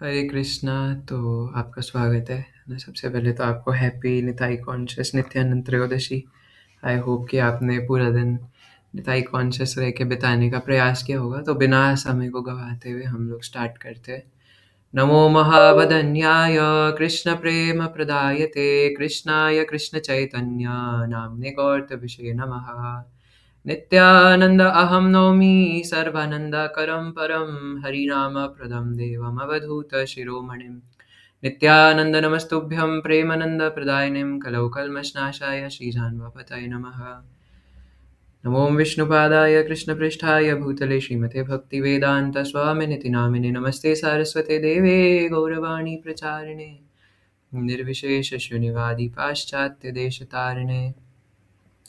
हरे कृष्णा। तो आपका स्वागत है ना। सबसे पहले तो आपको happy Nitai conscious Nityanand Trayodashi. I hope कि आपने पूरा दिन निताई कॉन्शियस रह के बिताने का प्रयास किया होगा। तो बिना समय को गवाते हुए हम लोग स्टार्ट करते हैं। नमो महावदन्याय कृष्ण प्रेम प्रदायते कृष्णाय कृष्ण चैतन्य नाम्ने गौरतविषये नमः। नित्यानन्द अहं नौमि सर्वानन्दकरं परं हरिनामप्रदं देवम् अवधूतशिरोमणिं। नित्यानन्द नमस्तुभ्यं प्रेमानन्दप्रदायिनीं कलौ कल्मषनाशाय श्रीजान्वापतये नमः। नमो विष्णुपादाय कृष्णपृष्ठाय भूतले श्रीमते भक्तिवेदान्तस्वामिनिति नामिने नमस्ते सारस्वते देवे गौरवाणी प्रचारिणे निर्विशेषशून्यवादी पाश्चात्यदेशतारिणे।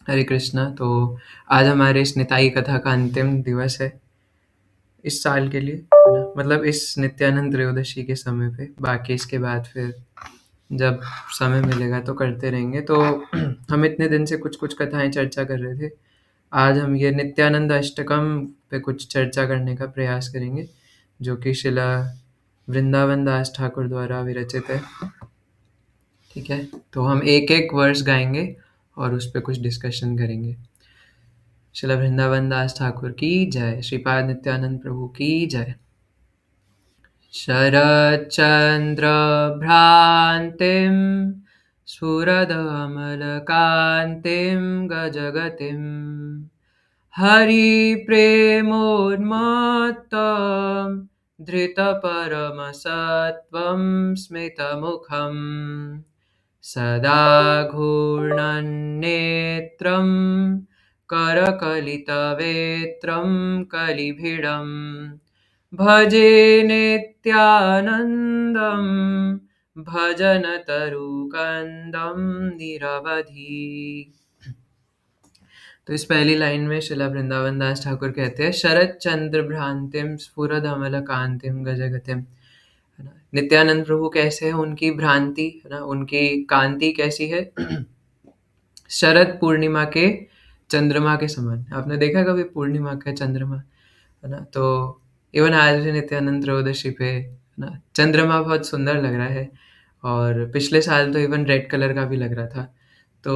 हरे कृष्णा। तो आज हमारे इस निताई कथा का अंतिम दिवस है इस साल के लिए, है ना। मतलब इस नित्यानंद त्रयोदशी के समय पे। बाकी इसके बाद फिर जब समय मिलेगा तो करते रहेंगे। तो हम इतने दिन से कुछ कुछ कथाएं चर्चा कर रहे थे। आज हम ये नित्यानंद अष्टकम पे कुछ चर्चा करने का प्रयास करेंगे, जो कि शिला वृंदावन दास ठाकुर द्वारा विरचित है। ठीक है, तो हम एक एक वर्स गाएंगे और उस पर कुछ डिस्कशन करेंगे। शिला वृंदावन दास ठाकुर की जय। श्रीपाद नित्यानंद प्रभु की जय। शरच्चंद्र भ्रांतिं स्फुरदमलकान्तिं गजगतिं हरिप्रेमोन्मत्तं धृतपरमसत्त्वं स्मितमुखं सदा घूर्णन्नेत्रं करकलितवेत्रं कलिभिडं भजे नित्यानन्दं भजनतरुकन्दं निरवधि। तो इस पहली लाइन में शिला वृंदावन दास ठाकुर कहते हैं, शरद चंद्र भ्रांतिम स्फुरद अमल कांतिम गजगतिम। है ना। नित्यानंद प्रभु कैसे है, उनकी भ्रांति, है ना, उनकी कांति कैसी है। शरद पूर्णिमा के चंद्रमा के समान। आपने देखा कभी पूर्णिमा का चंद्रमा, है ना। तो इवन आज भी नित्यानंद त्रयोदशी पे, है ना, चंद्रमा बहुत सुंदर लग रहा है। और पिछले साल तो इवन रेड कलर का भी लग रहा था। तो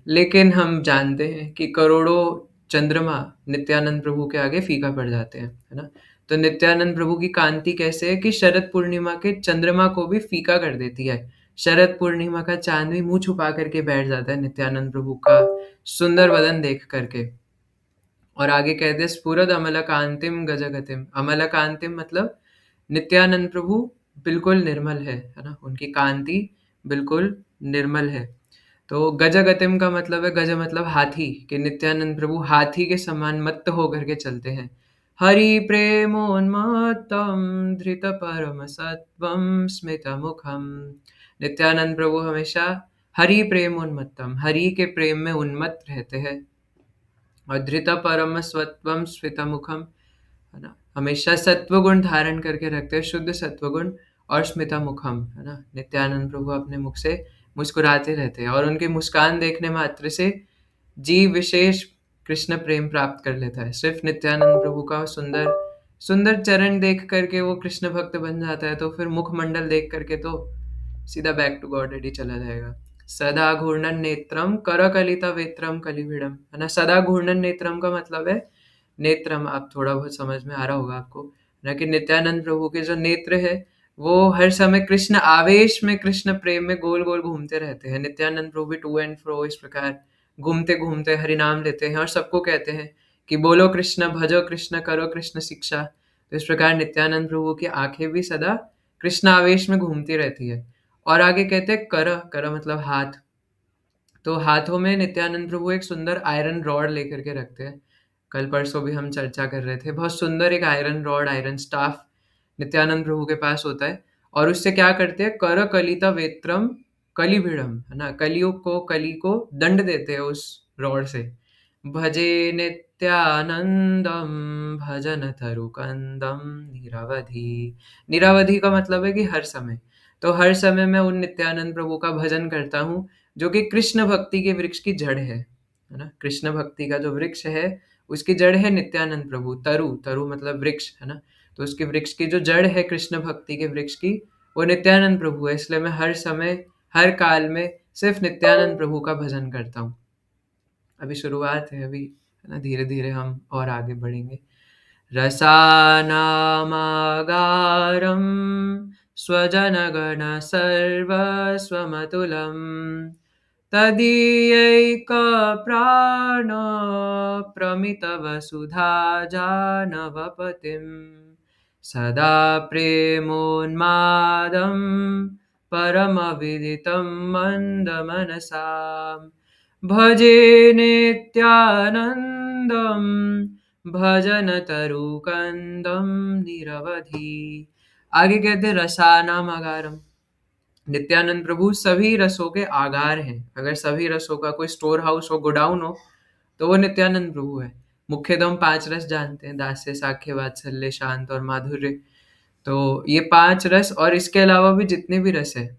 लेकिन हम जानते हैं कि करोड़ों चंद्रमा नित्यानंद प्रभु के आगे फीका पड़ जाते हैं, है ना। तो नित्यानंद प्रभु की कांति कैसे है कि शरद पूर्णिमा के चंद्रमा को भी फीका कर देती है। शरद पूर्णिमा का चांद भी मुंह छुपा करके बैठ जाता है नित्यानंद प्रभु का सुंदर वदन देख करके। और आगे कहते हैं, स्फुरद अमलकांतिम गजगतिम। अमलकांतिम मतलब नित्यानंद प्रभु बिल्कुल निर्मल है ना। उनकी कांति बिल्कुल निर्मल है। तो गजगतिम का मतलब है, गज मतलब हाथी, कि नित्यानंद प्रभु हाथी के समान मत्त होकर के चलते हैं। हरि प्रेमोन्मत्तम धृत परम सत्वम स्मित मुखम। नित्यानंद प्रभु हमेशा हरि प्रेमोन्मत्तम, हरि के प्रेम में उन्मत्त रहते हैं। और धृत परम सत्वम स्मित मुखम, है ना, हमेशा सत्व गुण धारण करके रखते हैं, शुद्ध सत्व गुण। और स्मिता मुखम, है ना, नित्यानंद प्रभु अपने मुख से मुस्कुराते रहते हैं। और उनकी मुस्कान देखने मात्र से जीव विशेष कृष्ण प्रेम प्राप्त कर लेता है। सिर्फ नित्यानंद प्रभु का सुंदर सुंदर चरण देख करके वो कृष्ण भक्त बन जाता है। तो फिर मुखमंडल देख करके तो सीधा बैक टू गॉड ही चला जाएगा। सदा घूर्णन नेत्रम करकलिता वेत्रम कलिभिडम, है ना। सदा घूर्णन नेत्रम का मतलब है नेत्रम। आप थोड़ा बहुत समझ में आ रहा होगा आपको, ना, कि नित्यानंद प्रभु के जो नेत्र है वो हर समय कृष्ण आवेश में, कृष्ण प्रेम में गोल गोल घूमते रहते हैं। नित्यानंद प्रभु भी टू एंड फ्रो इस प्रकार घूमते घूमते हरि नाम लेते हैं और सबको कहते हैं कि बोलो कृष्ण, भजो कृष्ण, करो कृष्ण शिक्षा। तो इस प्रकार नित्यानंद प्रभु की आंखें भी सदा कृष्ण आवेश में घूमती रहती है। और आगे कहते हैं कर, कर मतलब हाथ। तो हाथों में नित्यानंद प्रभु एक सुंदर आयरन रॉड लेकर के रखते हैं। कल परसों भी हम चर्चा कर रहे थे, बहुत सुंदर एक iron rod, iron staff Nityanand Prabhu के पास होता है। और उससे क्या करते हैं, कर कलिता वेत्रम कलिभिड़म, है ना, कलियुग को, कली को दंड देते हैं उस रॉड से। भजे नित्यानंदम भजन तरुकंदम निरवधि। निरवधि का मतलब है कि हर समय। तो हर समय मैं उन नित्यानंद प्रभु का भजन करता हूँ, जो कि कृष्ण भक्ति के वृक्ष की जड़ है ना। कृष्ण भक्ति का जो वृक्ष है उसकी जड़ है नित्यानंद प्रभु। तरु, तरु मतलब वृक्ष, है ना। तो उसकी वृक्ष की जो जड़ है कृष्ण भक्ति के वृक्ष की, वो नित्यानंद प्रभु है। इसलिए मैं हर समय, हर काल में सिर्फ नित्यानंद प्रभु का भजन करता हूँ। अभी शुरुआत है, अभी है ना, धीरे धीरे हम और आगे बढ़ेंगे। रसानामागारं स्वजनगण सर्वस्वमतुलं तदीयैकप्राण प्रमितवसुधाजानवपतिं सदा प्रेमोन्मादं परमविदितं मन्दमनसां भजे नित्यानन्दं भजन तरुकंदम निरवधि। आगे कहते रसानाम आगारम, नित्यानंद प्रभु सभी रसों के आगार हैं। अगर सभी रसों का कोई स्टोर हाउस हो, गोडाउन हो, तो वो नित्यानंद प्रभु है। मुख्यतः हम 5 रस जानते हैं, दास्य, साख्य, वात्सल्य, शांत और माधुर्य। तो ये 5 रस और इसके अलावा भी जितने भी रस है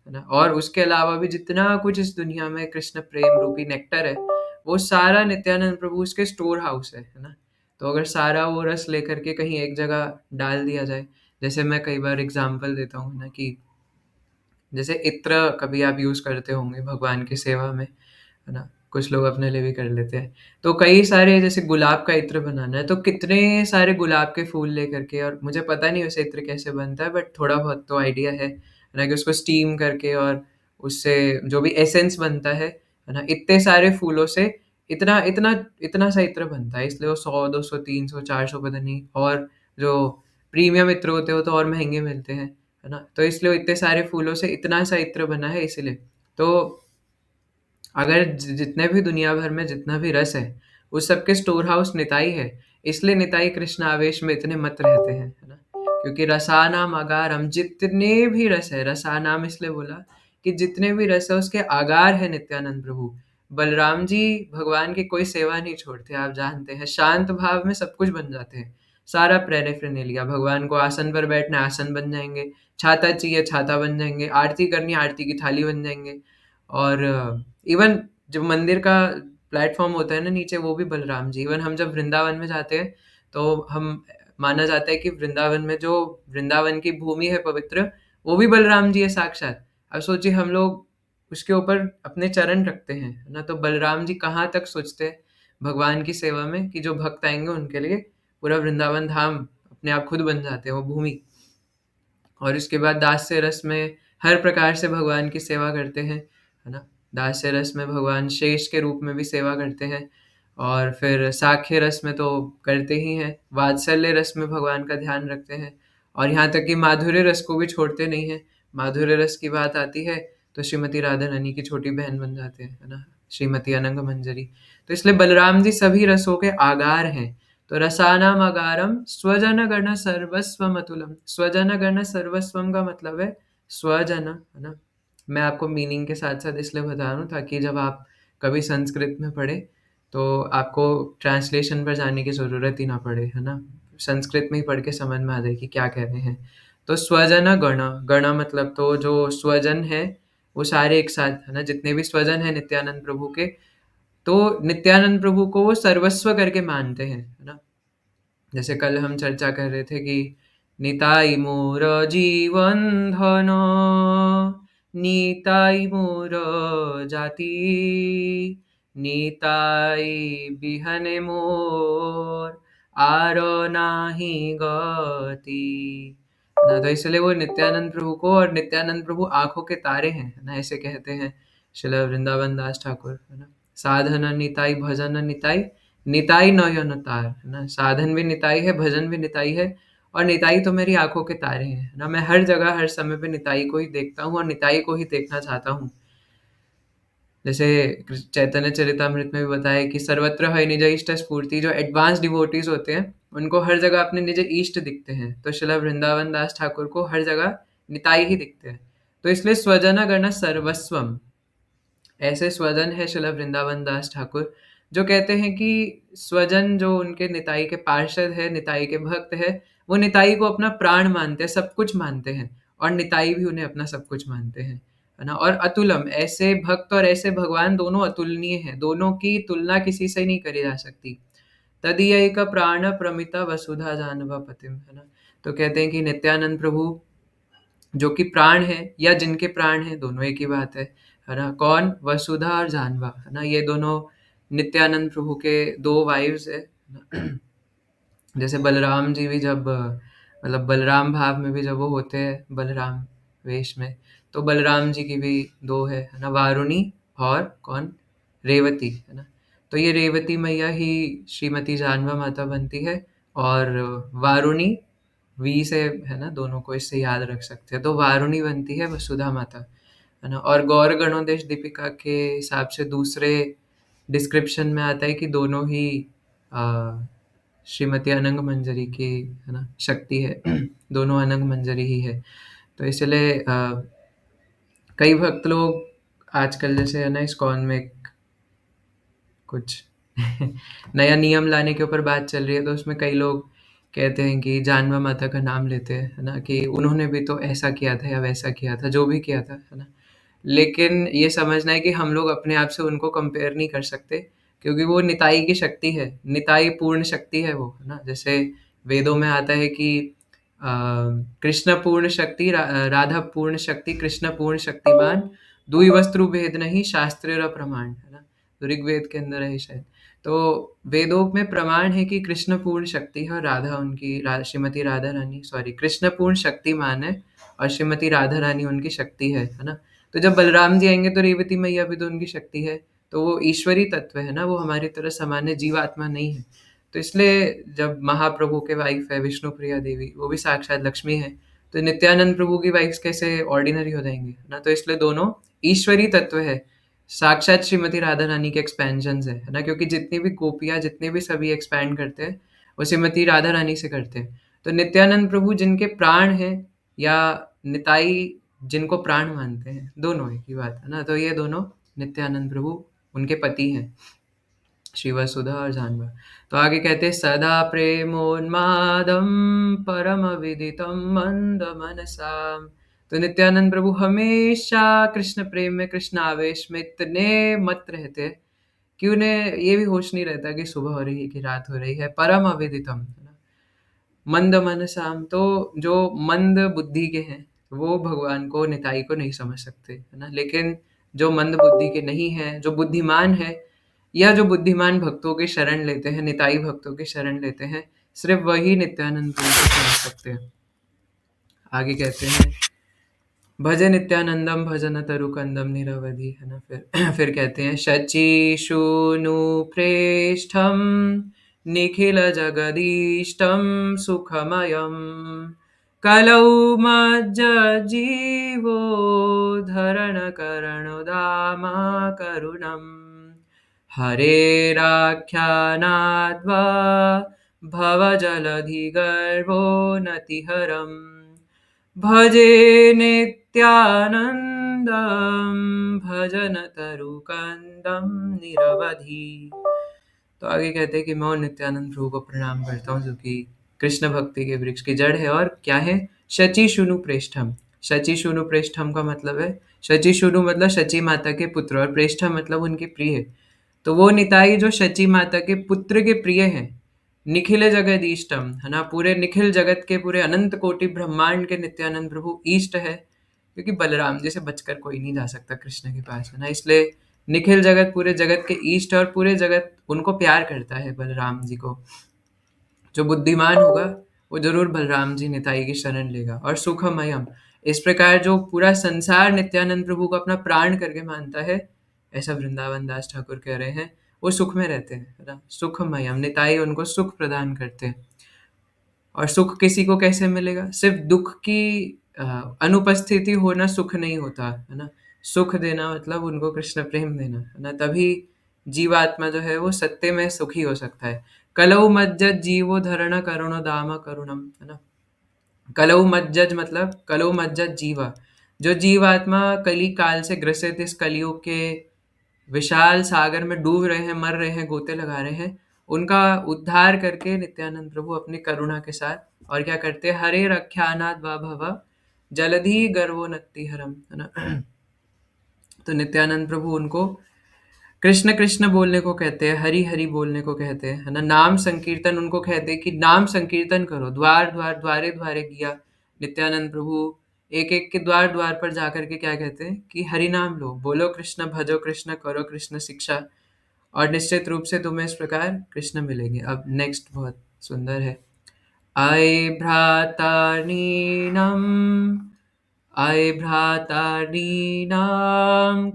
ना, और उसके अलावा भी जितना कुछ इस दुनिया में कृष्ण प्रेम रूपी नेक्टर है, वो सारा नित्यानंद प्रभु उसके स्टोर हाउस है ना। तो अगर सारा वो रस लेकर के कहीं एक जगह डाल दिया जाए, जैसे मैं कई बार एग्जाम्पल देता हूँ ना, कि जैसे इत्र कभी आप यूज़ करते होंगे भगवान की सेवा में, है ना? कुछ लोग अपने लिए भी कर लेते हैं। तो कई सारे, जैसे गुलाब का इत्र बनाना है, तो कितने सारे गुलाब के फूल लेकर के, और मुझे पता नहीं वैसे इत्र कैसे बनता है, बट थोड़ा बहुत तो आइडिया है ना, कि उसको स्टीम करके और उससे जो भी एसेंस बनता है ना? इतने सारे फूलों से इतना इतना इतना सा इत्र बनता है। इसलिए वो 100, 200, 300, 400 पता नहीं, और जो प्रीमियम इत्र होते हो तो और महँगे मिलते हैं, है ना? तो इसलिए वो इतने सारे फूलों से इतना सा इत्र बना है इसीलिए। तो अगर जितने भी दुनिया भर में जितना भी रस है, उस सब के स्टोर हाउस निताई है। इसलिए निताई कृष्ण आवेश में इतने मत रहते हैं, है ना? क्योंकि रसानाम आगारम, जितने भी रस है, रसानाम इसलिए बोला कि जितने भी रस है उसके आगार है नित्यानंद प्रभु। बलराम जी भगवान की कोई सेवा नहीं छोड़ते, आप जानते हैं। शांत भाव में सब कुछ बन जाते हैं। सारा पैरेफरेनालिया, भगवान को आसन पर बैठना, आसन बन जाएंगे। छाता चाहिए, छाता बन जाएंगे। आरती करनी, आरती की थाली बन जाएंगे। और इवन जो मंदिर का प्लेटफॉर्म होता है ना नीचे, वो भी बलराम जी। इवन हम जब वृंदावन में जाते हैं, तो हम माना जाता है कि वृंदावन में जो वृंदावन की भूमि है पवित्र, वो भी बलराम जी है साक्षात। अब सोचिए, हम लोग उसके ऊपर अपने चरण रखते हैं, है ना? तो बलराम जी कहाँ तक सोचते हैं भगवान की सेवा में, कि जो भक्त आएंगे उनके लिए पूरा वृंदावन धाम अपने आप खुद बन जाते हैं, वो भूमि। और इसके बाद दास्य रस में हर प्रकार से भगवान की सेवा करते हैं, है ना? दास्य रस में भगवान शेष के रूप में भी सेवा करते हैं, और फिर साख्य रस में तो करते ही हैं। वात्सल्य रस में भगवान का ध्यान रखते हैं, और यहाँ तक कि माधुर्य रस को भी छोड़ते नहीं हैं। माधुर्य रस की बात आती है तो श्रीमती राधा रानी की छोटी बहन बन जाते हैं, है ना? श्रीमती अनंग मंजरी। तो इसलिए बलराम जी सभी रसों के आगार हैं। तो रसानाम अगारम स्वजन गण सर्वस्वम अतुलम। स्वजन गण सर्वस्वम का मतलब है स्वजन, है ना? मैं आपको मीनिंग के साथ साथ इसलिए बता रहा हूँ ताकि जब आप कभी संस्कृत में पढ़े तो आपको ट्रांसलेशन पर जाने की ज़रूरत ही ना पड़े, है ना? संस्कृत में ही पढ़ के समझ में आ जाए कि क्या कह रहे हैं। तो स्वजन गण, गण मतलब तो जो स्वजन है वो सारे एक साथ, है ना? जितने भी स्वजन है नित्यानंद प्रभु के, तो नित्यानंद प्रभु को वो सर्वस्व करके मानते हैं, है ना? जैसे कल हम चर्चा कर रहे थे कि निताई मोर जीवन धन, निताई मोर जाति, निताई बिहने मोर आर नाही गति, ना? तो इसलिए वो नित्यानंद प्रभु को, और नित्यानंद प्रभु आंखों के तारे हैं, है ना? ऐसे कहते हैं श्रील वृंदावन दास ठाकुर, है ना? साधन निताई भजन निताई, निताई नयन तार, है ना? साधन भी निताई है, भजन भी निताई है, और निताई तो मेरी आंखों के तारे हैं, है ना? मैं हर जगह हर समय पे निताई को ही देखता हूँ और निताई को ही देखना चाहता हूँ। जैसे चैतन्य चरितामृत में भी बताया कि सर्वत्र है निज इष्ट स्फूर्ति। जो एडवांस डिवोटीज होते हैं उनको हर जगह अपने निज इष्ट दिखते हैं, तो शिला वृंदावन दास ठाकुर को हर जगह निताई ही दिखते हैं। तो इसलिए स्वजन गण सर्वस्वम, ऐसे स्वजन है शिला वृंदावन दास ठाकुर, जो कहते हैं कि स्वजन जो उनके निताई के पार्षद है, निताई के भक्त है, वो निताई को अपना प्राण मानते हैं, सब कुछ मानते हैं, और निताई भी उन्हें अपना सब कुछ मानते हैं, है ना? और अतुलम, ऐसे भक्त और ऐसे भगवान दोनों अतुलनीय हैं, दोनों की तुलना किसी से नहीं करी जा सकती। तदीयैक प्राण प्रमिता वसुधा जानवा पतिम, है ना? तो कहते हैं कि नित्यानंद प्रभु जो कि प्राण है या जिनके प्राण हैं, दोनों एक ही बात है ना? कौन? वसुधा और जानवा, है ना? ये दोनों नित्यानंद प्रभु के 2 वाइव्स है ना? जैसे बलराम जी भी जब मतलब बलराम भाव में भी जब वो होते हैं बलराम वेश में, तो बलराम जी की भी 2 है ना? वारुणी और कौन? रेवती, है ना? तो ये रेवती मैया ही श्रीमती जानवा माता बनती है और वारुणी वी से, है ना? दोनों को इससे याद रख सकते हैं। तो वारुणी बनती है वसुधा माता, है ना? और गौर गणोदेश दीपिका के हिसाब से दूसरे डिस्क्रिप्शन में आता है कि दोनों ही अ, श्रीमती अनंग मंजरी की, है ना, शक्ति है। दोनों अनंग मंजरी ही है। तो इसलिए कई भक्त लोग आजकल जैसे है ना इस्कॉन में कुछ नया नियम लाने के ऊपर बात चल रही है, तो उसमें कई लोग कहते हैं कि जानवा माता का नाम लेते हैं, है ना, कि उन्होंने भी तो ऐसा किया था या वैसा किया था, जो भी किया था, है ना। लेकिन ये समझना है कि हम लोग अपने आप से उनको कंपेयर नहीं कर सकते, क्योंकि वो निताई की शक्ति है, निताई पूर्ण शक्ति है वो, है ना। जैसे वेदों में आता है कि अ, कृष्ण पूर्ण शक्ति राधा पूर्ण शक्ति कृष्ण पूर्ण शक्तिमान, दुई वस्त्रु भेद नहीं शास्त्र प्रमाण, है ना। तो ऋग्वेद के अंदर है शायद। तो वेदों में प्रमाण है कि कृष्ण पूर्ण शक्ति है और राधा उनकी श्रीमती राधा रानी, सॉरी, कृष्ण पूर्ण शक्तिमान है और श्रीमती राधा रानी उनकी शक्ति है ना। तो जब बलराम जी आएंगे तो रेवती मैया भी तो उनकी शक्ति है। तो वो ईश्वरी तत्व है ना, वो हमारी तरह सामान्य जीवात्मा नहीं है। तो इसलिए जब महाप्रभु के वाइफ है विष्णु प्रिया देवी, वो भी साक्षात लक्ष्मी है, तो नित्यानंद प्रभु की वाइफ कैसे ऑर्डिनरी हो जाएंगे, है ना। तो इसलिए दोनों ईश्वरी तत्व है, साक्षात श्रीमती राधा रानी के एक्सपेंशन है ना। क्योंकि जितनी भी गोपियाँ, जितने भी सभी एक्सपैंड करते हैं, वो श्रीमती राधा रानी से करते हैं। तो नित्यानंद प्रभु जिनके प्राण हैं या निताई जिनको प्राण मानते हैं, दोनों एक ही बात है ना। तो ये दोनों नित्यानंद प्रभु उनके पति हैं, श्री वसुधा और जानवा। तो आगे कहते हैं सदा प्रेमोन्मादम परम विदितम मंद मनसाम। तो नित्यानंद प्रभु हमेशा कृष्ण प्रेम में, कृष्ण आवेश में इतने मत रहते हैं कि उन्हें ये भी होश नहीं रहता कि सुबह हो रही है कि रात हो रही है। परम अविदितम, है ना। मंद मनसाम, तो जो मंद बुद्धि के हैं वो भगवान को, निताई को नहीं समझ सकते, है ना। लेकिन जो मंद बुद्धि के नहीं है, जो बुद्धिमान है या जो बुद्धिमान भक्तों की शरण लेते हैं, निताई भक्तों की शरण लेते हैं, सिर्फ वही नित्यानंद प्रभु को समझ सकते हैं। आगे कहते हैं भजन नित्यानंदम भजन तरुकंदम निरवधि, है ना। फिर फिर कहते हैं शची शूनु प्रेष्ठम निखिल जगदीष्टम सुखमयम कलौ मज्जीवो धरण करणोदामा करुणम हरेराख्यानाद्वा भवजलधिगर्भो नतिहरम् भजे नित्यानन्दं भजन तरुकंदम निरवधि। तो आगे कहते हैं कि मैं नित्यानंद प्रभु को प्रणाम करता हूँ, जो कि कृष्ण भक्ति के वृक्ष की जड़ है। और क्या है? शची शुनु प्रेष्ठम। शची शुनु प्रेष्ठम का मतलब है, शची शुनु मतलब शची माता के पुत्र, और प्रेष्ठम मतलब उनके प्रिय। तो वो निताई जो शची माता के पुत्र के प्रिय हैं, निखिल जगदीष्टम, है ना, पूरे निखिल जगत के, पूरे अनंत कोटि ब्रह्मांड के नित्यानंद प्रभु ईष्ट है। क्योंकि बलराम जी से बचकर कोई नहीं जा सकता कृष्ण के पास, है ना। इसलिए निखिल जगत, पूरे जगत के ईष्ट, और पूरे जगत उनको प्यार करता है, बलराम जी को। जो बुद्धिमान होगा वो जरूर बलराम जी निताई की शरण लेगा। और सुखमयम, इस प्रकार जो पूरा संसार नित्यानंद प्रभु को अपना प्राण करके मानता है, ऐसा वृंदावन दास ठाकुर कह रहे हैं, वो सुख में रहते हैं, है ना। सुखमयम, निताई उनको सुख प्रदान करते हैं। और सुख किसी को कैसे मिलेगा? सिर्फ दुख की अ, अनुपस्थिति होना सुख नहीं होता, है ना। सुख देना मतलब उनको कृष्ण प्रेम देना, है ना। तभी जीवात्मा जो है वो सत्य में सुखी हो सकता है। कलौ मज्जत जीवो धरण करुणो दाम करुणम, है ना। कलौ मज्जत मतलब कलौ मज्जत जीवा, जो जीवात्मा कली काल से ग्रसित इस कलियुग के विशाल सागर में डूब रहे हैं, मर रहे हैं, गोते लगा रहे हैं, उनका उद्धार करके नित्यानंद प्रभु अपनी करुणा के साथ और क्या करते हैं? हरे रख्यानाद वा भव जलधि गर्वो नत्ति हरम, है ना। तो नित्यानंद प्रभु उनको कृष्ण कृष्ण बोलने को कहते हैं, हरि हरि बोलने को कहते हैं, है ना। नाम संकीर्तन उनको कहते हैं कि नाम संकीर्तन करो, द्वार द्वार द्वारे द्वारे किया। नित्यानंद प्रभु एक एक के द्वार द्वार पर जाकर के क्या कहते हैं कि हरि नाम लो, बोलो कृष्ण, भजो कृष्ण, करो कृष्ण शिक्षा, और निश्चित रूप से तुम्हें इस प्रकार कृष्ण मिलेंगे। अब नेक्स्ट बहुत सुंदर है। अये भ्रातानीनम्, अये भ्रातारीणां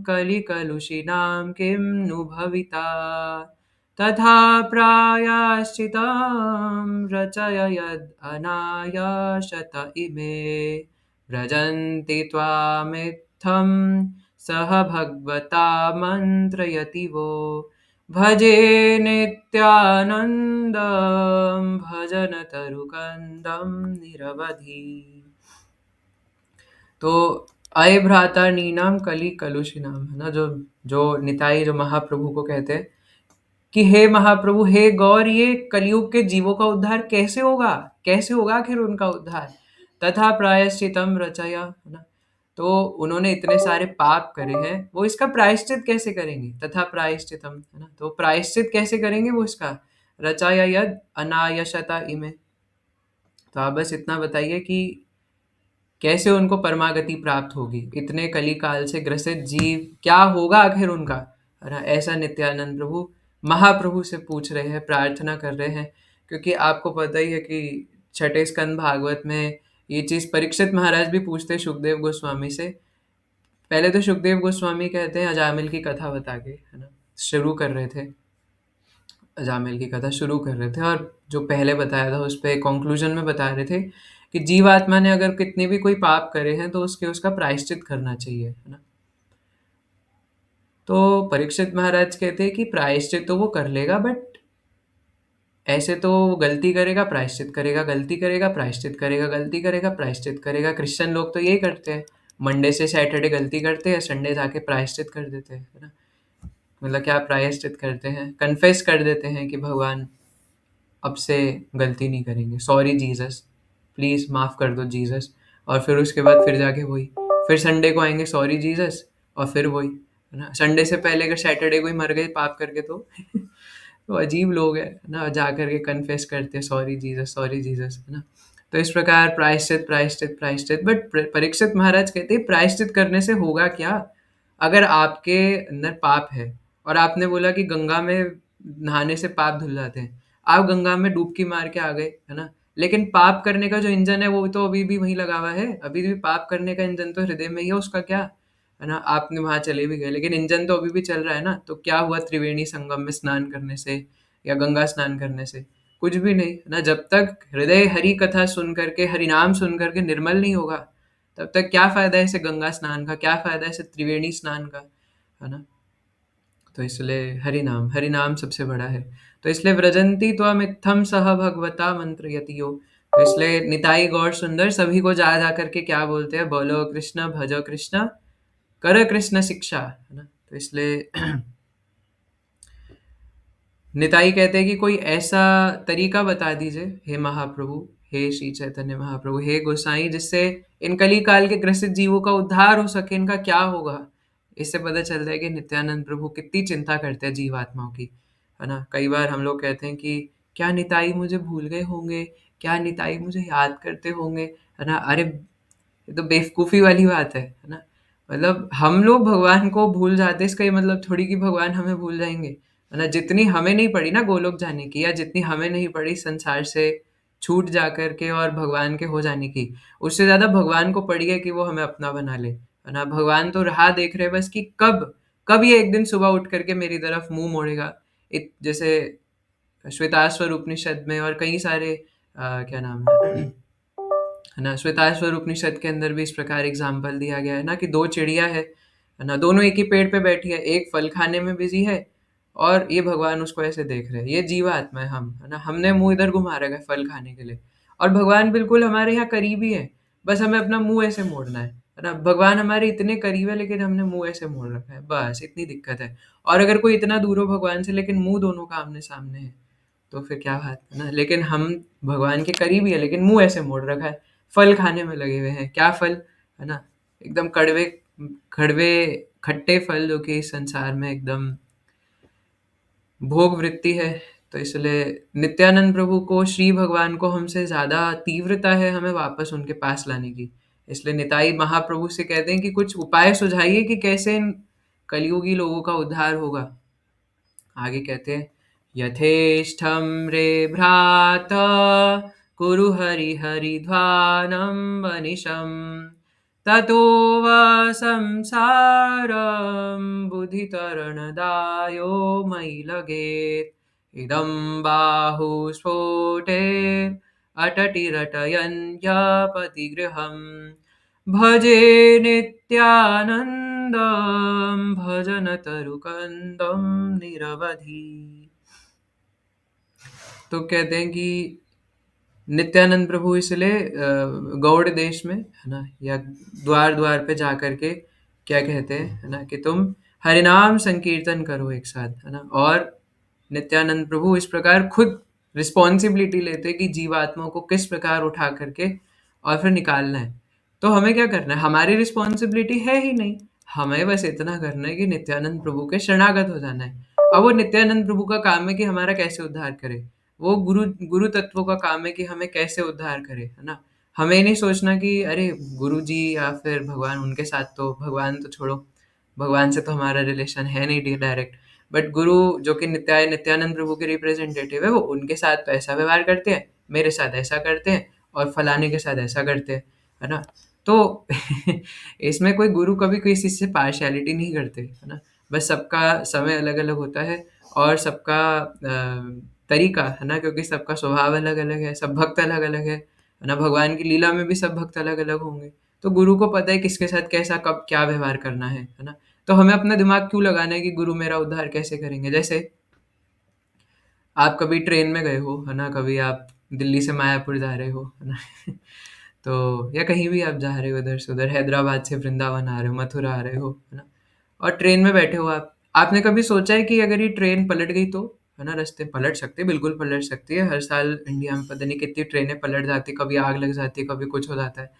कलिकलुषिणां किं नु भविता, तथा प्रायश्चितं रचय यद् अनायाशत इमे, व्रजन्ति त्वामित्थं सह भगवता मन्त्रयति वो, भजे नित्यानन्दं भजन तरुकन्दं निरवधि। तो अय भ्राता नीनाम कली कलुषिनाम, है ना, जो जो निताई जो महाप्रभु को कहते हैं कि हे महाप्रभु, हे गौर, ये कलयुग के जीवों का उद्धार कैसे होगा, कैसे होगा आखिर उनका उद्धार। तथा प्रायश्चितम रचया, है ना, तो उन्होंने इतने सारे पाप करे हैं, वो इसका प्रायश्चित कैसे करेंगे। तथा प्रायश्चितम, है ना, तो प्रायश्चित कैसे करेंगे वो इसका। रचाया यद अनायशता इमे, तो आप बस इतना बताइए कि कैसे उनको परमागति प्राप्त होगी, इतने कली काल से ग्रसित जीव क्या होगा आखिर उनका, है ना। ऐसा नित्यानंद प्रभु महाप्रभु से पूछ रहे हैं, प्रार्थना कर रहे हैं। क्योंकि आपको पता ही है कि छठे स्कंद भागवत में ये चीज परीक्षित महाराज भी पूछते हैं सुखदेव गोस्वामी से। पहले तो सुखदेव गोस्वामी कहते हैं अजामिल की कथा बता के, है ना, शुरू कर रहे थे, अजामिल की कथा शुरू कर रहे थे, और जो पहले बताया था उस पे कंक्लूजन में बता रहे थे कि जीवात्मा ने अगर कितने भी कोई पाप करे हैं तो उसके उसका प्रायश्चित करना चाहिए, है ना। तो परीक्षित महाराज कहते हैं कि प्रायश्चित तो वो कर लेगा, बट ऐसे तो वो गलती करेगा प्रायश्चित करेगा, गलती करेगा प्रायश्चित करेगा, गलती करेगा प्रायश्चित करेगा। क्रिश्चियन लोग तो यही करते हैं, मंडे से सैटरडे गलती करते हैं, संडे जाके प्रायश्चित कर देते हैं, है ना। मतलब क्या प्रायश्चित करते हैं, कन्फेस कर देते हैं कि भगवान अब से गलती नहीं करेंगे, सॉरी जीसस, प्लीज़ माफ़ कर दो जीसस। और फिर उसके बाद फिर जाके वही, फिर संडे को आएंगे सॉरी जीसस, और फिर वही, है ना। संडे से पहले अगर सैटरडे को ही मर गए पाप करके तो तो अजीब लोग हैं, है ना, जा करके कन्फेस करते हैं सॉरी जीसस, है ना। तो इस प्रकार प्रायश्चित प्रायश्चित प्रायश्चित, बट परीक्षित महाराज कहते हैं प्रायश्चित करने से होगा क्या। अगर आपके अंदर पाप है और आपने बोला कि गंगा में नहाने से पाप धुल जाते हैं, आप गंगा में डुबकी मार के आ गए, है ना, लेकिन पाप करने का जो इंजन है वो तो अभी भी वहीं लगा हुआ है, अभी भी पाप करने का इंजन तो हृदय में ही है, उसका क्या, है ना। आपने वहां चले भी गए लेकिन इंजन तो अभी भी चल रहा है ना। तो क्या हुआ त्रिवेणी संगम में स्नान करने से या गंगा स्नान करने से, कुछ भी नहीं, है ना। जब तक हृदय हरि कथा सुन करके, हरि नाम सुन करके निर्मल नहीं होगा, तब तक क्या फायदा है इसे गंगा स्नान का, क्या फायदा है इसे त्रिवेणी स्नान का, है ना। तो इसलिए हरि नाम सबसे बड़ा है। तो इसलिए व्रजंती त्वमित्थम सह भगवता मंत्रयति यो, तो इसलिए निताई गौर सुंदर सभी को जा जा करके क्या बोलते हैं, बोलो कृष्ण, भजो कृष्ण, कर कृष्ण शिक्षा, है ना। तो इसलिए निताई कहते हैं कि कोई ऐसा तरीका बता दीजिए हे महाप्रभु, हे श्री चैतन्य महाप्रभु, हे गोसाई, जिससे इन कली काल के ग्रसित जीवों का उद्धार हो सके, इनका क्या होगा। इससे पता चलता है कि नित्यानंद प्रभु कितनी चिंता करते हैं जीवात्माओं की, है ना। कई बार हम लोग कहते हैं कि क्या निताई मुझे भूल गए होंगे, क्या निताई मुझे याद करते होंगे, है ना। अरे ये तो बेवकूफ़ी वाली बात है ना। मतलब हम लोग भगवान को भूल जाते हैं, इसका ये मतलब थोड़ी कि भगवान हमें भूल जाएँगे, है ना। जितनी हमें नहीं पड़ी ना गोलोक जाने की, या जितनी हमें नहीं पड़ी संसार से छूट जा कर के और भगवान के हो जाने की, उससे ज़्यादा भगवान को पड़ी है कि वो हमें अपना बना ले, है ना। भगवान तो राह देख रहे हैं बस कि कब कब ये एक दिन सुबह उठ करके मेरी तरफ मुँह मोड़ेगा। जैसे श्वेताश्वर उपनिषद में और कई सारे क्या नाम है ना, श्वेताश्वर उपनिषद के अंदर भी इस प्रकार एग्जाम्पल दिया गया है ना कि दो चिड़िया है ना, दोनों एक ही पेड़ पे बैठी है, एक फल खाने में बिजी है और ये भगवान उसको ऐसे देख रहे हैं। ये जीवात्मा है हम, है ना, हमने मुंह इधर घुमा रखा है फल खाने के लिए, और भगवान बिल्कुल हमारे यहाँ करीब ही है, बस हमें अपना मुंह ऐसे मोड़ना है ना। भगवान हमारे इतने करीब है लेकिन हमने मुंह ऐसे मोड़ रखा है, बस इतनी दिक्कत है। और अगर कोई इतना दूर हो भगवान से लेकिन मुंह दोनों का आमने सामने है, तो फिर क्या बात है ना। लेकिन हम भगवान के करीब ही है लेकिन मुंह ऐसे मोड़ रखा है, फल खाने में लगे हुए हैं। क्या फल, है ना, एकदम कड़वे कड़वे खट्टे फल, जो कि इस संसार में एकदम भोग वृत्ति है, तो इसलिए नित्यानंद प्रभु को, श्री भगवान को हमसे ज़्यादा तीव्रता है हमें वापस उनके पास लाने की। इसलिए निताई महाप्रभु से कहते हैं कि कुछ उपाय सुझाइए कि कैसे इन कलियुगी लोगों का उद्धार होगा। आगे कहते हैं, यथेष्टं रे भ्रात कुरु हरि हरि ध्वानं मनिशं ततो वा संसारं बुद्धितरणदायो मयि लगेत् इदं बाहुस्फोटे अटटिरटयन् यापतिगृहम् भजे नित्यानन्दं भजनतरुकन्दं निरवधि। तो कहते हैं कि नित्यानंद प्रभु इसलिए गौड़ देश में, है ना, या द्वार द्वार पे जा करके क्या कहते हैं, है ना, कि तुम हरिनाम संकीर्तन करो एक साथ, है ना। और नित्यानंद प्रभु इस प्रकार खुद रिस्पॉन्सिबिलिटी लेते कि जीवात्माओं को किस प्रकार उठा करके और फिर निकालना है। तो हमें क्या करना है, हमारी रिस्पॉन्सिबिलिटी है ही नहीं, हमें बस इतना करना है कि नित्यानंद प्रभु के शरणागत हो जाना है। अब वो नित्यानंद प्रभु का काम है कि हमारा कैसे उद्धार करे, वो गुरु गुरु तत्वों का काम है कि हमें कैसे उद्धार करे, है ना। हमें नहीं सोचना कि अरे गुरु जी या फिर भगवान, उनके साथ तो भगवान तो छोड़ो, भगवान से तो हमारा रिलेशन है नहीं डायरेक्ट, बट गुरु जो कि नित्यानंद प्रभु के रिप्रेजेंटेटिव है, वो उनके साथ तो ऐसा व्यवहार करते हैं, मेरे साथ ऐसा करते हैं, और फलाने के साथ ऐसा करते हैं, है ना। तो इसमें कोई गुरु कभी किसी से पार्शियलिटी नहीं करते, है ना। बस सबका समय अलग अलग होता है, और सबका तरीका, है ना, क्योंकि सबका स्वभाव अलग अलग है, सब भक्त अलग अलग है ना। भगवान की लीला में भी सब भक्त अलग अलग होंगे, तो गुरु को पता है किसके साथ कैसा कब क्या व्यवहार करना है ना। तो हमें अपना दिमाग क्यों लगाना है कि गुरु मेरा उद्धार कैसे करेंगे। जैसे आप कभी ट्रेन में गए हो, है ना, कभी आप दिल्ली से मायापुर जा रहे हो, है ना। तो या कहीं भी आप जा रहे हो इधर से उधर, हैदराबाद से वृंदावन आ रहे हो, मथुरा आ रहे हो, है ना, और ट्रेन में बैठे हो आप, आपने कभी सोचा है कि अगर ये ट्रेन पलट गई तो, है ना। रास्ते पलट सकते, बिल्कुल पलट सकती है, हर साल इंडिया में पता नहीं कितनी ट्रेनें पलट जाती, कभी आग लग जाती है, कभी कुछ हो जाता है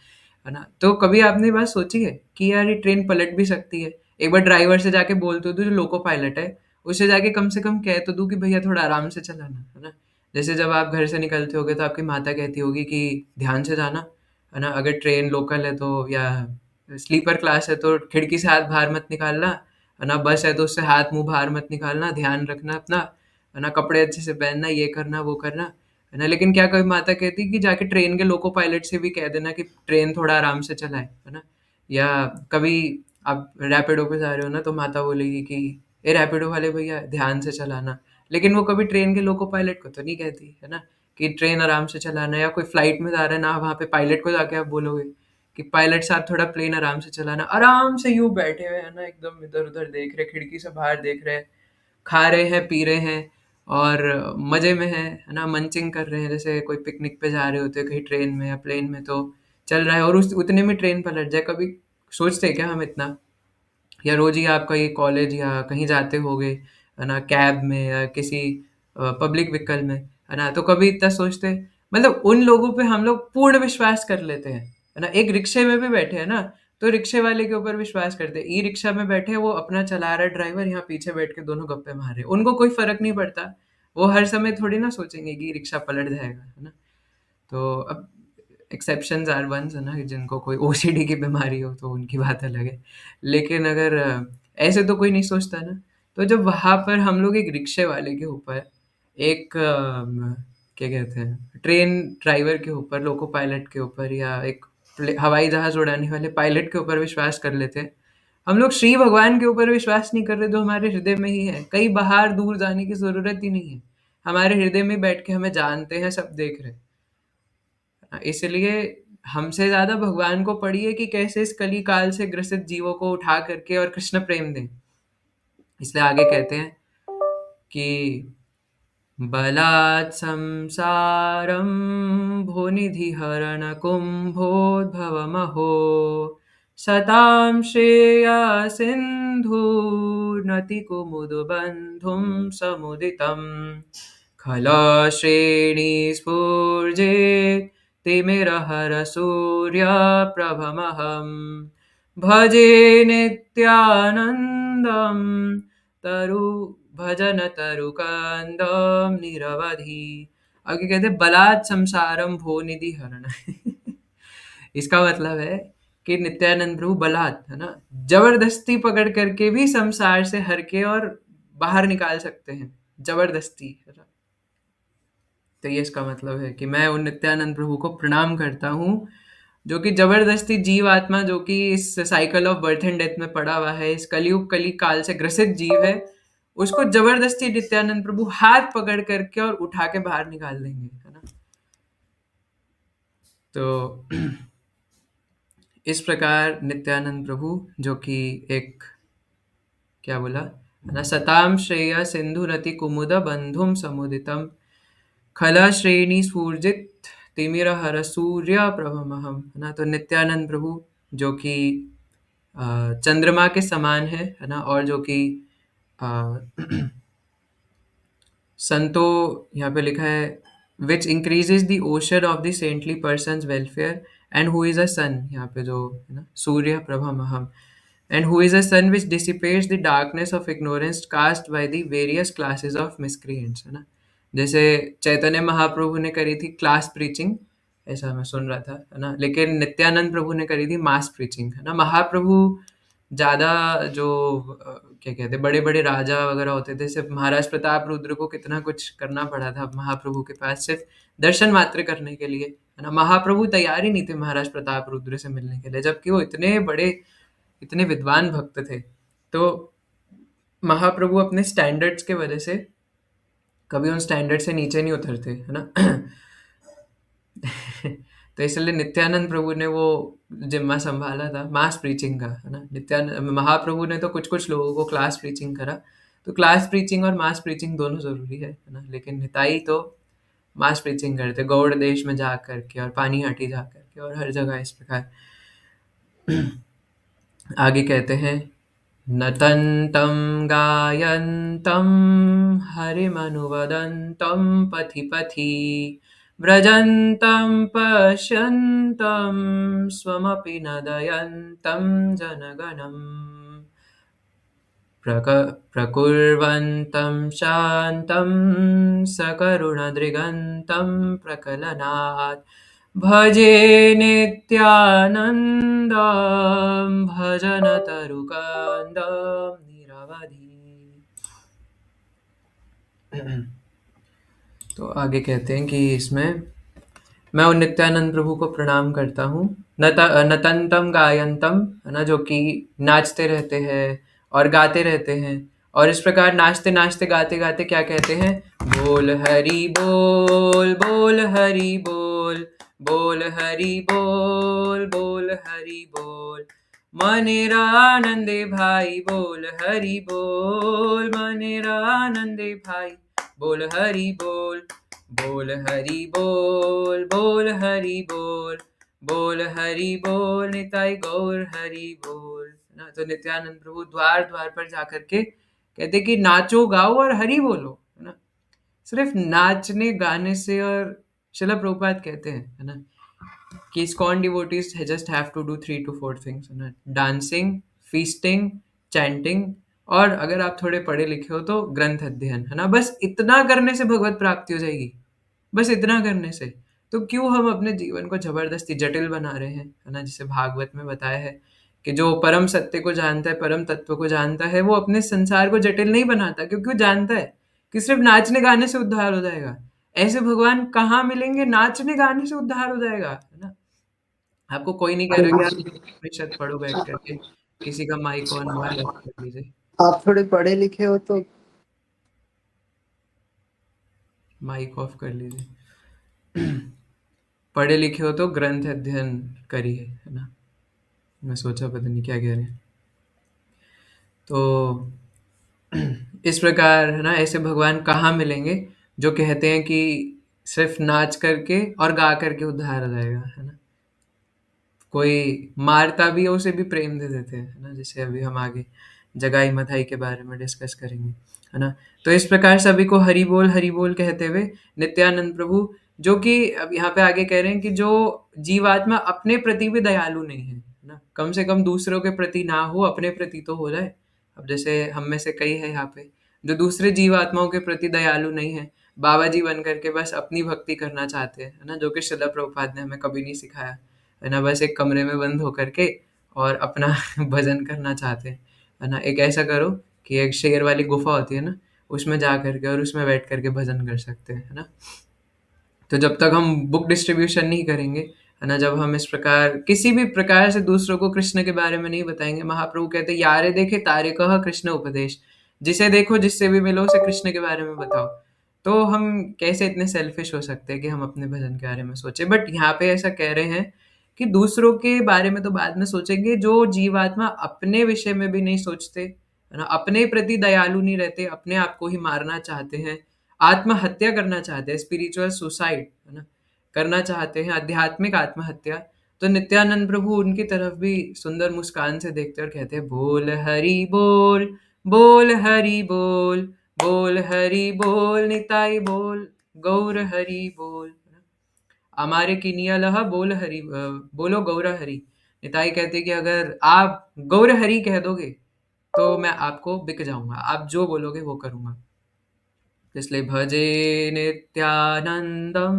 ना। तो कभी आपने ये बात सोची है कि यार ये ट्रेन पलट भी सकती है। एक बार ड्राइवर से जाके बोल तो दूं, जो लोको पायलट है, उससे जाके कम से कम कह तो दूं कि भैया थोड़ा आराम से चलाना, है ना। जैसे जब आप घर से निकलते होगे तो आपकी माता कहती होगी कि ध्यान से जाना, है ना। अगर ट्रेन लोकल है तो, या स्लीपर क्लास है तो खिड़की से हाथ बाहर मत निकालना, है ना। बस है तो उससे हाथ मुंह बाहर मत निकालना, ध्यान रखना अपना, है ना। कपड़े अच्छे से पहनना, ये करना वो करना, है ना। लेकिन क्या कभी माता कहती कि जाके ट्रेन के लोको पायलट से भी कह देना कि ट्रेन थोड़ा आराम से चलाए, है ना। या कभी आप रैपिडो पे जा रहे हो ना, तो माता बोलेगी कि ए रैपिडो वाले भैया ध्यान से चलाना। लेकिन वो कभी ट्रेन के लोको पायलट को तो नहीं कहती, है ना, कि ट्रेन आराम से चलाना। या कोई फ्लाइट में जा रहा है ना, वहाँ पे पायलट को जाके आप बोलोगे कि पायलट साहब थोड़ा प्लेन आराम से चलाना। आराम से यूं बैठे हुए हैं ना, एकदम इधर उधर देख रहे, खिड़की से बाहर देख रहे, खा रहे हैं, पी रहे हैं, और मज़े में हैं, है ना, मंचिंग कर रहे हैं। जैसे कोई पिकनिक पे जा रहे होते हैं कहीं ट्रेन में या प्लेन में, तो चल रहा है और उस उतने में ट्रेन पलट जाए, कभी सोचते हैं क्या हम इतना। या रोज़ ही आप कहीं कॉलेज या कहीं जाते होगे, है ना, कैब में या किसी पब्लिक व्हीकल में, है ना, तो कभी इतना सोचते हैं। मतलब उन लोगों पे हम लोग पूर्ण विश्वास कर लेते हैं, है ना। एक रिक्शे में भी बैठे हैं ना, तो रिक्शे वाले के ऊपर विश्वास करते हैं। ई रिक्शा में बैठे हैं, वो अपना चला रहा है ड्राइवर, यहाँ पीछे बैठ के दोनों गप्पे मार रहे हैं, उनको कोई फर्क नहीं पड़ता। वो हर समय थोड़ी ना सोचेंगे कि रिक्शा पलट जाएगा, है ना। तो अब एक्सेप्शंस आर वंस, है ना, जिनको कोई ओसीडी की बीमारी हो तो उनकी बात अलग है। लेकिन अगर ऐसे तो कोई नहीं सोचता ना। तो जब वहाँ पर हम लोग एक रिक्शे वाले के ऊपर, एक क्या कहते हैं, ट्रेन ड्राइवर के ऊपर, लोको पायलट के ऊपर, या एक हवाई जहाज उड़ाने वाले पायलट के ऊपर विश्वास कर लेते हैं, हम लोग श्री भगवान के ऊपर विश्वास नहीं कर रहे, जो हमारे हृदय में ही है। कहीं बाहर दूर जाने की जरूरत ही नहीं है, हमारे हृदय में बैठ के हमें जानते हैं, सब देख रहे हैं। इसलिए हमसे ज्यादा भगवान को पढ़िए कि कैसे इस कली काल से ग्रसित जीवों को उठा करके और कृष्ण प्रेम दें। इसलिए आगे कहते हैं कि बलात् संसारं भुनिधिहरण कुम्भोद्भवमहो सतां श्रेया सिन्धुर्नति कुमुदबन्धुं समुदितम् खलश्रेणी स्फूर्जेत् तिमिरहरसूर्यप्रभमहं भजे नित्यानन्दं तरु भजन तरु कंदम निरवधि। आगे कहते हैं बलात् संसारम भो निधि हरण। इसका मतलब है कि नित्यानंद प्रभु बलात्, है ना, जबरदस्ती पकड़ करके भी संसार से हर के और बाहर निकाल सकते हैं, जबरदस्ती, है ना। तो ये इसका मतलब है कि मैं उन नित्यानंद प्रभु को प्रणाम करता हूँ जो कि जबरदस्ती जीव आत्मा जो कि इस cycle of birth and death में पड़ा हुआ है, इस कलयुग कली काल से ग्रसित जीव है, उसको जबरदस्ती नित्यानंद प्रभु हाथ पकड़ करके और उठा के बाहर निकाल देंगे, है ना। तो इस प्रकार नित्यानंद प्रभु जो कि एक, क्या बोला, है ना, सताम श्रेय सिंधु रति कुमुद बंधुम समुदितम खला श्रेणी सूर्जित तिमिर हर सूर्य प्रभमहम, है ना। तो नित्यानंद प्रभु जो कि चंद्रमा के समान है ना, और जो कि अ, संतो, यहाँ पे लिखा है which increases the ocean of the saintly person welfare and who is a sun, यहाँ पे जो है ना, सूर्य प्रभमहम, and who is a sun which dissipates the darkness of ignorance cast by the various classes of miscreants, है ना। जैसे चैतन्य महाप्रभु ने करी थी क्लास प्रीचिंग, ऐसा मैं सुन रहा था, है ना, लेकिन नित्यानंद प्रभु ने करी थी मास प्रीचिंग, है ना। महाप्रभु ज़्यादा जो क्या कहते हैं, बड़े-बड़े राजा वगैरह होते थे, सिर्फ़ महाराज प्रताप रुद्र को कितना कुछ करना पड़ा था महाप्रभु के पास सिर्फ़ दर्शन मात्र करने के लिए, है ना। महाप्रभु तैयार ही नहीं थे महाराज प्रताप रुद्र से मिलने के लिए, जबकि वो इतने बड़े, इतने विद्वान भक्त थे। तो महाप्रभु अपने स्टैंडर्ड्स के वजह से कभी उन स्टैंडर्ड से नीचे नहीं उतरते, है ना। तो इसलिए नित्यानंद प्रभु ने वो जिम्मा संभाला था मास प्रीचिंग का, है ना। नित्यानंद महाप्रभु ने तो कुछ कुछ लोगों को क्लास प्रीचिंग करा, तो क्लास प्रीचिंग और मास प्रीचिंग दोनों जरूरी है ना। लेकिन निताई तो मास प्रीचिंग करते गौड़ देश में जा करके और पानीहाटी जा करके और हर जगह इस प्रकार। आगे कहते हैं नतन्तं गायन्तं हरिमनुवदन्तं पथि पथि व्रजन्तं पश्यन्तं स्वमपि नदयन्तं जनगणम् प्रकुर्वन्तं शान्तं सकरुणदृगन्तं प्रकलनात् भजे नित्यानन्दं भजन तरुकन्दं निरवधि। तो आगे कहते हैं कि इसमें मैं उन नित्यानंद प्रभु को प्रणाम करता हूँ, नतंतम गायंतम, है ना, जो कि नाचते रहते हैं और गाते रहते हैं, और इस प्रकार नाचते नाचते गाते गाते क्या कहते हैं, बोल हरि बोल, बोल हरि बोल, बोल हरि बोल, बोल हरि बोल, मनेरा आनंदे भाई, बोल हरि बोल, मनेरा आनंदे भाई, बोल हरि बोल, बोल हरि बोल, बोल हरि बोल, बोल हरि बोल, निताई गौर हरि बोल, ना। तो नित्यानंद प्रभु द्वार द्वार पर जाकर के कहते कि नाचो गाओ और हरि बोलो, है ना। सिर्फ नाचने गाने से, और शिला प्रभुपाद कहते हैं, है ना, कि ISKCON devotees just have to do 3 to 4 things, है ना, डांसिंग, फीस्टिंग, चैंटिंग, और अगर आप थोड़े पढ़े लिखे हो तो ग्रंथ अध्ययन, है ना। बस इतना करने से भगवत प्राप्ति हो जाएगी, बस इतना करने से। तो क्यों हम अपने जीवन को जबरदस्ती जटिल बना रहे हैं, है ना। जिसे भागवत में बताया है कि जो परम सत्य को जानता है, परम तत्व को जानता है, वो अपने संसार को जटिल नहीं बनाता, क्योंकि वो जानता है कि सिर्फ नाचने गाने से उद्धार हो जाएगा। ऐसे भगवान कहाँ मिलेंगे, नाचने गाने से उद्धार हो जाएगा, है ना। आपको कोई नहीं कह रहा कि आप उपनिषद पढ़ो बैठ करके, किसी का माइक ऑन हुआ है, ऑफ कर लीजिए। आप थोड़े पढ़े लिखे हो तो माइक ऑफ कर लीजिए। पढ़े लिखे हो तो ग्रंथ अध्ययन करिए, है ना। मैं सोचा पता नहीं क्या कह रहे हैं। तो इस प्रकार, है ना, ऐसे भगवान कहाँ मिलेंगे जो कहते हैं कि सिर्फ नाच करके और गा करके उद्धार हो जाएगा, है ना। कोई मारता भी है उसे भी प्रेम दे देते हैं, है ना, जैसे अभी हम आगे जगाई मथाई के बारे में डिस्कस करेंगे, है ना। तो इस प्रकार सभी को हरि बोल कहते हुए नित्यानंद प्रभु, जो कि अब यहाँ पे आगे कह रहे हैं कि जो जीवात्मा अपने प्रति भी दयालु नहीं है, है ना, कम से कम दूसरों के प्रति ना हो, अपने प्रति तो हो जाए, अब जैसे हम में से कई है यहाँ पे जो दूसरे जीवात्माओं के प्रति दयालु नहीं है, बाबा जी बन करके बस अपनी भक्ति करना चाहते हैं, है ना, जो कि शिला प्रभुपाद ने हमें कभी नहीं सिखाया, है ना, बस एक कमरे में बंद होकर के और अपना भजन करना चाहते हैं, है ना। एक ऐसा करो कि एक शेर वाली गुफा होती है ना, उसमें जा करके और उसमें बैठ करके भजन कर सकते हैं, है ना। तो जब तक हम बुक डिस्ट्रीब्यूशन नहीं करेंगे, है ना, जब हम इस प्रकार किसी भी प्रकार से दूसरों को कृष्ण के बारे में नहीं बताएंगे, महाप्रभु कहते यारे देखे तारे कह कृष्ण उपदेश, जिसे देखो जिससे भी मिलो उसे कृष्ण के बारे में बताओ। तो हम कैसे इतने सेल्फिश हो सकते हैं कि हम अपने भजन के बारे में सोचे। बट यहाँ पे ऐसा कह रहे हैं कि दूसरों के बारे में तो बाद में सोचेंगे, जो जीवात्मा अपने विषय में भी नहीं सोचते, है ना, अपने प्रति दयालु नहीं रहते, अपने आप को ही मारना चाहते हैं, आत्महत्या करना चाहते हैं, स्पिरिचुअल सुसाइड, है ना, करना चाहते हैं, आध्यात्मिक आत्महत्या। तो नित्यानंद प्रभु उनकी तरफ भी सुंदर मुस्कान से देखते और कहते हैं बोल हरि बोल, बोल हरि बोल, बोल हरि बोल, निताई बोल, गौर हरि बोल। हमारे किनिया लहा बोल हरि, बोलो गौर हरि। निताई कहते कि अगर आप गौर हरि कह दोगे तो मैं आपको बिक जाऊंगा, आप जो बोलोगे वो करूंगा। इसलिए भजे नित्यानंदम,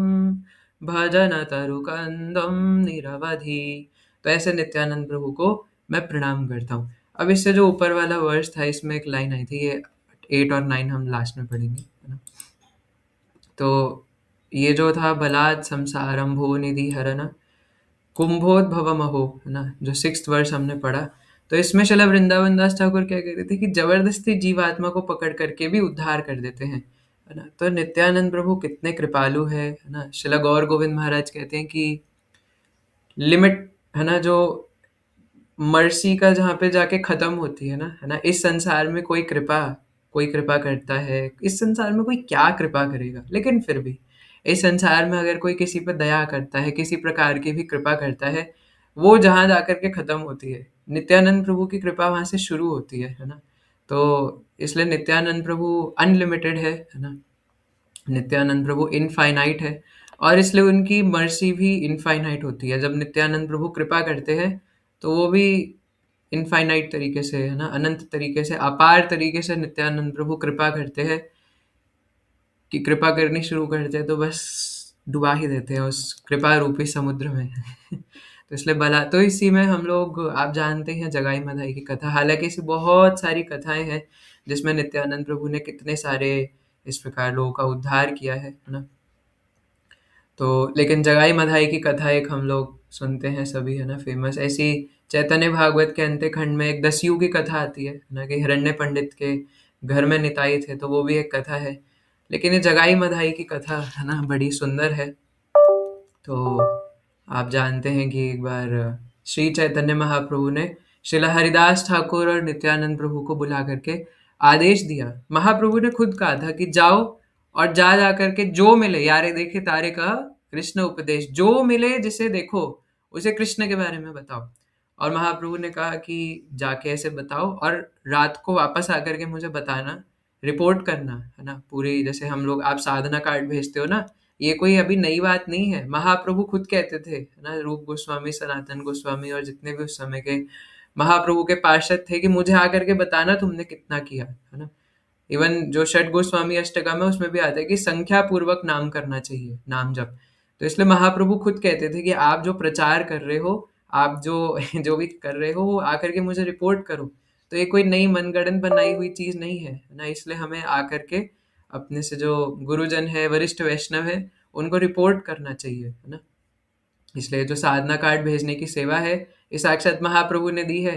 भजन तरुकंदम निरवधि। तो ऐसे नित्यानंद प्रभु को मैं प्रणाम करता हूँ। अब इससे जो ऊपर वाला वर्ष था, इसमें एक लाइन आई थी, ये 8 और 9 हम लास्ट में पढ़ेंगे, है ना। तो ये जो था बलात् संसारम भो निधि हरन कुंभोद्भव महो, है ना, जो 6th वर्ष हमने पढ़ा। तो इसमें शिला वृंदावन दास ठाकुर क्या कहते थे कि जबरदस्ती जीवात्मा को पकड़ करके भी उद्धार कर देते हैं, है ना। तो नित्यानंद प्रभु कितने कृपालु है ना। शिला गौर गोविंद महाराज कहते हैं कि लिमिट, है ना, जो मर्सी का जहाँ पे जाके खत्म होती है ना, इस संसार में कोई कृपा करता है, इस संसार में कोई क्या कृपा करेगा, लेकिन फिर भी इस संसार में अगर कोई किसी पर दया करता है, किसी प्रकार की भी कृपा करता है, वो जहाँ जाकर के खत्म होती है, नित्यानंद प्रभु की कृपा वहां से शुरू होती है ना। तो इसलिए नित्यानंद प्रभु अनलिमिटेड है ना। नित्यानंद प्रभु इनफाइनाइट है, और इसलिए उनकी मर्सी भी इनफाइनाइट होती है। जब नित्यानंद प्रभु कृपा करते हैं तो वो भी इनफाइनाइट तरीके से, है ना, अनंत तरीके से, अपार तरीके से नित्यानंद प्रभु कृपा करते हैं कि कृपा करनी शुरू करते हैं तो बस डुबा ही देते हैं उस कृपा रूपी समुद्र में। तो इसलिए भला तो इसी में हम लोग, आप जानते हैं जगाई मधाई की कथा, हालांकि ऐसी बहुत सारी कथाएं हैं जिसमें नित्यानंद प्रभु ने कितने सारे इस प्रकार लोगों का उद्धार किया है ना। तो लेकिन जगाई मधाई की कथा एक हम लोग सुनते हैं सभी, है ना, फेमस। ऐसी चैतन्य भागवत के अंत्य खंड में एक दस्यु की कथा आती है ना, कि हिरण्य पंडित के घर में निताई थे, तो वो भी एक कथा है। लेकिन ये जगाई मधाई की कथा, है ना, बड़ी सुंदर है। तो आप जानते हैं कि एक बार श्री चैतन्य महाप्रभु ने श्रीला हरिदास ठाकुर और नित्यानंद प्रभु को बुला करके आदेश दिया। महाप्रभु ने खुद कहा था कि जाओ और जा जा करके जो मिले, यारे देखे तारे का कृष्ण उपदेश, जो मिले जिसे देखो उसे कृष्ण के बारे में बताओ। और महाप्रभु ने कहा कि जाके ऐसे बताओ और रात को वापस आकर के मुझे बताना, रिपोर्ट करना, है ना, पूरी, जैसे हम लोग आप साधना कार्ड भेजते हो ना, ये कोई अभी नई बात नहीं है। महाप्रभु खुद कहते थे, है ना, रूप गोस्वामी, सनातन गोस्वामी और जितने भी उस समय के महाप्रभु के पार्षद थे, कि मुझे आकर के बताना तुमने कितना किया, है ना। इवन जो षट गोस्वामी अष्टकम है उसमें भी आता है कि संख्या पूर्वक नाम करना चाहिए, नाम जप। तो इसलिए महाप्रभु खुद कहते थे कि आप जो प्रचार कर रहे हो, आप जो जो भी कर रहे हो, वो आकर के मुझे रिपोर्ट करो। तो ये कोई नई मनगढ़ंत बनाई हुई चीज नहीं है ना। इसलिए हमें आकर के अपने से जो गुरुजन है, वरिष्ठ वैष्णव है, उनको रिपोर्ट करना चाहिए, है ना। इसलिए जो साधना कार्ड भेजने की सेवा है, ये साक्षात महाप्रभु ने दी है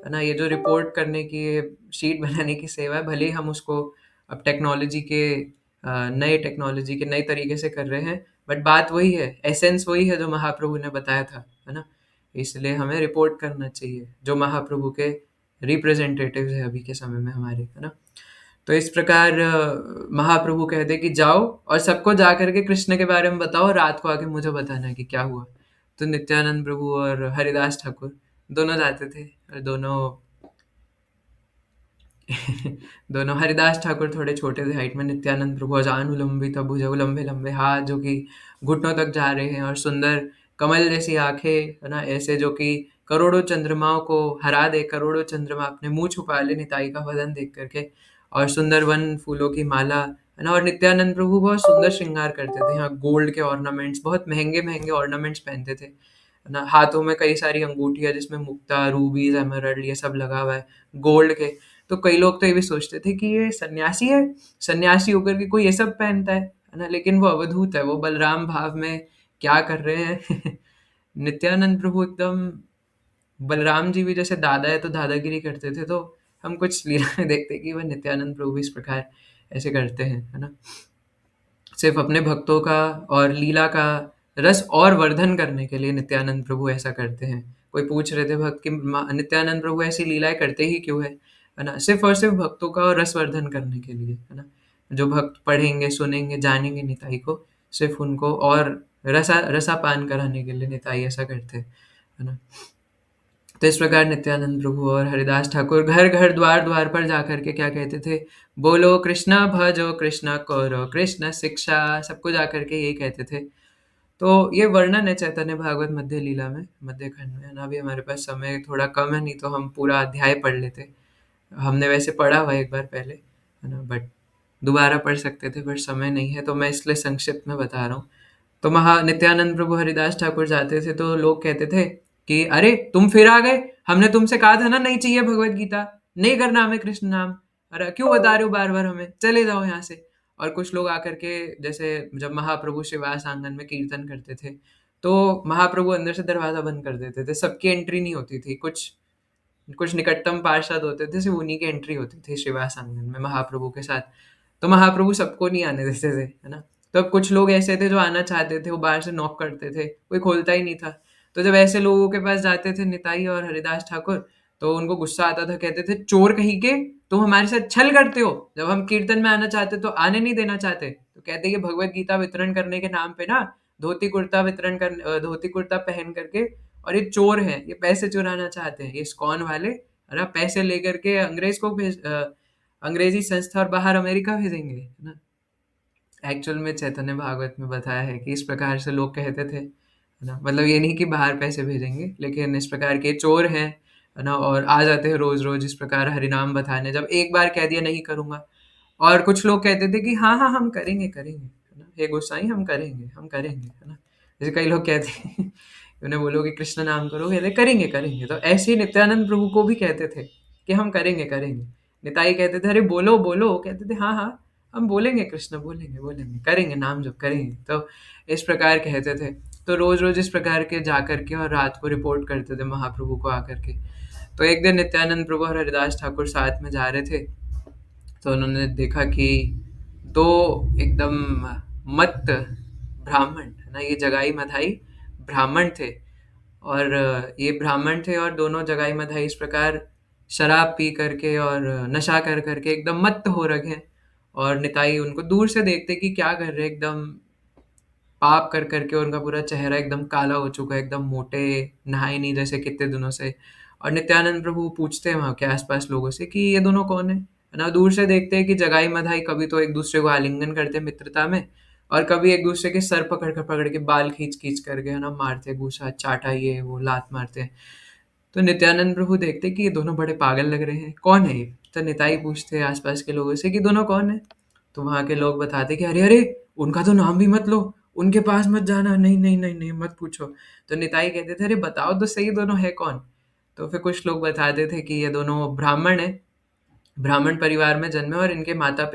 ना। ये जो रिपोर्ट करने की, शीट बनाने की सेवा है, भले ही हम उसको अब टेक्नोलॉजी के नए टेक्नोलॉजी के नए तरीके से कर रहे हैं, बट बात वही है, एसेंस वही है जो महाप्रभु ने बताया था, है ना। इसलिए हमें रिपोर्ट करना चाहिए जो महाप्रभु के रिप्रेजेंटेटिव्स है अभी के समय में हमारे, है ना। तो इस प्रकार महाप्रभु कहते कि जाओ और सबको जा करके कृष्ण के बारे में बताओ, रात को आके मुझे बताना कि क्या हुआ। तो नित्यानंद प्रभु और हरिदास ठाकुर दोनों जाते थे, और दोनों दोनों, हरिदास ठाकुर थोड़े छोटे थे हाइट में, नित्यानंद प्रभु अजान उलंबित भुजौ, लंबे लंबे हाथ जो कि घुटनों तक जा रहे हैं, और सुंदर कमल जैसी आँखें, है ना? ऐसे जो कि करोड़ों चंद्रमाओं को हरा दे, करोड़ों चंद्रमा अपने मुँह छुपा ले निताई का वदन देख कर के, और सुंदर वन फूलों की माला, है ना? और नित्यानंद प्रभु बहुत सुंदर श्रृंगार करते थे। हाँ, गोल्ड के ऑर्नामेंट्स, बहुत महँगे-महँगे ऑर्नामेंट्स पहनते थे, है ना? हाथों में कई सारी अंगूठियाँ जिसमें मुक्ता, रूबीज़, एमराल्ड ये सब लगा हुआ है, गोल्ड के। तो कई लोग तो ये भी सोचते थे कि ये सन्यासी है, सन्यासी होकर के कोई ये सब पहनता है ना? लेकिन वो अवधूत है, वो बलराम भाव में क्या कर रहे हैं? नित्यानंद प्रभु एकदम, बलराम जी भी जैसे दादा है तो दादागिरी करते थे, तो हम कुछ लीला में देखते हैं कि वह नित्यानंद प्रभु भी इस प्रकार ऐसे करते हैं, है ना? सिर्फ अपने भक्तों का और लीला का रस और वर्धन करने के लिए नित्यानंद प्रभु ऐसा करते हैं। कोई पूछ रहे थे भक्त कि नित्यानंद प्रभु ऐसी लीलाएं करते ही क्यों है ना? सिर्फ और सिर्फ भक्तों का और रसवर्धन करने के लिए, है ना? जो भक्त पढ़ेंगे, सुनेंगे, जानेंगे निताई को, सिर्फ उनको और रसापान कराने के लिए निताई ऐसा करते हैं, है ना? तो इस प्रकार नित्यानंद प्रभु और हरिदास ठाकुर घर घर द्वार द्वार पर जाकर के क्या कहते थे? बोलो कृष्णा भजो कृष्णा करो कृष्ण शिक्षा, सबको जाकर के यही कहते थे। तो ये वर्णन है चैतन्य भागवत मध्य लीला में, मध्य खंड में, है ना? अभी हमारे पास समय थोड़ा कम है, नहीं तो हम पूरा अध्याय पढ़ लेते। हमने वैसे पढ़ा हुआ है एक बार पहले, है ना? बट दोबारा पढ़ सकते थे, पर समय नहीं है, तो मैं इसलिए संक्षिप्त में बता रहा हूँ। तो महा नित्यानंद प्रभु हरिदास ठाकुर जाते थे तो लोग कहते थे कि अरे तुम फिर आ गए, हमने तुमसे कहा था ना नहीं चाहिए भगवत गीता, नहीं करना हमें कृष्ण नाम, अरे क्यों बता रहे हो बार बार हमें, चले जाओ यहाँ से। और कुछ लोग आकर के, जैसे जब महाप्रभु शिवास आंगन में कीर्तन करते थे, तो महाप्रभु अंदर से दरवाजा बंद कर देते थे, सबकी एंट्री नहीं होती थी, कुछ कुछ निकटतम पार्षद होते थे, सिर्फ उन्हीं की एंट्री होती थी शिवास आंगन में महाप्रभु के साथ। तो महाप्रभु सबको नहीं आने देते थे, है ना? तो अब कुछ लोग ऐसे थे जो आना चाहते थे, वो बाहर से नॉक करते थे, कोई खोलता ही नहीं था। तो जब ऐसे लोगों के पास जाते थे निताई और हरिदास ठाकुर, तो उनको गुस्सा आता था, कहते थे चोर कहीं के, तुम हमारे साथ छल करते हो, जब हम कीर्तन में आना चाहते तो आने नहीं देना चाहते। तो कहते ये भगवत गीता वितरण करने के नाम पे ना धोती कुर्ता पहन करके, और ये चोर हैं, ये पैसे चुराना चाहते हैं, ये इस्कॉन वाले, है ना? पैसे लेकर के अंग्रेजी संस्था और बाहर अमेरिका भेजेंगे, है ना? एक्चुअल में चैतन्य भागवत में बताया है कि इस प्रकार से लोग कहते थे, है ना? मतलब ये नहीं कि बाहर पैसे भेजेंगे, लेकिन इस प्रकार के चोर हैं, है ना? और आ जाते हैं रोज-रोज इस प्रकार हरिनाम बताने, जब एक बार कह दिया नहीं करूँगा। और कुछ लोग कहते थे कि हाँ, हाँ, हम करेंगे, करेंगे, है ना? हे गोसाई हम करेंगे, है ना? जैसे कई लोग कहते हैं उन्हें बोलो कि कृष्ण नाम करो, कहते करेंगे, करेंगे। तो ऐसे ही नित्यानंद प्रभु को भी कहते थे कि हम करेंगे, करेंगे। निताई कहते थे, "अरे बोलो, बोलो।" कहते थे, "हाँ, हाँ, हम बोलेंगे कृष्ण, बोलेंगे, बोलेंगे, करेंगे, नाम जप करेंगे।" तो इस प्रकार कहते थे। तो रोज़-रोज़ इस प्रकार के जाकर के और रात को रिपोर्ट करते थे महाप्रभु को आकर के। तो एक दिन नित्यानंद प्रभु और हरिदास ठाकुर साथ में जा रहे थे, तो उन्होंने देखा कि 2 एकदम मत्त ब्राह्मण, है ना? ये जगाई मधाई ब्राह्मण थे, और ये ब्राह्मण थे और दोनों जगाई मधाई इस प्रकार शराब पी करके और नशा कर करके एकदम मत्त हो रखे हैं। और निताई उनको दूर से देखते कि क्या कर रहे हैं, एकदम पाप कर करके उनका पूरा चेहरा एकदम काला हो चुका है, एकदम मोटे, नहाए नहीं जैसे कितने दिनों से। और नित्यानंद प्रभु पूछते हैं वहाँ के आसपास लोगों से कि ये दोनों कौन है ना? दूर से देखते हैं कि जगाई मधाई कभी तो एक दूसरे को आलिंगन करते हैं मित्रता में, और कभी एक दूसरे के सर पकड़ के बाल खींच खींच करके, है ना, मारते, घूसा चाटा, ये वो लात मारते हैं। तो नित्यानंद प्रभु देखते कि ये दोनों बड़े पागल लग रहे हैं, कौन है ये? तो निताई पूछते हैं आसपास के लोगों से कि दोनों कौन है? तो वहाँ के लोग बताते कि अरे अरे, उनका तो नाम भी मत लो, उनके पास मत जाना, नहीं नहीं नहीं नहीं मत पूछो। तो निताई कहते थे अरे बताओ तो सही दोनों है कौन? तो फिर कुछ लोग बताते थे कि ये दोनों ब्राह्मण हैं, ब्राह्मण परिवार में जन्मे, और इनके माता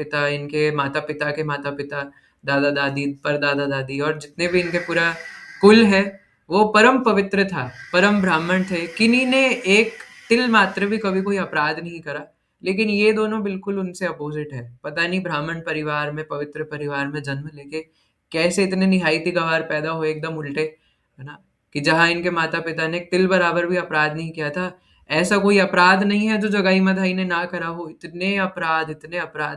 पिता के माता पिता, दादा दादी, परदादा दादी, और जितने भी इनके पूरा कुल है, वो परम पवित्र था, परम ब्राह्मण थे, किन्हीं ने एक तिल मात्र भी कभी कोई अपराध नहीं करा। लेकिन ये दोनों बिल्कुल उनसे अपोजिट है, पता नहीं ब्राह्मण परिवार में, पवित्र परिवार में जन्म लेके कैसे इतने निहायती गंवार पैदा हुए, एकदम उल्टे, है ना? कि जहाँ इनके माता पिता ने एक तिल बराबर भी अपराध नहीं किया था, ऐसा कोई अपराध नहीं है जो जगाई मधाई ने ना करा हो। इतने अपराध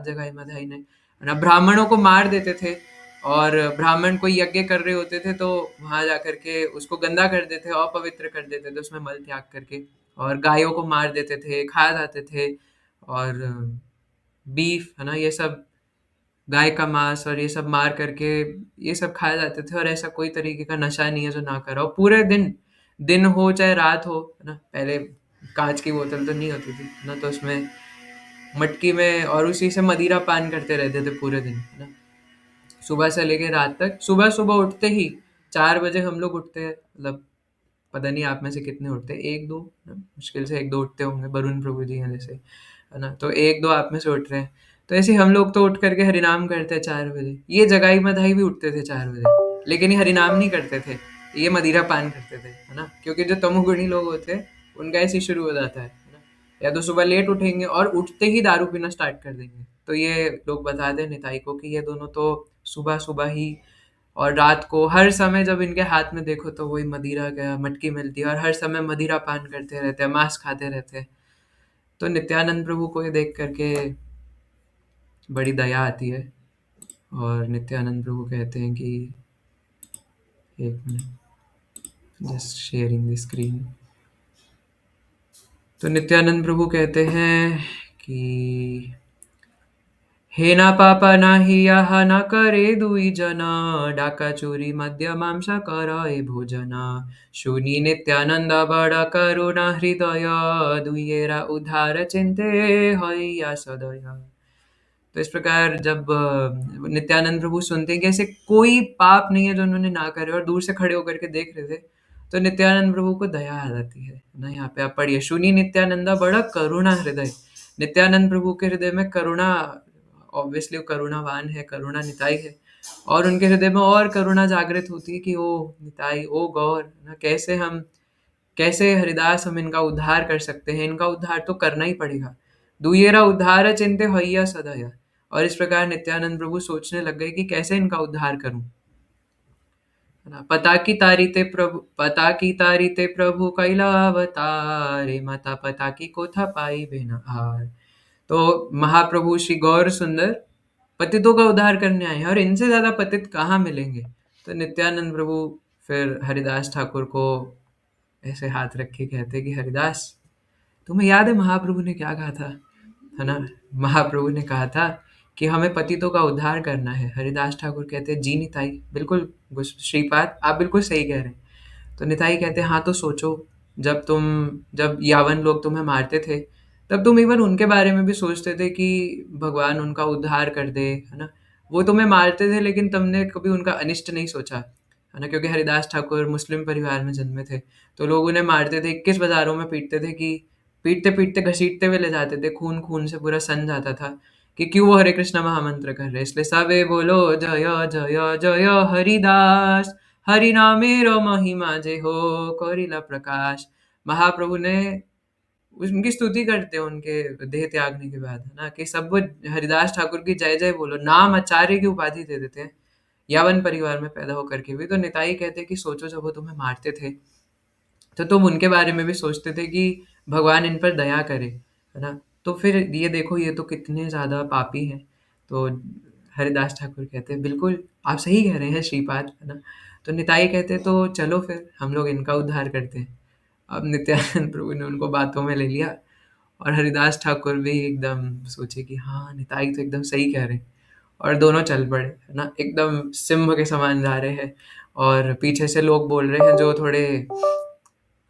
जगाई मधाई ने, है ना? ब्राह्मणों को मार देते थे, और ब्राह्मण कोई यज्ञ कर रहे होते थे तो वहां जाकर के उसको गंदा कर देते, अपवित्र कर देते थे उसमें मल त्याग करके, और गायों को मार देते थे, खा जाते थे, और बीफ, है ना, ये सब गाय का मांस और ये सब मार करके ये सब खाए जाते थे, और ऐसा कोई तरीके का नशा नहीं है जो ना करा हो। पूरे दिन, दिन हो चाहे रात हो, है ना। पहले कांच की बोतल तो नहीं होती थी, है ना, तो उसमें मटकी में और उसी से मदिरा पान करते रहते थे पूरे दिन, है ना। सुबह से लेके रात तक, सुबह सुबह उठते ही 4 बजे हम लोग उठते हैं, मतलब पता नहीं आप में से कितने उठते हैं, एक दो ना, मुश्किल से एक दो उठते होंगे, वरुण प्रभु जी हैं जैसे, है ना, तो एक दो आप में से उठ रहे हैं। तो ऐसे हम लोग तो उठ करके हरिनाम करते हैं 4 बजे। ये जगाई मधाई भी उठते थे 4 बजे, लेकिन ये हरिनाम नहीं करते थे, ये मदिरा पान करते थे, है ना, क्योंकि जो तमोगुणी लोग होते हैं उनका ऐसे ही शुरू हो जाता है ना। या तो सुबह लेट उठेंगे और उठते ही दारू पीना स्टार्ट कर देंगे। तो ये लोग बताते हैं निताई को कि ये दोनों तो सुबह सुबह ही और रात को हर समय जब इनके हाथ में देखो तो वही मदिरा का मटकी मिलती है, और हर समय मदिरा पान करते रहते हैं, मांस खाते रहते हैं। तो नित्यानंद प्रभु को ये देख करके बड़ी दया आती है, और नित्यानंद प्रभु कहते हैं कि एक minute, just sharing the screen. तो नित्यानंद प्रभु कहते हैं कि हे ना पापा नाही आहा ना करे दुई जना, डाका चोरी मद्य मांसा करय भोजन, शुनी नित्यानंद बड़ा करुणा हृदय, दुइयेरा उद्धार चिंते हैया सदय। तो इस प्रकार जब नित्यानंद प्रभु सुनते हैं कि ऐसे कोई पाप नहीं है जो उन्होंने ना करे, और दूर से खड़े होकर के देख रहे थे, तो नित्यानंद प्रभु को दया आ जाती है ना। यहाँ पे आप पढ़िए, शुनी नित्यानंदा बड़ा करुणा हृदय। नित्यानंद प्रभु के हृदय में करुणा, ऑब्वियसली वो करुणावान है, करुणा निताई है, और उनके हृदय में और करुणा जागृत होती है कि ओ निताई, ओ गौर, ना कैसे हम, कैसे हरिदास हम इनका उद्धार कर सकते हैं, इनका उद्धार तो करना ही पड़ेगा। दुयेरा उद्धार चिंते हैया सदया। और इस प्रकार नित्यानंद प्रभु सोचने लग गए कि कैसे इनका उद्धार करूं, है ना। पता की तारी ते प्रभु कैला अवतारे, माता पता की कोथा पाई बिना हार। तो महाप्रभु श्री गौर सुंदर पतितों का उद्धार करने आए हैं, और इनसे ज्यादा पतित कहाँ मिलेंगे। तो नित्यानंद प्रभु फिर हरिदास ठाकुर को ऐसे हाथ रख के कहते कि हरिदास, तुम्हें याद है महाप्रभु ने क्या कहा था, है ना। महाप्रभु ने कहा था कि हमें पतितों का उद्धार करना है। हरिदास ठाकुर कहते हैं जी निताई, बिल्कुल श्रीपाद आप बिल्कुल सही कह रहे हैं। तो निताई कहते हैं हाँ तो सोचो, जब यावन लोग तुम्हें मारते थे, तब तुम इवन उनके बारे में भी सोचते थे कि भगवान उनका उद्धार कर दे, है ना। वो तुम्हें मारते थे लेकिन तुमने कभी उनका अनिष्ट नहीं सोचा, है ना, क्योंकि हरिदास ठाकुर मुस्लिम परिवार में जन्मे थे। तो लोग उन्हें मारते थे, 21 बाजारों में पीटते थे, कि पीटते पीटते घसीटते हुए ले जाते थे, खून खून से पूरा सन जाता था कि क्यों वो हरे कृष्ण महामंत्र कर रहे। इसलिए सबे बोलो जय जय जय हरिदास, हरि नामेरो महिमा जय हो कोरिला प्रकाश। महाप्रभु ने उनकी स्तुति करते हैं उनके देह त्यागने के बाद, है ना, कि सब वो हरिदास ठाकुर की जय जय बोलो, नाम आचार्य की उपाधि दे देते हैं, यावन परिवार में पैदा होकर के भी। तो निताई कहते हैं कि सोचो जब वो तुम्हें मारते थे, तो तुम उनके बारे में भी सोचते थे कि भगवान इन पर दया करे, है ना। तो फिर ये देखो ये तो कितने ज़्यादा पापी हैं। तो हरिदास ठाकुर कहते हैं बिल्कुल आप सही कह रहे हैं श्रीपाद, है ना। तो निताई कहते हैं तो चलो फिर हम लोग इनका उद्धार करते हैं। अब नित्यानंद प्रभु ने उनको बातों में ले लिया, और हरिदास ठाकुर भी एकदम सोचे कि हाँ निताई तो एकदम सही कह रहे हैं, और दोनों चल पड़े, है ना, एकदम सिंह के समान जा रहे हैं। और पीछे से लोग बोल रहे हैं जो थोड़े,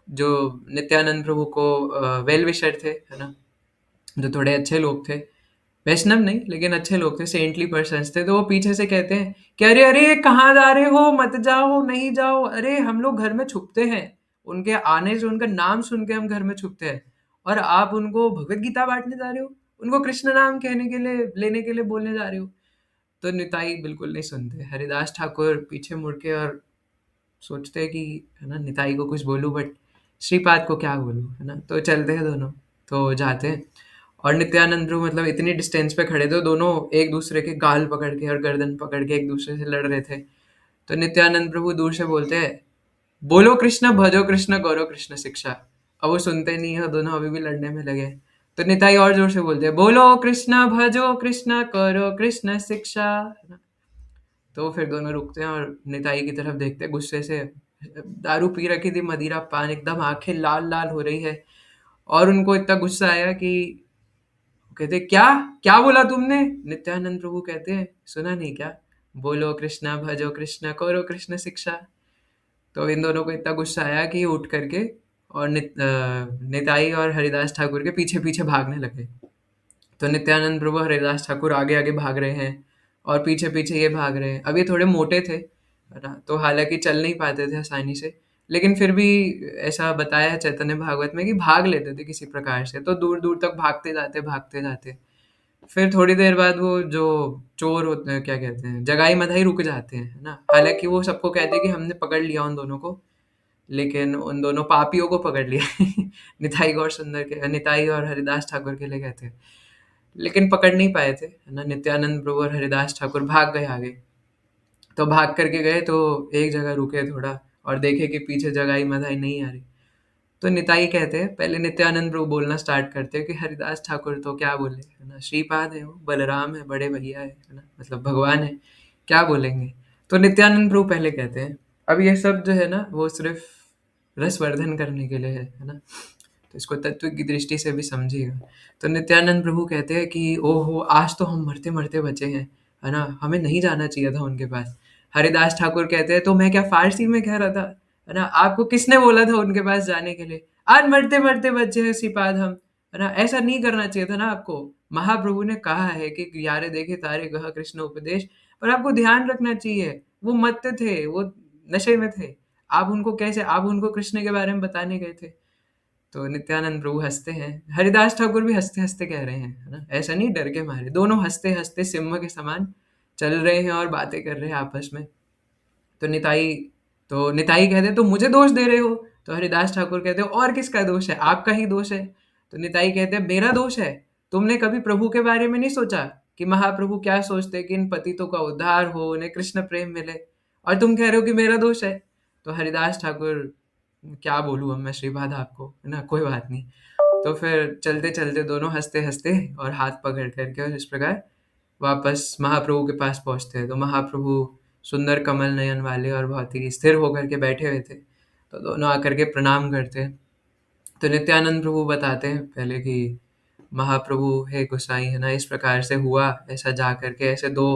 जो नित्यानंद प्रभु को वेल विशर थे, है ना, जो थोड़े अच्छे लोग थे, वैष्णव नहीं लेकिन अच्छे लोग थे, सेंटली पर्सन्स थे, तो वो पीछे से कहते हैं कि अरे अरे कहाँ जा रहे हो, मत जाओ, नहीं जाओ, अरे हम लोग घर में छुपते हैं, उनके आने से, उनका नाम सुन के हम घर में छुपते हैं, और आप उनको भगवत गीता बांटने जा रहे हो, उनको कृष्ण नाम कहने के लिए, लेने के लिए बोलने जा रहे हो। तो निताई बिल्कुल नहीं सुनते। हरिदास ठाकुर पीछे मुड़ के और सोचते हैं कि, है ना, निताई को कुछ बोलूँ बट श्रीपाद को क्या बोलूँ, है ना। तो चलते हैं दोनों, तो जाते हैं, और नित्यानंद प्रभु मतलब इतनी डिस्टेंस पे खड़े थे, दोनों एक दूसरे के गाल पकड़ के और गर्दन पकड़ के एक दूसरे से लड़ रहे थे। तो नित्यानंद प्रभु दूर से बोलते हैं बोलो कृष्ण भजो कृष्ण गौरव कृष्ण शिक्षा। अब वो सुनते नहीं है, दोनों अभी भी लड़ने में लगे हैं। तो निताई और जोर से बोलते हैं बोलो कृष्ण भजो कृष्ण करो कृष्ण शिक्षा, है ना। तो फिर दोनों रुकते हैं और निताई की तरफ देखते हैं गुस्से से। दारू पी रखी थी, मदिरा पान, एकदम आंखें लाल लाल हो रही है, और उनको इतना गुस्सा आया कि कहते क्या, क्या बोला तुमने? नित्यानंद प्रभु कहते हैं सुना नहीं क्या, बोलो कृष्णा भजो कृष्णा करो कृष्ण शिक्षा। तो इन दोनों को इतना गुस्सा आया कि ये उठ करके और निताई और हरिदास ठाकुर के पीछे पीछे भागने लगे। तो नित्यानंद प्रभु हरिदास ठाकुर आगे आगे भाग रहे हैं और पीछे पीछे ये भाग रहे हैं। अब ये थोड़े मोटे थे, है ना, तो हालांकि चल नहीं पाते थे आसानी से, लेकिन फिर भी ऐसा बताया है चैतन्य भागवत में कि भाग लेते थे किसी प्रकार से, तो दूर दूर तक भागते जाते भागते जाते। फिर थोड़ी देर बाद वो जो चोर होते हैं, क्या कहते हैं, जगाई मधाई रुक जाते हैं, है ना। हालांकि वो सबको कहते हैं कि हमने पकड़ लिया उन दोनों को, लेकिन उन दोनों पापियों को पकड़ लिया। निताई गौर सुंदर के, निताई और हरिदास ठाकुर के लिए कहते हैं, लेकिन पकड़ नहीं पाए थे, है ना। नित्यानंद प्रभु और हरिदास ठाकुर भाग गए आगे। तो भाग करके गए तो एक जगह रुके थोड़ा और देखे कि पीछे जगाई मधाई नहीं आ रही। तो निताई कहते हैं, पहले नित्यानंद प्रभु बोलना स्टार्ट करते हैं कि हरिदास ठाकुर तो क्या बोले, है ना, श्रीपाद है, वो बलराम है, बड़े भैया है ना, मतलब भगवान है, क्या बोलेंगे। तो नित्यानंद प्रभु पहले कहते हैं, अब ये सब जो है ना वो सिर्फ रसवर्धन करने के लिए है ना, तो इसको तत्व की दृष्टि से भी समझिएगा। तो नित्यानंद प्रभु कहते हैं कि ओहो, आज तो हम मरते मरते बचे हैं, है ना, हमें नहीं जाना चाहिए था उनके पास। हरिदास ठाकुर कहते हैं, तो मैं क्या फारसी में कह रहा था, है ना, आपको किसने बोला था उनके पास जाने के लिए? आज मरते मरते बच्चे हैं सिपाद हम, है ना, ऐसा नहीं करना चाहिए था ना आपको। महाप्रभु ने कहा है कि यारे देखे तारे गह कृष्ण उपदेश, पर आपको ध्यान रखना चाहिए, वो मत्त थे, वो नशे में थे, आप उनको कैसे, आप उनको कृष्ण के बारे में बताने गए थे। तो नित्यानंद प्रभु हंसते हैं, हरिदास ठाकुर भी हंसते हंसते कह रहे हैं, है ना, ऐसा नहीं डर के मारे, दोनों हंसते हंसते सिम्ह के समान चल रहे हैं और बातें कर रहे हैं आपस में। तो निताई कहते तो मुझे दोष दे रहे हो? तो हरिदास ठाकुर कहते हो और किसका दोष है, आपका ही दोष है। तो निताई कहते हैं मेरा दोष है? तुमने कभी प्रभु के बारे में नहीं सोचा कि महाप्रभु क्या सोचते कि इन पतितों का उद्धार हो, उन्हें कृष्ण प्रेम मिले, और तुम कह रहे हो कि मेरा दोष है? तो हरिदास ठाकुर, क्या बोलूँ अब मैं श्रीपाद आपको, है ना, कोई बात नहीं। तो फिर चलते चलते दोनों हंसते हंसते और हाथ पकड़ करके और इस प्रकार वापस महाप्रभु के पास पहुंचते हैं। तो महाप्रभु सुंदर कमल नयन वाले और बहुत ही स्थिर होकर के बैठे हुए थे, तो दोनों आकर के प्रणाम करते हैं। तो नित्यानंद प्रभु बताते हैं पहले कि महाप्रभु हे गोसाई, है ना, इस प्रकार से हुआ, ऐसा जा करके ऐसे दो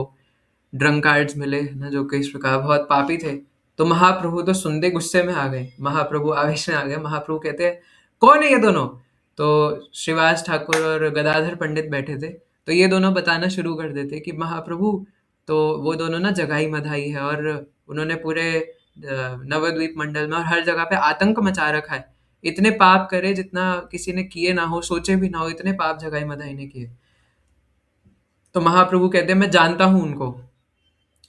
ड्रंकार्ड्स मिले, है ना, जो कि इस प्रकार बहुत पापी थे। तो महाप्रभु तो सुनते गुस्से में आ गए, महाप्रभु आवेश में आ गए। महाप्रभु कहते हैं कौन है ये दोनों? तो श्रीवास ठाकुर और गदाधर पंडित बैठे थे, तो ये दोनों बताना शुरू कर देते कि महाप्रभु, तो वो दोनों ना जगाई मधाई है और उन्होंने पूरे नवद्वीप मंडल में और हर जगह पे आतंक मचा रखा है। इतने पाप करे जितना किसी ने किए ना हो, सोचे भी ना हो, इतने पाप जगाई मधाई ने किए। तो महाप्रभु कहते हैं मैं जानता हूँ उनको,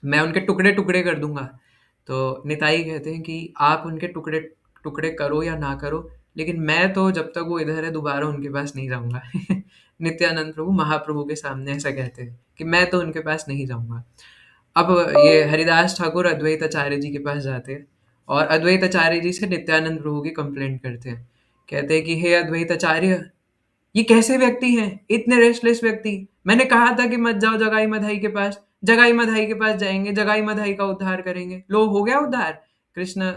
मैं उनके टुकड़े टुकड़े कर दूंगा। तो निताई कहते हैं कि आप उनके टुकड़े टुकड़े करो या ना करो, लेकिन मैं तो जब तक वो इधर है दोबारा उनके पास नहीं जाऊंगा। नित्यानंद प्रभु महाप्रभु के सामने ऐसा कहते हैं कि मैं तो उनके पास नहीं जाऊंगा। अब ये हरिदास ठाकुर अद्वैत आचार्य जी के पास जाते हैं और अद्वैत आचार्य जी से नित्यानंद प्रभु की कंप्लेंट करते हैं। कहते हैं कि हे अद्वैत आचार्य, ये कैसे व्यक्ति हैं, इतने रेस्टलेस व्यक्ति, मैंने कहा था कि मत जाओ जगाई मधाई के पास, जगाई मधाई के पास जाएंगे, जगाई मधाई का उद्धार करेंगे, लो हो गया उद्धार, कृष्ण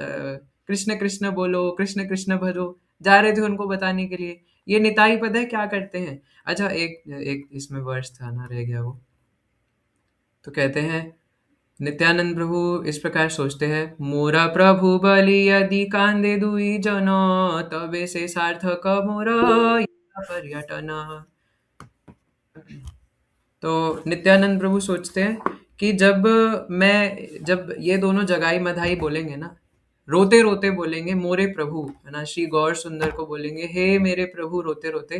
कृष्ण कृष्ण बोलो, कृष्ण कृष्ण भजो, जा रहे थे उनको बताने के लिए। ये निताई पता है क्या करते हैं? अच्छा, एक एक इसमें वर्ष था ना, रह गया वो। तो कहते हैं नित्यानंद प्रभु इस प्रकार सोचते हैं, मोरा प्रभु बलि यदि कांदे दुई जन, तबे से सार्थक मोरा पर्यटन। तो नित्यानंद प्रभु सोचते हैं कि जब ये दोनों जगाई मधाई बोलेंगे ना, रोते रोते बोलेंगे मोरे प्रभु, है ना, श्री गौर सुंदर को बोलेंगे हे मेरे प्रभु रोते रोते,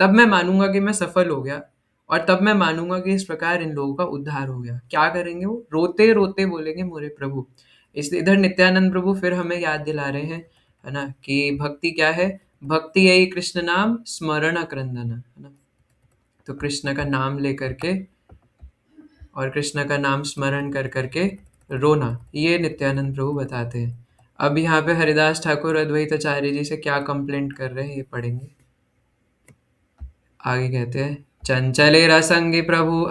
तब मैं मानूंगा कि मैं सफल हो गया, और तब मैं मानूंगा कि इस प्रकार इन लोगों का उद्धार हो गया। क्या करेंगे? वो रोते रोते बोलेंगे मोरे प्रभु। इसलिए इधर नित्यानंद प्रभु फिर हमें याद दिला रहे हैं, है ना, कि भक्ति क्या है? भक्ति यही कृष्ण नाम स्मरण क्रंदन, है ना। तो कृष्ण का नाम लेकर के और कृष्ण का नाम स्मरण कर करके रोना, ये नित्यानंद प्रभु बताते हैं। अब यहाँ पे हरिदास ठाकुर अद्वैताचार्य जी से क्या कंप्लेंट कर रहे हैं ये पढ़ेंगे। आगे कहते हैं, चंचले रसंगे प्रभु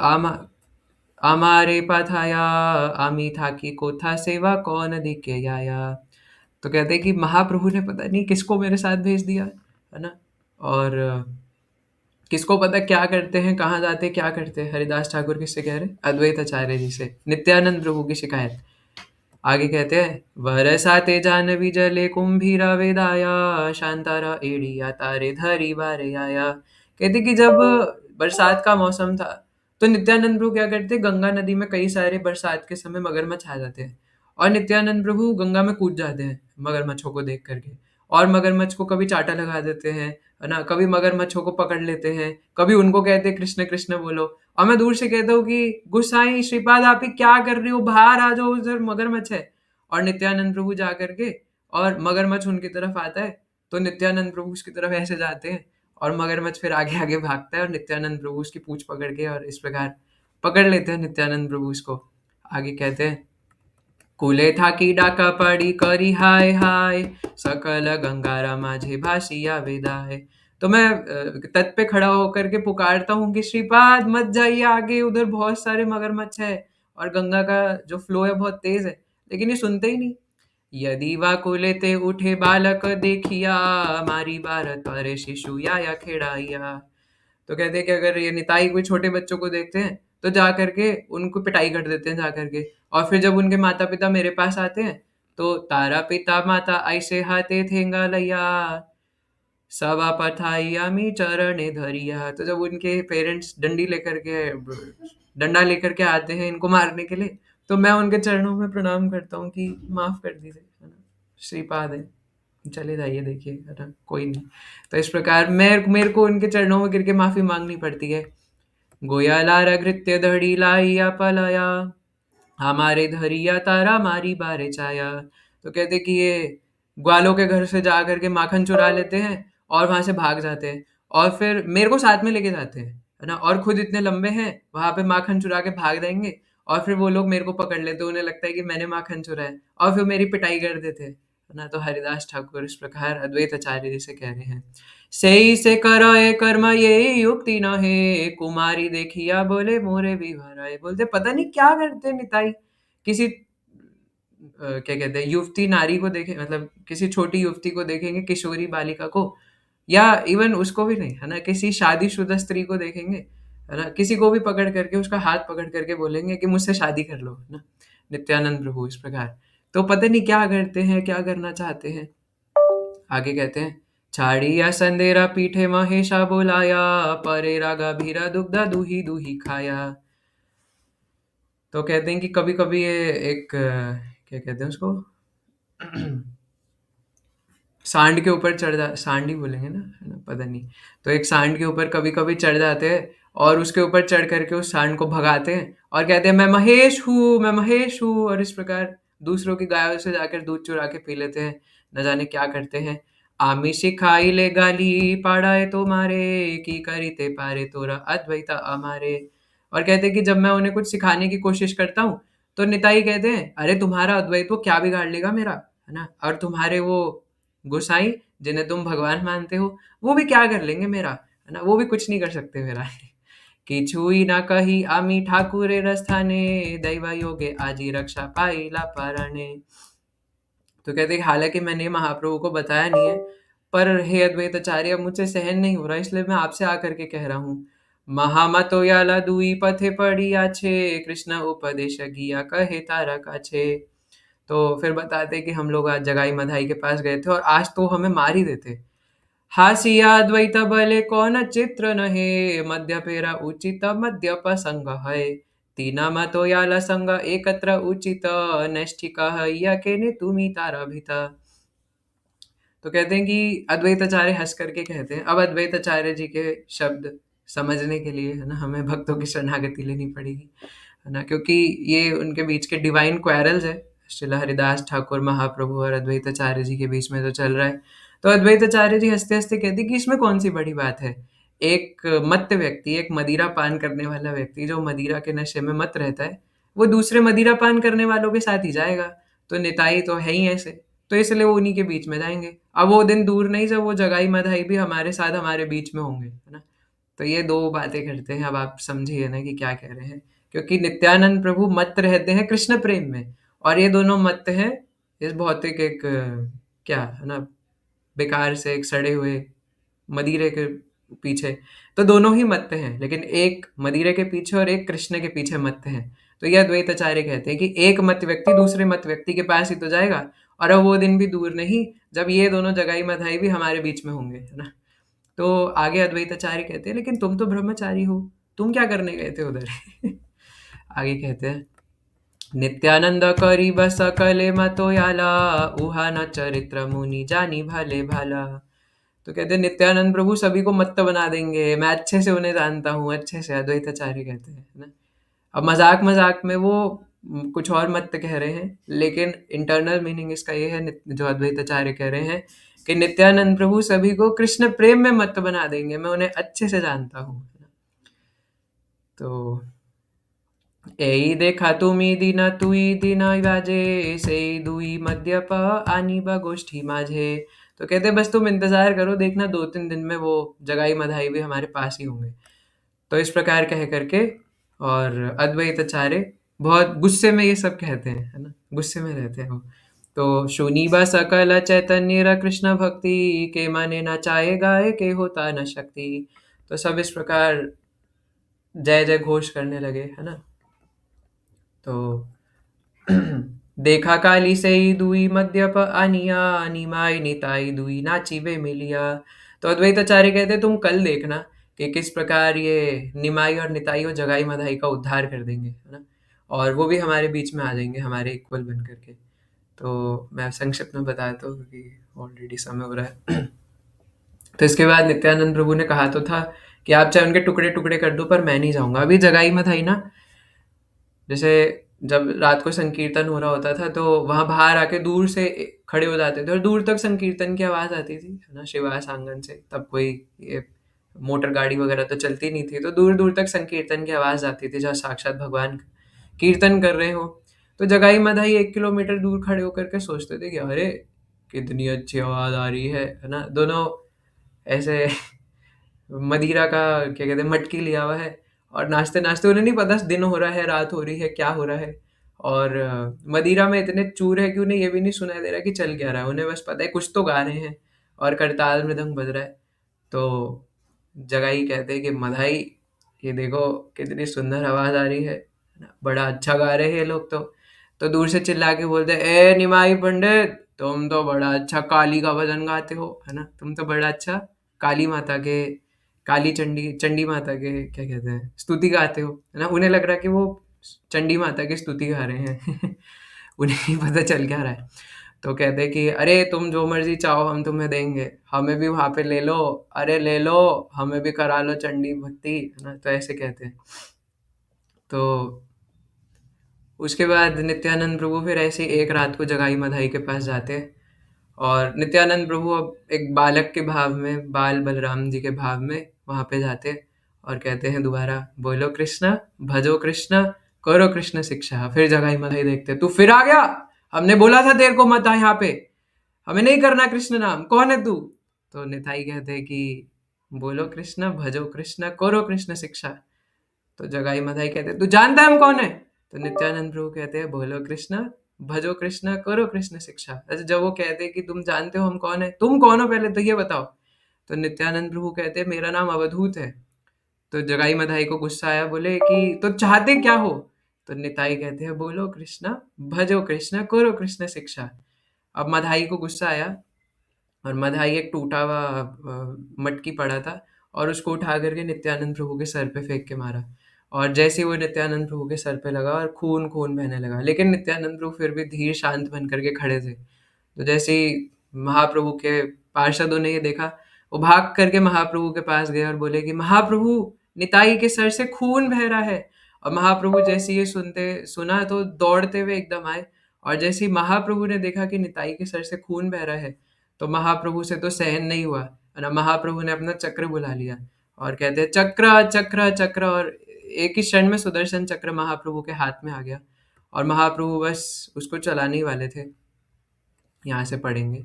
आमारे पथाया, आमी था कि कोथा सेवा कौन दिखे आया। तो कहते हैं कि महाप्रभु ने पता नहीं किसको मेरे साथ भेज दिया, है ना, और किसको पता क्या करते हैं, कहाँ जाते हैं, क्या करते हैं। हरिदास ठाकुर किससे कह रहे हैं? अद्वैत आचार्य जी से, नित्यानंद प्रभु की शिकायत। आगे कहते हैं, बरसाते जानवी जले कुंभीरा वेदाया, शांतारा एड़िया तारे धरी बारे आया। कहते कि जब बरसात का मौसम था, तो नित्यानंद प्रभु क्या करते, गंगा नदी में कई सारे बरसात के समय मगरमच्छ आ जाते हैं, और नित्यानंद प्रभु गंगा में कूद जाते हैं मगरमच्छों को देख करके, और मगरमच्छ को कभी चाटा लगा देते हैं, है ना, कभी मगरमच्छों को पकड़ लेते हैं, कभी उनको कहते हैं कृष्ण कृष्ण बोलो। और मैं दूर से कहता हूँ कि गुसाई श्रीपाद आप ही क्या कर रहे हो, बाहर आ जाओ, उधर मगरमच्छ है। और नित्यानंद प्रभु जा करके, और मगरमच्छ उनकी तरफ आता है, तो नित्यानंद प्रभु उसकी तरफ ऐसे जाते हैं, और मगरमच्छ फिर आगे आगे भागता है, और नित्यानंद प्रभु उसकी पूंछ पकड़ के और इस प्रकार पकड़ लेते हैं नित्यानंद प्रभु उसको। आगे कहते हैं, कुले था की डाका पड़ी करी हाय हाय, सकल गंगारा माझे भासिया विदाय। तो मैं तट पे खड़ा होकर के पुकारता हूँ कि श्रीपाद मत जाइए आगे, उधर बहुत सारे मगरमच्छ है, और गंगा का जो फ्लो है बहुत तेज है। लेकिन ये सुनते ही नहीं। यदि वा कुले ते उठे बालक देखिया, मारी बारत अरे शिशु या खेड़ाइया। तो कहते हैं कि अगर ये निताई कोई छोटे बच्चों को देखते हैं, तो जा करके उनको पिटाई कर देते हैं जा करके। और फिर जब उनके माता पिता मेरे पास आते हैं, तो तारा पिता माता ऐसे हाथे थेंगा लैया, सवा पथाइया मी चरणे धरिया। तो जब उनके पेरेंट्स डंडा लेकर के आते हैं इनको मारने के लिए, तो मैं उनके चरणों में प्रणाम करता हूँ कि माफ कर दीजिए, है ना, श्रीपाद है, चले जाइए, देखिए, है ना, कोई नहीं। तो इस प्रकार मेरे मेरे को उनके चरणों में गिर के माफी मांगनी पड़ती है। गोया लारा घृत्य धड़ी लाइया पलाया, हमारे धरिया तारा मारी बारे छाया। तो कहते कि ये ग्वालों के घर से जा करके माखन चुरा लेते हैं, और वहां से भाग जाते हैं, और फिर मेरे को साथ में लेके जाते हैं, है ना, और खुद इतने लंबे हैं, वहां पे माखन चुरा के भाग जाएंगे, और फिर वो लोग मेरे को पकड़ लेते हैं, उन्हें लगता है कि मैंने माखन चुराया, और फिर मेरी पिटाई कर देते हैं, है ना। तो हरिदास ठाकुर इस प्रकार अद्वैत आचार्य जी से कह रहे हैं, सेई से करए कर्म ये युक्ति न है, कुमारी देखिया बोले मोरे विवाह राय। बोलते पता नहीं क्या करते निताई, किसी क्या कहते हैं, युवती नारी को देखे, मतलब किसी छोटी युवती को देखेंगे, किशोरी बालिका को, या इवन उसको भी नहीं, है ना, किसी शादीशुदा स्त्री को देखेंगे, है ना, किसी को भी पकड़ करके उसका हाथ पकड़ करके बोलेंगे कि मुझसे शादी कर लो, है ना। नित्यानंद प्रभु इस प्रकार, तो पता नहीं क्या करते हैं, क्या करना चाहते हैं। आगे कहते हैं, छाड़िया संदेरा पीठे महेशा बोलाया, परे रागा भीरा दुग्धा दूही दूही खाया। तो कहते हैं कि कभी कभी ये एक क्या कहते हैं उसको, सांड के ऊपर चढ़ जा, सांड ही बोलेंगे ना, है ना, पता नहीं। तो एक सांड के ऊपर कभी कभी चढ़ जाते हैं, और उसके ऊपर चढ़ करके उस सांड को भगाते हैं, और कहते हैं मैं महेश हूँ, मैं महेश हूँ, और इस प्रकार दूसरों की गायों से जाकर दूध चुरा के पी लेते हैं, न जाने क्या करते हैं। आमी सिखाई ले गाली पाड़ाए तो मारे, की करीते पारे तोरा अद्वैता अमारे। और कहते हैं कि जब मैं उन्हें कुछ सिखाने की कोशिश करता हूँ, तो निताई कहते हैं अरे तुम्हारा अद्वैत वो क्या बिगाड़ लेगा मेरा, है ना, और तुम्हारे वो गोसाई जिन्हें तुम भगवान मानते हो, वो भी क्या कर लेंगे मेरा, है ना, वो भी कुछ नहीं कर सकते मेरा। कि छुई ना कही आमी ठाकुरे रस्थाने, दैवा योगे आजी रक्षा पाईला पाराने। तो कहते हैं कि हालांकि मैंने महाप्रभु को बताया नहीं है, पर हे अद्वैत आचार्य, अब मुझसे सहन नहीं हो रहा, इसलिए मैं आपसे आकर के कह रहा हूँ। महामतो याला दुई पथे पड़ी आछे, कृष्ण उपदेश गिया कहे तारा काछे। तो फिर बताते कि हम लोग आज जगाई मधाई के पास गए थे, और आज तो हमें मार ही देते। हासिया द्वैत बले कौन चित्र नहे, मध्य फेरा उचित मध्य प्रसंग है, तीना मतो याला संग एकत्र उचित, नैष्ठिक हैया के ने तुमी तारा भीता। तो कहते हैं कि अद्वैत आचार्य हंस करके कहते हैं, अब अद्वैत आचार्य जी के शब्द समझने के लिए, है ना, हमें भक्तों की शरणागति लेनी पड़ेगी, है ना, क्योंकि ये उनके बीच के डिवाइन क्वेरल्स है, श्रील हरिदास ठाकुर महाप्रभु और अद्वैत आचार्य जी के बीच में तो चल रहा है। तो अद्वैत आचार्य जी हंसते हंसते कहते हैं कि इसमें कौन सी बड़ी बात है। एक मत्त व्यक्ति, एक मदिरा पान करने वाला व्यक्ति जो मदिरा के नशे में मत रहता है, वो दूसरे मदिरा पान करने वालों के साथ ही जाएगा। तो निताई तो है ही ऐसे, तो इसलिए वो उन्हीं के बीच में जाएंगे। अब वो दिन दूर नहीं जब वो जगाई मधाई भी हमारे साथ हमारे बीच में होंगे, है ना। तो ये दो बातें करते हैं, अब आप समझिए ना कि क्या कह रहे हैं। क्योंकि नित्यानंद प्रभु मत रहते हैं कृष्ण प्रेम में, और ये दोनों मत हैं इस भौतिक एक क्या है ना, बेकार से एक सड़े हुए मदिरे के पीछे, तो दोनों ही मत्त हैं, लेकिन एक मदिरे के पीछे और एक कृष्ण के पीछे मत्त हैं। तो यह द्वैताचार्य कहते हैं कि एक मत व्यक्ति दूसरे मत व्यक्ति के पास ही तो जाएगा, और अब वो दिन भी दूर नहीं जब ये दोनों जगाई मधाई भी हमारे बीच में होंगे, है ना। तो आगे अद्वैताचार्य कहते हैं, लेकिन तुम तो ब्रह्मचारी हो, तुम क्या करने गए थे उधर? आगे कहते हैं, नित्यानंद करीब सकले मतो याला, उहा न चरित्र मुनि जानी भाले भाला। तो कहते हैं नित्यानंद प्रभु सभी को मत्त बना देंगे, मैं अच्छे से उन्हें जानता हूँ, अच्छे से, अद्वैताचार्य कहते हैं, है ना। अब मजाक मजाक में वो कुछ और मत कह रहे हैं, लेकिन इंटरनल मीनिंग इसका ये है, जो अद्वैताचार्य कह रहे हैं कि नित्यानंद प्रभु सभी को कृष्ण प्रेम में मत बना देंगे, मैं उन्हें अच्छे से जानता हूँ। तो एई देखा तुमी दिन तुई दिन बाजे, से दुई मद्यप आनी बा गोष्ठी माझे। तो कहते बस तुम इंतजार करो, देखना 2-3 दिन में वो जगाई मधाई भी हमारे पास ही होंगे। तो इस प्रकार कह करके, और अद्वैताचार्य बहुत गुस्से में ये सब कहते हैं, है ना, गुस्से में रहते हैं वो। तो शूनिबा सकल चैतन्य कृष्ण भक्ति, के माने ना चाहे गाए के होता न शक्ति। तो सब इस प्रकार जय जय घोष करने लगे, है ना। तो देखा काली से दुई मद्यप आनिया, निमाई निताई दुई नाचिबे मिलिया। तो अद्वैताचार्य कहते तुम कल देखना कि किस प्रकार ये निमाई और निताई और जगाई मधाई का उद्धार कर देंगे, है ना, और वो भी हमारे बीच में आ जाएंगे, हमारे इक्वल बन करके। तो मैं संक्षिप्त में बताता हूँ क्योंकि ऑलरेडी समय हो रहा है। तो इसके बाद नित्यानंद प्रभु ने कहा तो था कि आप चाहे उनके टुकड़े टुकड़े कर दो, पर मैं नहीं जाऊंगा। अभी जगाई मधाई ना, जैसे जब रात को संकीर्तन हो रहा होता था तो वहां बाहर आके दूर से खड़े हो जाते थे और दूर तक संकीर्तन की आवाज आती थी, है ना, शिवास आंगन से। तब कोई ये मोटर गाड़ी वगैरह तो चलती नहीं थी, तो दूर दूर तक संकीर्तन की आवाज आती थी जहाँ साक्षात भगवान कीर्तन कर रहे हो। तो जगाई मधाई 1 किलोमीटर दूर खड़े होकर के सोचते थे कि अरे कितनी अच्छी आवाज आ रही है ना। दोनों ऐसे मदिरा का क्या कहते हैं मटकी लिया हुआ है, और नाचते नाचते, उन्हें नहीं पता दिन हो रहा है रात हो रही है क्या हो रहा है। और मदिरा में इतने चूर है कि उन्हें ये भी नहीं सुनाई दे रहा कि चल क्या रहा है, उन्हें बस पता है कुछ तो गा रहे हैं और करताल मृदंग बज रहा है। तो जगाई कहते हैं कि मधाई ये देखो कितनी सुंदर आवाज आ रही है ना, बड़ा अच्छा गा रहे हैं ये लोग। तो दूर से चिल्ला के बोलते ए निमाई पंडित, तुम तो बड़ा अच्छा काली का भजन गाते हो, है ना, तुम तो बड़ा अच्छा काली माता के, काली चंडी चंडी माता के क्या कहते हैं स्तुति गाते हो, है ना। उन्हें लग रहा है कि वो चंडी माता की स्तुति गा रहे हैं। उन्हें नहीं पता चल क्या रहा है। तो कहते हैं कि अरे तुम जो मर्जी चाहो हम तुम्हें देंगे, हमें भी वहां पे ले लो, अरे ले लो, हमें भी करा लो चंडी भक्ति, है ना। तो ऐसे कहते हैं। तो उसके बाद नित्यानंद प्रभु फिर ऐसे ही एक रात को जगाई मधाई के पास जाते हैं, और नित्यानंद प्रभु अब एक बालक के भाव में, बाल बलराम जी के भाव में वहां पे जाते हैं और कहते हैं दोबारा, बोलो कृष्ण, भजो कृष्ण, करो कृष्ण शिक्षा। फिर जगाई मधाई देखते, तू फिर आ गया, हमने बोला था तेरे को मत आ यहाँ पे, हमें नहीं करना कृष्ण नाम, कौन है तू? तो निताई कहते हैं कि बोलो कृष्ण, भजो कृष्ण, करो कृष्ण शिक्षा। तो जगाई मधाई कहते हैं तू जानता है हम कौन है? तो नित्यानंद प्रभु कहते हैं बोलो कृष्ण, भजो कृष्ण, करो कृष्ण शिक्षा। अच्छा, जब वो कहते हैं कि तुम जानते हो हम कौन है, तुम कौन हो पहले तो ये बताओ। तो नित्यानंद प्रभु कहते हैं मेरा नाम अवधूत है। तो जगाई मधाई को गुस्सा आया, बोले कि तो चाहते क्या हो? तो निताई कहते हैं बोलो कृष्ण, भजो कृष्ण, करो कृष्ण शिक्षा। अब मधाई को गुस्सा आया, और मधाई एक टूटा हुआ मटकी पड़ा था, और उसको उठा करके नित्यानंद प्रभु के सर पे फेंक के मारा। और जैसे ही वो नित्यानंद प्रभु के सर पे लगा और खून खून बहने लगा, लेकिन नित्यानंद प्रभु फिर भी धीर शांत बन करके खड़े थे। तो जैसे ही महाप्रभु के पार्षदों ने ये देखा, वो भाग करके महाप्रभु के पास गए और बोले कि महाप्रभु, निताई के सर से खून बह रहा है। और महाप्रभु जैसे ये सुना तो दौड़ते हुए एकदम आए, और जैसे ही महाप्रभु ने देखा कि निताई के सर से खून बह रहा है, तो महाप्रभु से तो सहन नहीं हुआ, है ना। महाप्रभु ने अपना चक्र बुला लिया और कहते हैं चक्र चक्र चक्र, और एक ही क्षण में सुदर्शन चक्र महाप्रभु के हाथ में आ गया, और महाप्रभु बस उसको चलाने ही वाले थे। यहाँ से पढ़ेंगे,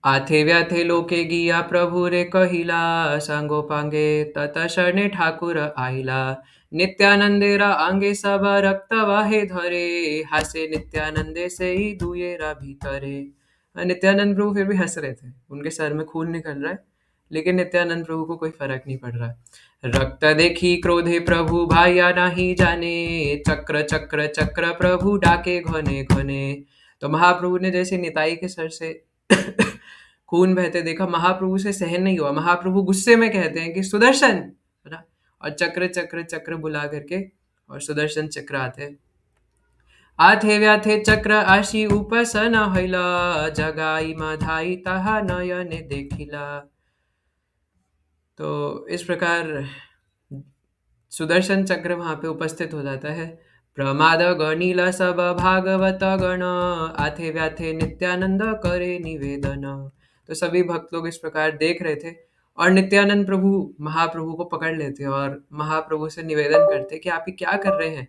आथे व्याथे लोके गिया प्रभु रे कहिला, सांगो पांगे तत शरणे ठाकुर आइला। नित्यानंदेरा आंगे सब रक्त वाहे धरे, हासे नित्यानंदे से ही दुएरा भीतरे। नित्यानंद प्रभु फिर भी हंस रहे थे, उनके सर में खून निकल रहा है, लेकिन नित्यानंद प्रभु को कोई फर्क नहीं पड़ रहा। रक्त देखी क्रोधे प्रभु भाया नहीं जाने, चक्र चक्र चक्र प्रभु डाके घने घने। तो महाप्रभु ने जैसे निताई के सर से खून बहते देखा, महाप्रभु से सहन नहीं हुआ। महाप्रभु गुस्से में कहते हैं कि सुदर्शन, है ना, और चक्र चक्र चक्र बुला करके और सुदर्शन चक्र आते हैं। आथे व्याथे चक्र आशी उपसन हैला, जगाई माधाई तहा नयने देखिला। तो इस प्रकार सुदर्शन चक्र वहां पे उपस्थित हो जाता है। प्रमाद गणिला सब भागवत गण, आथे व्याथे नित्यानंद करे निवेदन। तो सभी भक्त लोग इस प्रकार देख रहे थे और नित्यानंद प्रभु महाप्रभु को पकड़ लेते और महाप्रभु से निवेदन करते कि आप ये क्या कर रहे हैं।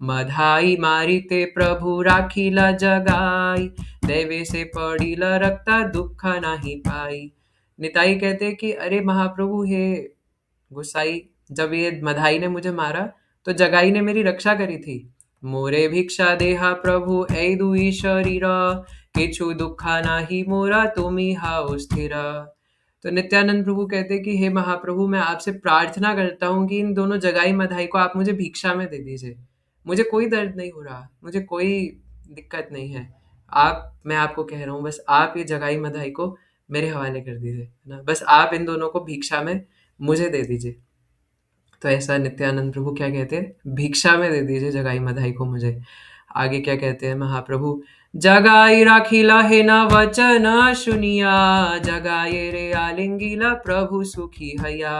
मधाई मारी ते प्रभु राखीला जगाई, देवे से पड़ीला रक्ता दुख नाही पाई। निताई कहते कि अरे महाप्रभु, हे गुसाई, जब ये मधाई ने मुझे मारा तो जगाई ने मेरी रक्षा करी थी। मोरे भिक्षा देहा प्रभु ऐ दुई शरीर, किछु दुखा नाही मोरा तुमी हाउ स्थिर। तो नित्यानंद प्रभु कहते कि हे महाप्रभु, मैं आपसे प्रार्थना करता हूँ कि इन दोनों जगाई मधाई को आप मुझे भिक्षा में दे दीजिए। मुझे कोई दर्द नहीं हो रहा, मुझे कोई दिक्कत नहीं है। मैं आपको कह रहा हूँ, बस आप ये जगाई मधाई को मेरे हवाले कर दीजिए, है ना, बस आप इन दोनों को भिक्षा में मुझे दे दीजिए। तो ऐसा नित्यानंद प्रभु क्या कहते हैं, भिक्षा में दे दीजिए जगाई मधाई को मुझे। आगे क्या कहते हैं महाप्रभु, जगाई राखीला हे न वचन सुनिया, जगाए रे आलिंगीला प्रभु सुखी हया,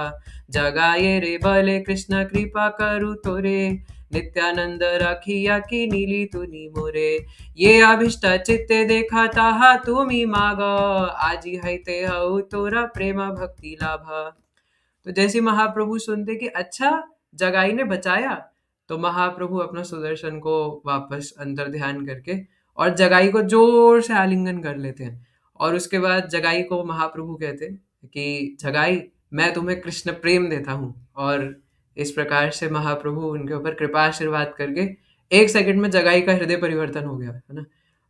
जगाए रे बले कृष्ण कृपा करु तोरे, नित्यानंद राखिया की नीली तुनी मोरे, ये अभिष्ट चित्ते देखा ताहा तुमी माग, आजी है ते हऊ तोरा प्रेमा भक्ति लाभा। तो जैसे महाप्रभु सुनते कि अच्छा जगाई ने बचाया, तो महाप्रभु अपना सुदर्शन को वापस अंतर ध्यान करके और जगाई को जोर से आलिंगन कर लेते हैं। और उसके बाद जगाई को महाप्रभु कहते हैं कि जगाई, मैं तुम्हें कृष्ण प्रेम देता हूँ। और इस प्रकार से महाप्रभु उनके ऊपर कृपा आशीर्वाद करके 1 सेकंड में जगाई का हृदय परिवर्तन हो गया, है ना।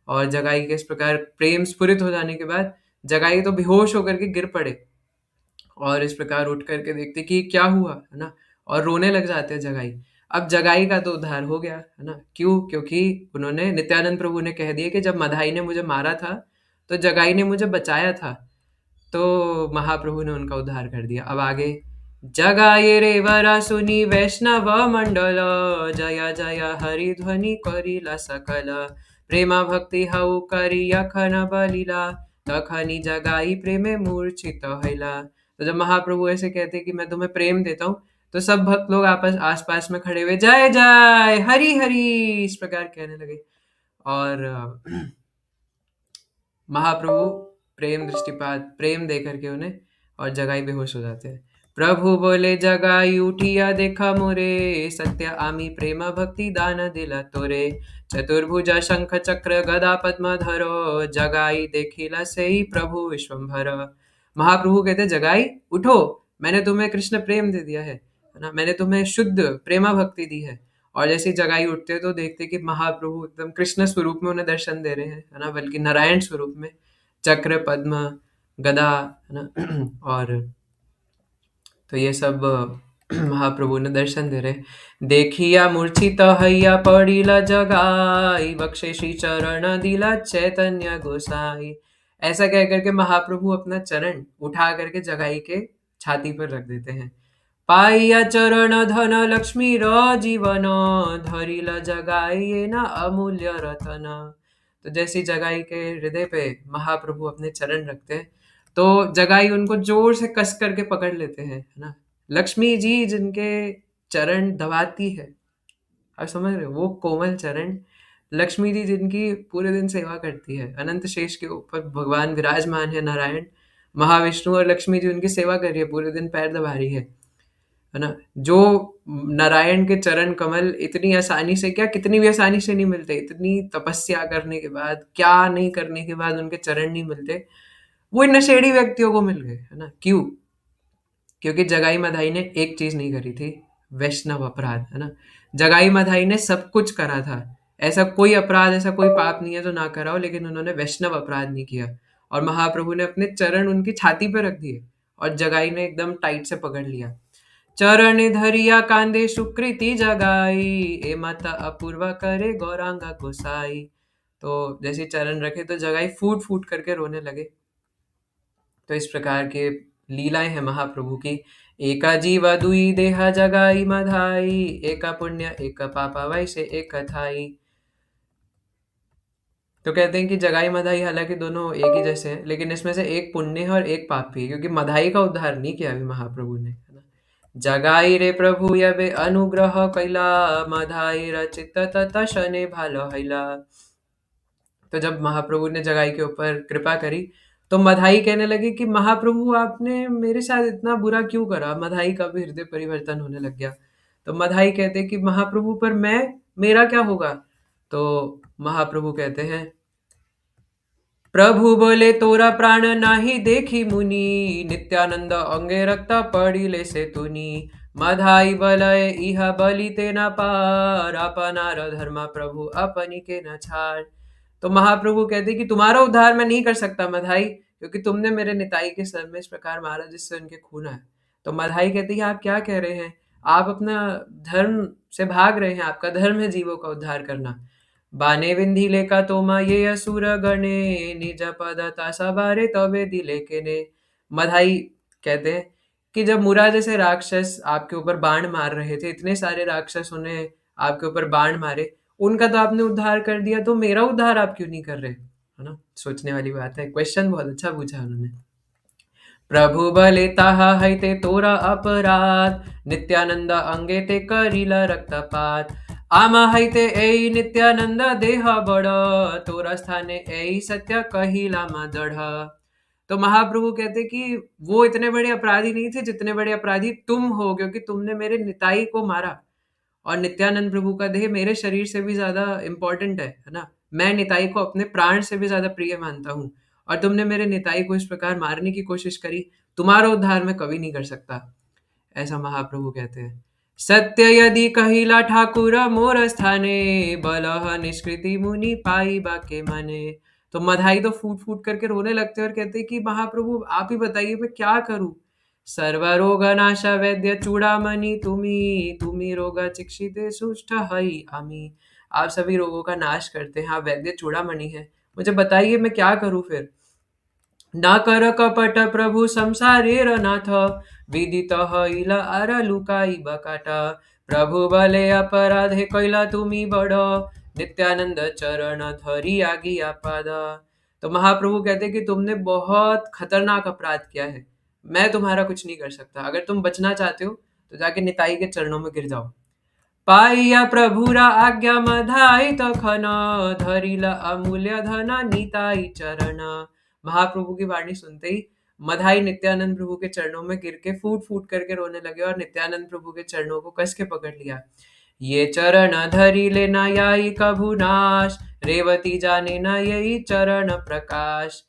और जगाई के इस प्रकार प्रेम स्फुरित हो जाने के बाद जगाई तो बेहोश होकर के गिर पड़े और इस प्रकार उठ करके देखते कि क्या हुआ, है ना, और रोने लग जाते हैं जगाई। अब जगाई का तो उद्धार हो गया, है ना, क्यों? क्योंकि उन्होंने, नित्यानंद प्रभु ने कह दिया कि जब मधाई ने मुझे मारा था तो जगाई ने मुझे बचाया था, तो महाप्रभु ने उनका उद्धार कर दिया। अब आगे, जगाए रे वरा सुनी वैष्णव मंडल, जय जय हरि ध्वनि करिला सकल, प्रेमा भक्ति हऊ करी अखन बलिला, तखनी जगाई प्रेमे मूर्छित हैला। तो जब महाप्रभु ऐसे कहते कि मैं तुम्हें प्रेम देता हूँ, तो सब भक्त लोग आपस आसपास में खड़े हुए जय जय हरि हरि इस प्रकार कहने लगे। और महाप्रभु प्रेम दृष्टिपात, प्रेम दे करके उन्हें, और जगाई बेहोश हो जाते हैं। प्रभु बोले जगाई उठिया देखा मोरे, सत्य आमी प्रेम भक्ति दान दिला तोरे, चतुर्भुजा शंख चक्र गदा पद्म धरो, जगाई देखिला से ही प्रभु विश्वम्भर। महाप्रभु कहते जगाई उठो, मैंने तुम्हें कृष्ण प्रेम दे दिया है ना, मैंने तुम्हें शुद्ध प्रेमा भक्ति दी है। और जैसे जगाई उठते तो देखते कि महाप्रभु एकदम कृष्ण स्वरूप में उन्हें दर्शन दे रहे हैं, है ना, बल्कि नारायण स्वरूप में, चक्र पद्म गदा, है ना। और तो ये सब महाप्रभु ने दर्शन दे रहे। देखिया मूर्छित हैया पड़ीला जगाई, बक्षे श्री चरण दिला चैतन्य गोसाई। ऐसा कह करके महाप्रभु अपना चरण उठा करके जगाई के छाती पर रख देते हैं। पाइया चरण धन लक्ष्मी र जीवन, धरिला जगाई ना अमूल्य रतन। तो जैसी जगाई के हृदय पे महाप्रभु अपने चरण रखते हैं, तो जगाई उनको जोर से कस करके पकड़ लेते हैं, है ना। लक्ष्मी जी जिनके चरण दबाती है, आप समझ रहे हो, वो कोमल चरण, लक्ष्मी जी जिनकी पूरे दिन सेवा करती है, अनंत शेष के ऊपर भगवान विराजमान है नारायण, महाविष्णु और लक्ष्मी जी उनकी सेवा कर रही है, पूरे दिन पैर दबा रही है ना। जो नारायण के चरण कमल इतनी आसानी से, क्या कितनी भी आसानी से नहीं मिलते, इतनी तपस्या करने के बाद, क्या नहीं करने के बाद उनके चरण नहीं मिलते, वो इन नशेड़ी व्यक्तियों को मिल गए, है ना। क्यों? क्योंकि जगाई मधाई ने एक चीज नहीं करी थी, वैष्णव अपराध, है ना। जगाई मधाई ने सब कुछ करा था, ऐसा कोई अपराध, ऐसा कोई पाप नहीं है जो ना करा हो, लेकिन उन्होंने वैष्णव अपराध नहीं किया। और महाप्रभु ने अपने चरण उनकी छाती पर रख दिए और जगाई ने एकदम टाइट से पकड़ लिया। चरण धरिया कांदे सुकृति जगाई, ए माता अपूर्वा करे गौरांगा गोसाई। तो जैसे चरण रखे तो जगाई फूट फूट करके रोने लगे। तो इस प्रकार के लीलाएं हैं महाप्रभु की। एका जीवा दुई देहा जगाई मधाई, एका पुण्य एक पापा वैसे एक थाई। तो कहते हैं कि जगाई मधाई हालांकि दोनों एक ही जैसे हैं, लेकिन इसमें से एक पुण्य है और एक पापी है, क्योंकि मधाई का उद्धार नहीं किया अभी महाप्रभु ने, है ना। जगाई रे प्रभु यबे अनुग्रह कैला, मधाई रचित तत शने भाल हैला। तो जब महाप्रभु ने जगाई के ऊपर कृपा करी तो मधाई कहने लगी कि महाप्रभु आपने मेरे साथ इतना बुरा क्यों करा। मधाई का भी हृदय परिवर्तन होने लग गया। तो मधाई कहते कि महाप्रभु पर मेरा क्या होगा। तो महाप्रभु कहते हैं, प्रभु बोले तोरा प्राण नाही देखी मुनि, नित्यानंद अंगे रक्ता पड़िले से तुनी। मधाई बलय इहा बलि ते न पार, अपनार धर्म प्रभु अपनी के न छाड़। तो महाप्रभु कहते कि तुम्हारा उद्धार मैं नहीं कर सकता मधाई, क्योंकि तुमने मेरे निताई के सर में इस प्रकार मारा जिससे उनके खून आए। तो मधाई कहती है आप क्या कह रहे हैं, आप अपना धर्म से भाग रहे हैं, आपका धर्म है जीवों का उद्धार करना। बाने विंधी लेका तोमा ये असुर गणे, निज पद तासा बारे तबे दिले के ने। मधाई कहते हैं कि जब मुरा जैसे राक्षस आपके ऊपर बाण मार रहे थे, इतने सारे राक्षसों ने आपके ऊपर बाण मारे, उनका तो आपने उद्धार कर दिया, तो मेरा उद्धार आप क्यों नहीं कर रहे, है ना। सोचने वाली बात है, क्वेश्चन बहुत अच्छा पूछा उन्होंने। प्रभु बले ताहा है ते तोरा अपराध, नित्यानंद अंगे ते करीला रक्तपात। आमा है ते ऐ नित्यानंद देह बड़, तोरा स्थाने ऐ सत्य कहिला मा दढ़। तो महाप्रभु कहते कि वो इतने बड़े अपराधी नहीं थे जितने बड़े अपराधी तुम हो, क्योंकि तुमने मेरे निताई को मारा। और नित्यानंद प्रभु का देह मेरे शरीर से भी ज्यादा इंपॉर्टेंट है ना। मैं निताई को अपने प्राण से भी ज्यादा प्रिय मानता हूँ, और तुमने मेरे निताई को इस प्रकार मारने की कोशिश करी, तुम्हारा उद्धार मैं कभी नहीं कर सकता, ऐसा महाप्रभु कहते हैं। सत्य यदि कहिला ठाकुर मोर स्थाने, बलह निष्कृति मुनि पाई बाके माने। तो मधाई तो फूट फूट करके रोने लगते हैं और कहते हैं कि महाप्रभु आप ही बताइए मैं क्या करूं। सर्वरोग नाश वैद्य चूड़ामणि तुम्ही, तुम्ही रोग चिक्षिते सुष्ठ हई आमी। आप सभी रोगों का नाश करते हैं, आप वैद्य चूड़ामणि हैं, मुझे बताइए मैं क्या करूं फिर। ना कर कपट प्रभु संसारेर नाथ, विदित हईला आर लुकाई बकाटा। प्रभु बले अपराधे कैला तुम्ही बड़, नित्यानंद चरण धरी आगी आपादा। तो महाप्रभु कहते कि तुमने बहुत खतरनाक अपराध किया है, मैं तुम्हारा कुछ नहीं कर सकता। अगर तुम बचना चाहते हो तो जाके निताई के चरणों में गिर जाओ। पाइया प्रभुरा आज्ञा मधाई तखन, धरिला अमूल्य धन निताई चरण। महाप्रभु की वाणी सुनते ही मधाई नित्यानंद प्रभु के चरणों में गिर के फूट फूट करके रोने लगे और नित्यानंद प्रभु के चरणों को कस के पकड़ लिया। ये चरण धरी लेना याई कभु नाश, रेवती जाने न यही चरण प्रकाश।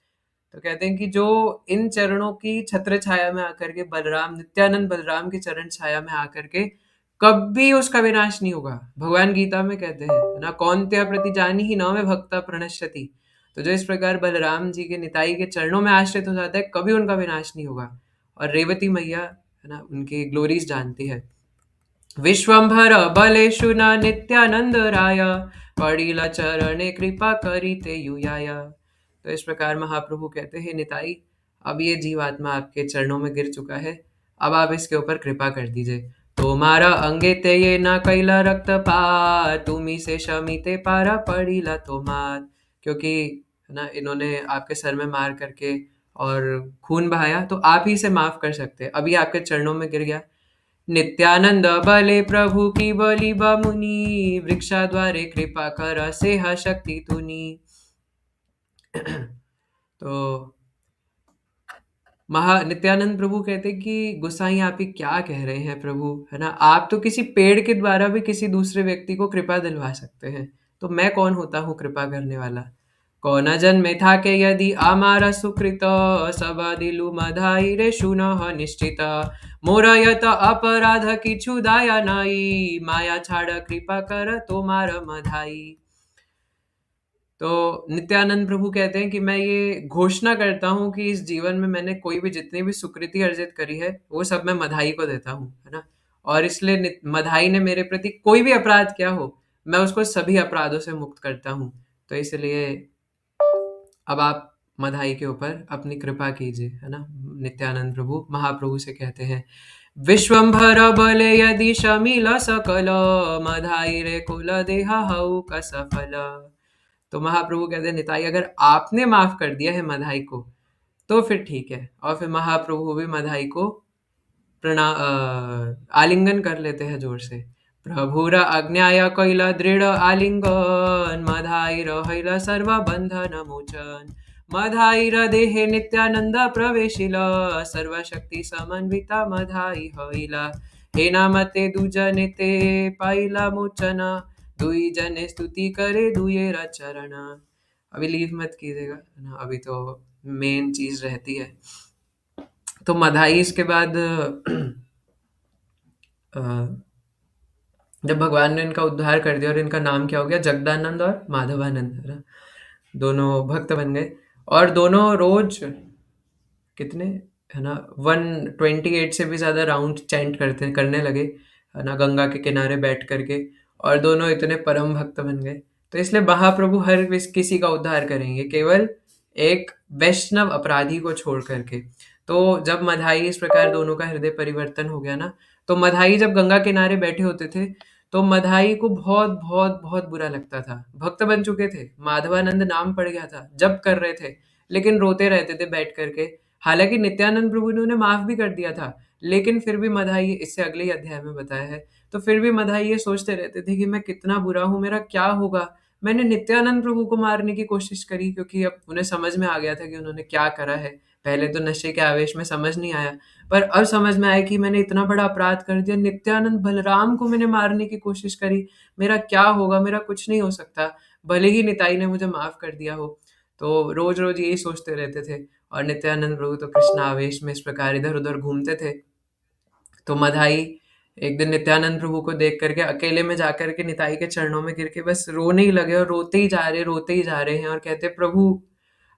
तो कहते हैं कि जो इन चरणों की छत्र छाया में आकर के बलराम, नित्यानंद बलराम की चरण छाया में आकर के कभी उसका विनाश नहीं होगा। भगवान गीता में कहते हैं ना, कौन्त्य प्रति जानी ही न में भक्ता प्रणश्यति। तो जो इस प्रकार बलराम जी के निताई के चरणों में आश्रित हो जाता है, कभी उनका विनाश नहीं होगा। और रेवती मैया है ना, उनकी ग्लोरीज जानती है। विश्वंभर बलेशु न नित्यानंद राय, पड़ीला चरणे कृपा करीते युयाया। तो इस प्रकार महाप्रभु कहते हैं, निताई अब ये जीवात्मा आपके चरणों में गिर चुका है, अब आप इसके ऊपर कृपा कर दीजिए। तुम्हारा अंगे ते ये ना कैला रक्तपात, तुम्ही से शमीते पारा पड़ीला तोमार। क्योंकि है ना, इन्होंने आपके सर में मार करके और खून बहाया, तो आप ही से माफ कर सकते हैं, अभी आपके चरणों में गिर गया। नित्यानंद बले प्रभु की बलि बमुनि, वृक्षा द्वारे कृपा कर से शक्ति तुनी। तो नित्यानंद प्रभु कहते कि गोसाई आप ही क्या कह रहे हैं प्रभु, है ना। आप तो किसी पेड़ के द्वारा भी किसी दूसरे व्यक्ति को कृपा दिलवा सकते हैं, तो मैं कौन होता हूँ कृपा करने वाला। कौन जन्मे था के यदि आमारा सुकृत, सब दिलु मधाई रे सुनह निश्चित। मोर यत अपराध किछु दाया नाई, माया छाड़ कृपा कर तोमार मधाई। तो नित्यानंद प्रभु कहते हैं कि मैं ये घोषणा करता हूँ कि इस जीवन में मैंने कोई भी जितनी भी सुकृति अर्जित करी है, वो सब मैं मधाई को देता हूँ, है ना? और इसलिए मधाई ने मेरे प्रति कोई भी अपराध किया हो, मैं उसको सभी अपराधों से मुक्त करता हूँ। तो इसलिए अब आप मधाई के ऊपर अपनी कृपा कीजिए, है ना? नित्यानंद प्रभु महाप्रभु से कहते हैं, विश्वम्भर बले यदि शमिल सकल, मधाई रे कुल देह हऊ का सफल। तो महाप्रभु कहते हैं, निताई अगर आपने माफ कर दिया है मधाई को, तो फिर ठीक है। और फिर महाप्रभु भी मधाई को आलिंगन कर लेते हैं जोर से। प्रभुर आज्ञाया कैला दृढ़ आलिंगन, मधाई रहैला सर्व बंधन मोचन। मधाईर देहे नित्यानंद प्रवेशिला, सर्वशक्ति समन्विता मधाई हईला। हे नामते दुजने ते पाइला मोचना, दुई जने स्तुति करे दुयेरा चरण। अभी लीव मत कीजिएगा, है ना? अभी तो मेन चीज रहती है। तो मधाई इसके बाद अ, जब भगवान ने इनका उद्धार कर दिया और इनका नाम क्या हो गया, जगदानंद और माधवानंद, है ना? दोनों भक्त बन गए और दोनों रोज कितने, है ना, 128 से भी ज्यादा राउंड चैंट करने लगे, है ना, गंगा के किनारे बैठ करके। और दोनों इतने परम भक्त बन गए। तो इसलिए महाप्रभु हर किसी का उद्धार करेंगे, केवल एक वैष्णव अपराधी को छोड़ करके। तो जब मधाई इस प्रकार दोनों का हृदय परिवर्तन हो गया ना, तो मधाई जब गंगा किनारे बैठे होते थे, तो मधाई को बहुत बहुत बहुत बुरा लगता था। भक्त बन चुके थे, माधवानंद नाम पड़ गया था, जप कर रहे थे, लेकिन रोते रहते थे बैठ करके। हालांकि नित्यानंद प्रभु ने उन्हें माफ भी कर दिया था, लेकिन फिर भी मधाई, इससे अगले ही अध्याय में बताया है, तो फिर भी मधाई ये सोचते रहते थे कि मैं कितना बुरा हूँ, मेरा क्या होगा। मैंने नित्यानंद प्रभु को मारने की कोशिश करी, क्योंकि अब उन्हें समझ में आ गया था कि उन्होंने क्या करा है। पहले तो नशे के आवेश में समझ नहीं आया, पर अब समझ में आया कि मैंने इतना बड़ा अपराध कर दिया, नित्यानंद बलराम को मैंने मारने की कोशिश करी, मेरा क्या होगा, मेरा कुछ नहीं हो सकता, भले ही निताई ने मुझे माफ कर दिया हो। तो रोज रोज यही सोचते रहते थे। और नित्यानंद प्रभु तो कृष्ण आवेश में इस प्रकार इधर उधर घूमते थे। तो मधाई एक दिन नित्यानंद प्रभु को देख करके अकेले में जाकर के निताई के चरणों में गिर के बस रोने ही लगे, और रोते ही जा रहे हैं, और कहते, प्रभु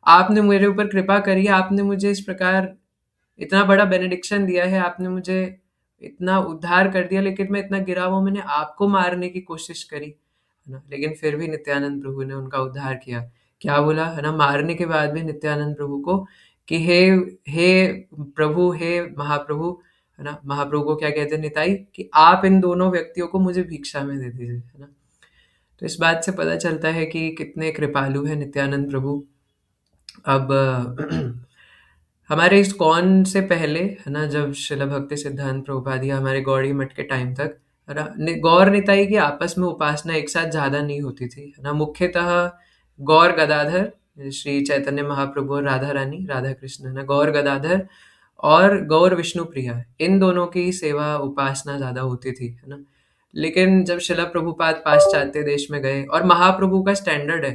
आपने मेरे ऊपर कृपा करी है, आपने मुझे इस प्रकार इतना बड़ा बेनेडिक्शन दिया है, आपने मुझे इतना उद्धार कर दिया, लेकिन मैं इतना गिरा हुआ, मैंने आपको मारने की कोशिश करी, है ना? लेकिन फिर भी नित्यानंद प्रभु ने उनका उद्धार किया। क्या बोला, है ना, मारने के बाद भी नित्यानंद प्रभु को कि हे हे प्रभु, हे महाप्रभु, है ना? महाप्रभु को क्या कहते हैं निताई, कि आप इन दोनों व्यक्तियों को मुझे भिक्षा में दे दीजिए, है ना? तो इस बात से पता चलता है कि कितने कृपालु है नित्यानंद प्रभु। अब हमारे इस्कॉन से पहले, है ना, जब शिला भक्ति सिद्धांत प्रभुपाद या हमारे गौड़ी मठ के टाइम तक, है ना, गौर निताई की आपस में उपासना एक साथ ज्यादा नहीं होती थी, है ना। मुख्यतः गौर गदाधर, श्री चैतन्य महाप्रभु और राधा रानी, राधा कृष्ण, है ना, गौर गदाधर और गौर विष्णु प्रिया, इन दोनों की सेवा उपासना ज्यादा होती थी, है ना। लेकिन जब शिला प्रभुपाद पाश्चात्य देश में गए, और महाप्रभु का स्टैंडर्ड है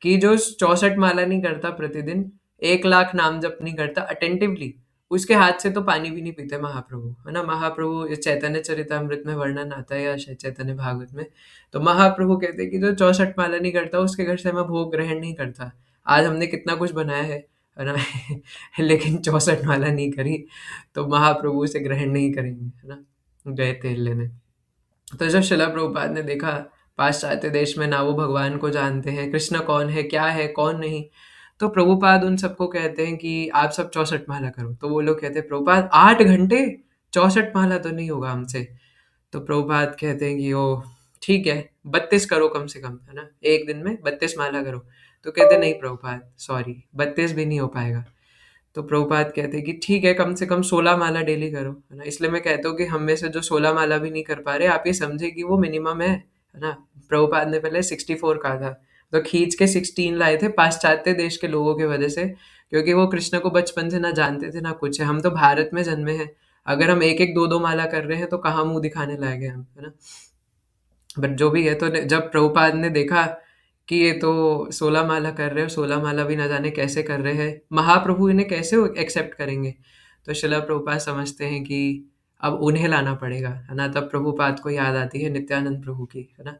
कि जो 64 माला नहीं करता प्रतिदिन, 1 लाख नाम जप नहीं करता अटेंटिवली, उसके हाथ से तो पानी भी नहीं पीते महाप्रभु, है ना। महाप्रभु इस चैतन्य चरितामृत में वर्णन आता है, या शायद चैतन्य भागवत में, तो महाप्रभु कहते हैं कि जो 64 माला नहीं करता, उसके घर से मैं भोग ग्रहण नहीं करता। आज हमने कितना कुछ बनाया है ना, लेकिन 64 माला नहीं करी, तो महाप्रभु से ग्रहण नहीं करेंगे, है ना, गए तेल लेने। तो जब शिला प्रभुपाद ने देखा पाश्चात्य देश में ना वो भगवान को जानते हैं, कृष्ण कौन है, क्या है, कौन नहीं, तो प्रभुपाद उन सबको कहते हैं कि आप सब 64 माला करो। तो वो लोग कहते हैं, प्रभुपाद 8 घंटे 64 माला तो नहीं होगा हमसे। तो प्रभुपाद कहते हैं कि ओ ठीक है, 32 करो कम से कम, है ना, एक दिन में 32 माला करो। तो कहते नहीं प्रभुपाद, सॉरी, 32 भी नहीं हो पाएगा। तो प्रभुपाद कहते हैं कि ठीक है, कम से कम 16 माला डेली करो, है ना। इसलिए मैं कहता हूँ कि हम में से जो 16 माला भी नहीं कर पा रहे, आप ये समझे कि वो मिनिमम है ना। प्रभुपाद ने पहले 64 कहा था, तो खींच के 16 लाए थे पाश्चात्य देश के लोगों की वजह से, क्योंकि वो कृष्ण को बचपन से ना जानते थे ना कुछ है। हम तो भारत में जन्मे हैं, अगर हम एक एक दो दो माला कर रहे हैं तो कहाँ मुंह दिखाने लायक है हम, है ना। बट जो भी है, तो जब प्रभुपाद ने देखा कि ये तो 16 माला कर रहे हो, 16 माला भी ना जाने कैसे कर रहे हैं, महाप्रभु इन्हें कैसे एक्सेप्ट करेंगे, तो शिला प्रभुपाद समझते हैं कि अब उन्हें लाना पड़ेगा, है ना। तब प्रभुपाद को याद आती है नित्यानंद प्रभु की, है ना।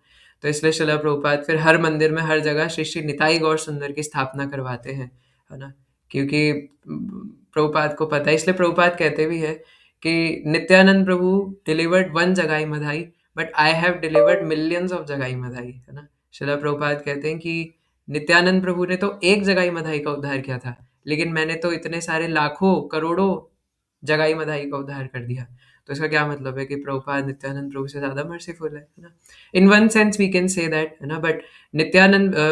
तो इसलिए शिला प्रभुपाद फिर हर मंदिर में हर जगह श्री श्री निताई गौर सुंदर की स्थापना करवाते हैं, है ना? क्योंकि प्रभुपाद को पता है, इसलिए प्रभुपाद कहते भी है कि नित्यानंद प्रभु डिलीवर्ड वन जगाई मधाई, but I have delivered millions of जगाई मधाई, है ना? शिला प्रभुपाद कहते हैं कि नित्यानंद प्रभु ने तो एक जगाई मधाई का उद्धार किया था, लेकिन मैंने तो इतने सारे लाखों करोड़ों जगाई मधाई का उद्धार कर दिया। तो इसका क्या मतलब है कि प्रभुपाद नित्यानंद प्रभु से ज़्यादा मर्सीफुल है ना? In one sense we can say that, है ना? बट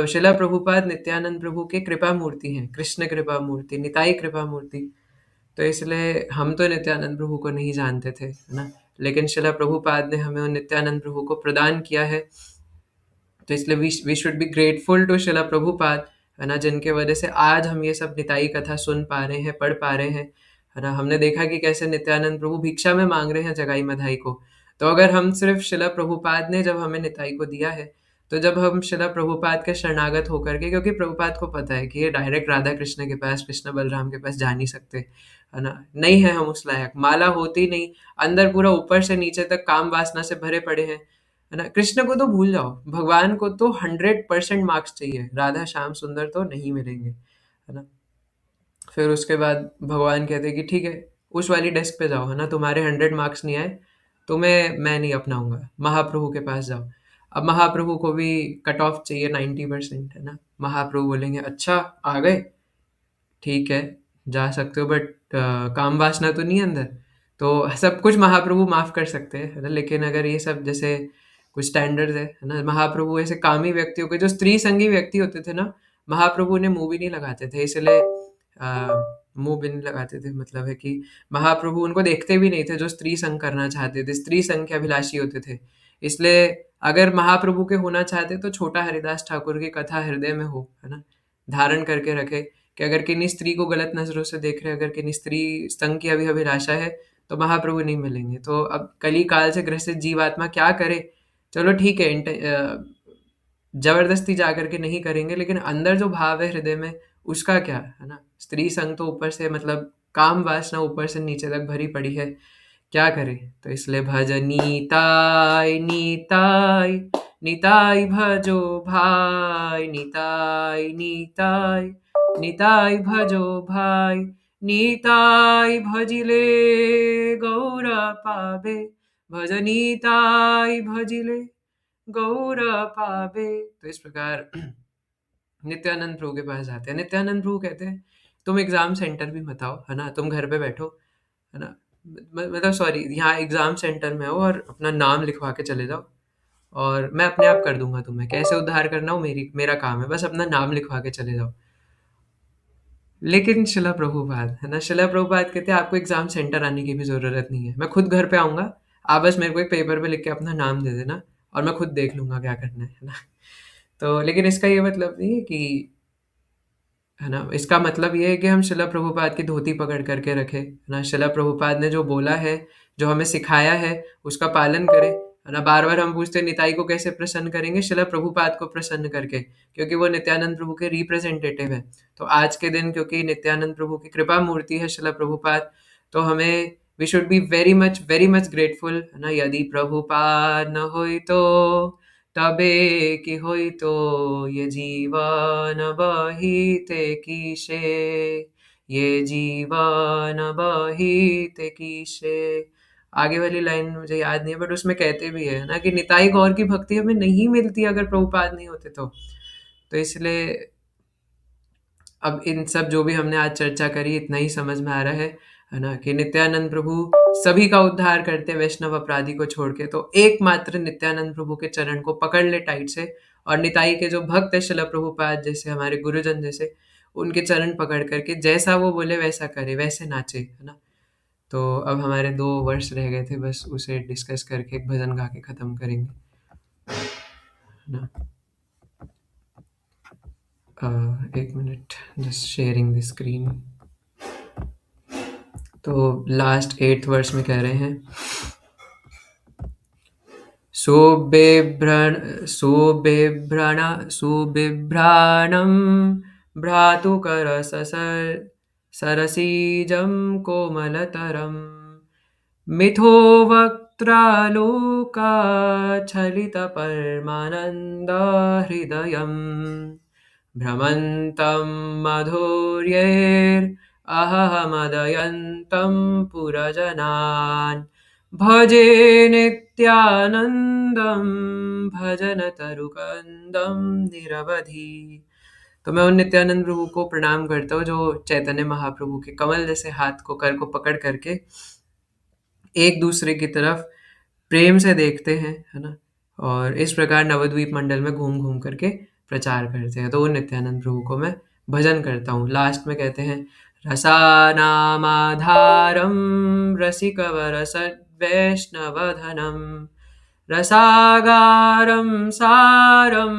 शिला प्रभुपाद नित्यानंद प्रभु के कृपा मूर्ति हैं, कृष्ण कृपा मूर्ति, निताई कृपा मूर्ति। तो इसलिए हम तो नित्यानंद प्रभु को नहीं जानते थे, है ना? लेकिन शिला प्रभुपाद ने हमें उन नित्यानंद प्रभु को प्रदान किया है। तो इसलिए we should be grateful to Srila Prabhupada, है ना? जिनके वजह से आज हम ये सब निताई कथा सुन पा रहे हैं, पढ़ पा रहे हैं, है ना? हमने देखा कि कैसे नित्यानंद प्रभु भिक्षा में मांग रहे हैं जगाई मधाई को। तो अगर हम सिर्फ शिला प्रभुपाद ने जब हमें निताई को दिया है, तो जब हम शिला प्रभुपाद के शरणागत होकर के, क्योंकि प्रभुपाद को पता है कि ये डायरेक्ट राधा कृष्ण के पास, कृष्ण बलराम के पास जा नहीं सकते, है ना? नहीं है हम उस लायक, माला होती नहीं, अंदर पूरा ऊपर से नीचे तक काम वासना से भरे पड़े हैं, है ना? कृष्ण को तो भूल जाओ, भगवान को तो 100% मार्क्स चाहिए, राधा श्याम सुंदर तो नहीं मिलेंगे, है ना? फिर उसके बाद भगवान कहते हैं कि ठीक है, उस वाली डेस्क पे जाओ, है ना? तुम्हारे 100 मार्क्स नहीं आए, तुम्हें मैं नहीं अपनाऊंगा, महाप्रभु के पास जाओ। अब महाप्रभु को भी कट ऑफ चाहिए 90%, है ना? महाप्रभु बोलेंगे अच्छा आ गए, ठीक है, जा सकते हो, बट काम वासना तो नहीं है अंदर। तो सब कुछ महाप्रभु माफ़ कर सकते हैं, है ना? लेकिन अगर ये सब जैसे कुछ स्टैंडर्ड्स है ना? महाप्रभु ऐसे कामी व्यक्तियों के, जो स्त्री संगी व्यक्ति होते थे ना, महाप्रभु ने मुँह भी नहीं लगाते थे, इसलिए मुँह भी नहीं लगाते थे, मतलब है कि महाप्रभु उनको देखते भी नहीं थे, जो स्त्री संग करना चाहते थे, स्त्री संग के अभिलाषी होते थे। इसलिए अगर महाप्रभु के होना चाहते तो छोटा हरिदास ठाकुर की कथा हृदय में हो, है ना? धारण करके रखे कि अगर किन्हीं स्त्री को गलत नज़रों से देख रहे हैं, अगर किन्हीं स्त्री संग की अभी अभिलाषा है, तो महाप्रभु नहीं मिलेंगे। तो अब कली काल से ग्रसित जीवात्मा क्या करे? चलो ठीक है, ज़बरदस्ती जा कर के नहीं करेंगे, लेकिन अंदर जो भाव है हृदय में, उसका क्या, है ना? स्त्री संग तो ऊपर से, मतलब काम वासना ऊपर से नीचे तक भरी पड़ी है, क्या करें? तो इसलिए भज नीताय नीताय, निताई भजो भाई, निताई निताई, निताई भजो भाई, निताई भजिले गौर पावे, भज निताई भजिले गौर पावे। तो इस प्रकार नित्यानंद प्रभु के पास जाते हैं। नित्यानंद प्रभु कहते हैं तुम एग्जाम सेंटर भी मत आओ, है ना? तुम घर पे बैठो, है ना? मतलब सॉरी, यहाँ एग्जाम सेंटर में आओ और अपना नाम लिखवा के चले जाओ, और मैं अपने आप कर दूंगा, तुम्हें कैसे उद्धार करना हो मेरा काम है, बस अपना नाम लिखवा के चले जाओ। लेकिन शिला प्रभुपाद, है ना? शिला प्रभुपाद कहते हैं आपको एग्जाम सेंटर आने की भी जरूरत नहीं है, मैं खुद घर पे आऊंगा, आप बस मेरे को एक पेपर पे लिख के अपना नाम दे देना, और मैं खुद देख लूंगा क्या करना है ना? तो लेकिन इसका ये मतलब नहीं है कि, है ना, इसका मतलब ये है कि हम शिला प्रभुपाद की धोती पकड़ करके रखें, है ना? शिला प्रभुपाद ने जो बोला है, जो हमें सिखाया है, उसका पालन करें, है ना? बार बार हम पूछते हैं निताई को कैसे प्रसन्न करेंगे? शिला प्रभुपाद को प्रसन्न करके, क्योंकि वो नित्यानंद प्रभु के रिप्रेजेंटेटिव है। तो आज के दिन क्योंकि नित्यानंद प्रभु की कृपा मूर्ति है शिला प्रभुपाद, तो हमें we should be very much grateful, है ना? यदि प्रभुपाद न होई तो तबे कि होई तो ये जीवन बहिते किसे, ये जीवन बहिते किसे। आगे वाली लाइन मुझे याद नहीं है, बट उसमें कहते भी है ना कि निताई गौर की भक्ति हमें नहीं मिलती अगर प्रभुपाद नहीं होते तो इसलिए अब इन सब जो भी हमने आज चर्चा करी, इतना ही समझ में आ रहा है ना? कि नित्यानंद प्रभु सभी का उद्धार करते वैष्णव अपराधी को छोड़ के, तो एकमात्र नित्यानंद प्रभु के चरण को पकड़ ले टाइट से, और निताई के जो भक्त है शिला प्रभुपाद जैसे, हमारे गुरुजन जैसे, उनके चरण पकड़ करके जैसा वो बोले वैसा करे, वैसे नाचे, है ना? तो अब हमारे 2 वर्ष रह गए थे, बस उसे डिस्कस करके एक भजन गा के खत्म करेंगे, है ना? 1 minute, just sharing the screen. तो लास्ट 8th वर्स में कह रहे हैं, सुबिभ्राणं भ्रातुकरससर सरसीजं कोमलतरं मिथोवक् सर्वत्रालोकाच्छलितपरमानन्दहृदयम् भ्रमन्तं मधुर्यैरहमदयन्तं पुरजनान् भजे नित्यानन्दं भजनतरुकन्दं निरवधि। तो मैं उन नित्यानंद प्रभु को प्रणाम करता हूँ जो चैतन्य महाप्रभु के कमल जैसे हाथ को कर को पकड़ करके एक दूसरे की तरफ प्रेम से देखते हैं, है ना? और इस प्रकार नवद्वीप मंडल में घूम घूम करके प्रचार करते हैं। तो वो नित्यानंद प्रभु को मैं भजन करता हूँ। लास्ट में कहते हैं रसानामाधारम रसिकवरसद्वैष्णवधनम रसागारं सारं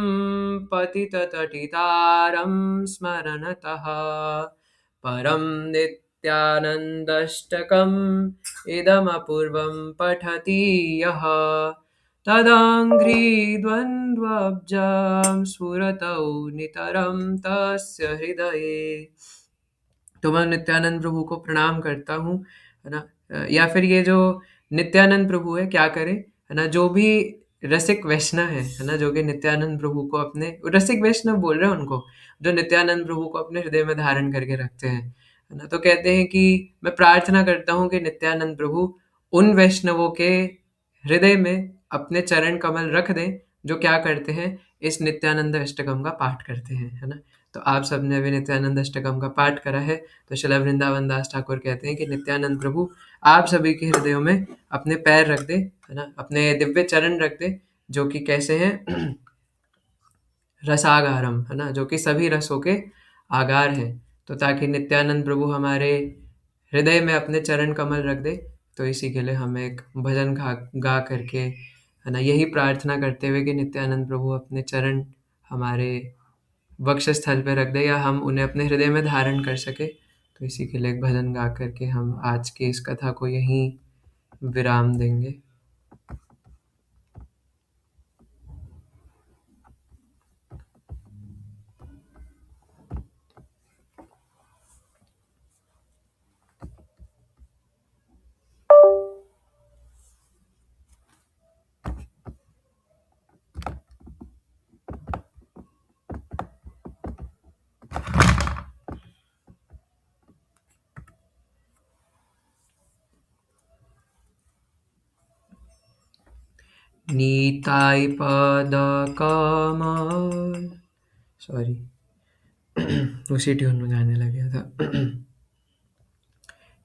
पतिततटितारं स्मरन्तः परं नित्यानन्दष्टकम् इदमपूर्वं पठति यः तदङ्घ्रिद्वन्द्वब्जां स्फुरतौ नितरं तस्य हृदये। तो मैं नित्यानंद प्रभु को प्रणाम करता हूँ, है ना? या फिर ये जो नित्यानंद प्रभु है क्या करे, है ना? जो भी रसिक वैष्णव है ना? जो कि नित्यानंद प्रभु को अपने रसिक वैष्णव बोल रहे हैं उनको, जो नित्यानंद प्रभु को अपने हृदय में धारण करके रखते हैं, है ना? तो कहते हैं कि मैं प्रार्थना करता हूँ कि नित्यानंद प्रभु उन वैष्णवों के हृदय में अपने चरण कमल रख दें जो क्या करते हैं, इस नित्यानंद अष्टकम का पाठ करते हैं, है ना? तो आप सबने अभी नित्यानंद अष्टकम का पाठ करा है, तो श्रील वृंदावन दास ठाकुर कहते हैं कि नित्यानंद प्रभु आप सभी के हृदयों में अपने पैर रख दे, है ना? अपने दिव्य चरण रख दे जो कि कैसे हैं रसागारम, है ना? जो कि सभी रसों के आगार हैं। तो ताकि नित्यानंद प्रभु हमारे हृदय में अपने चरण कमल रख दे, तो इसी के लिए हम एक भजन गा करके, है ना, यही प्रार्थना करते हुए कि नित्यानंद प्रभु अपने चरण हमारे वक्षस्थल पे रख दे या हम उन्हें अपने हृदय में धारण कर सके। तो इसी के लिए एक भजन गा करके हम आज की इस कथा को यहीं विराम देंगे। नीताय पद कमल, सॉरी उसी ट्यून में गाने लग गया था।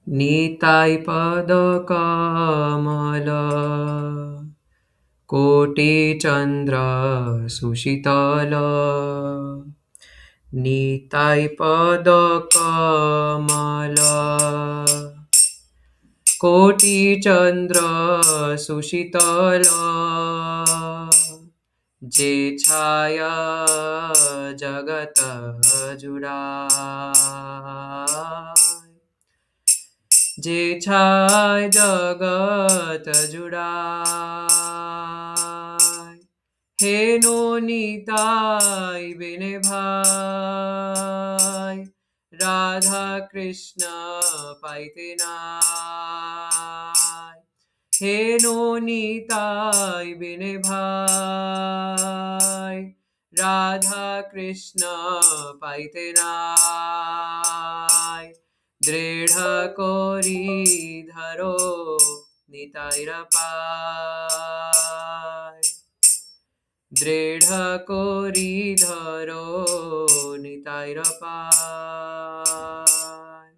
नीताय पद कमल कोटि चंद्र सुशीतल नीताय पद कमल कोटि चंद्र सुशीतल जे छाया जगत जुड़ाय जे छाय जगत जुड़ाय हेनो निताय बिने भाई राधा कृष्ण पाइते नाय हेनो निताय बिने भाई राधा कृष्ण पाइते नाय दृढ़ कोरी धरो निताइर पाय दृढ़ कोरी धरो निताइर पाय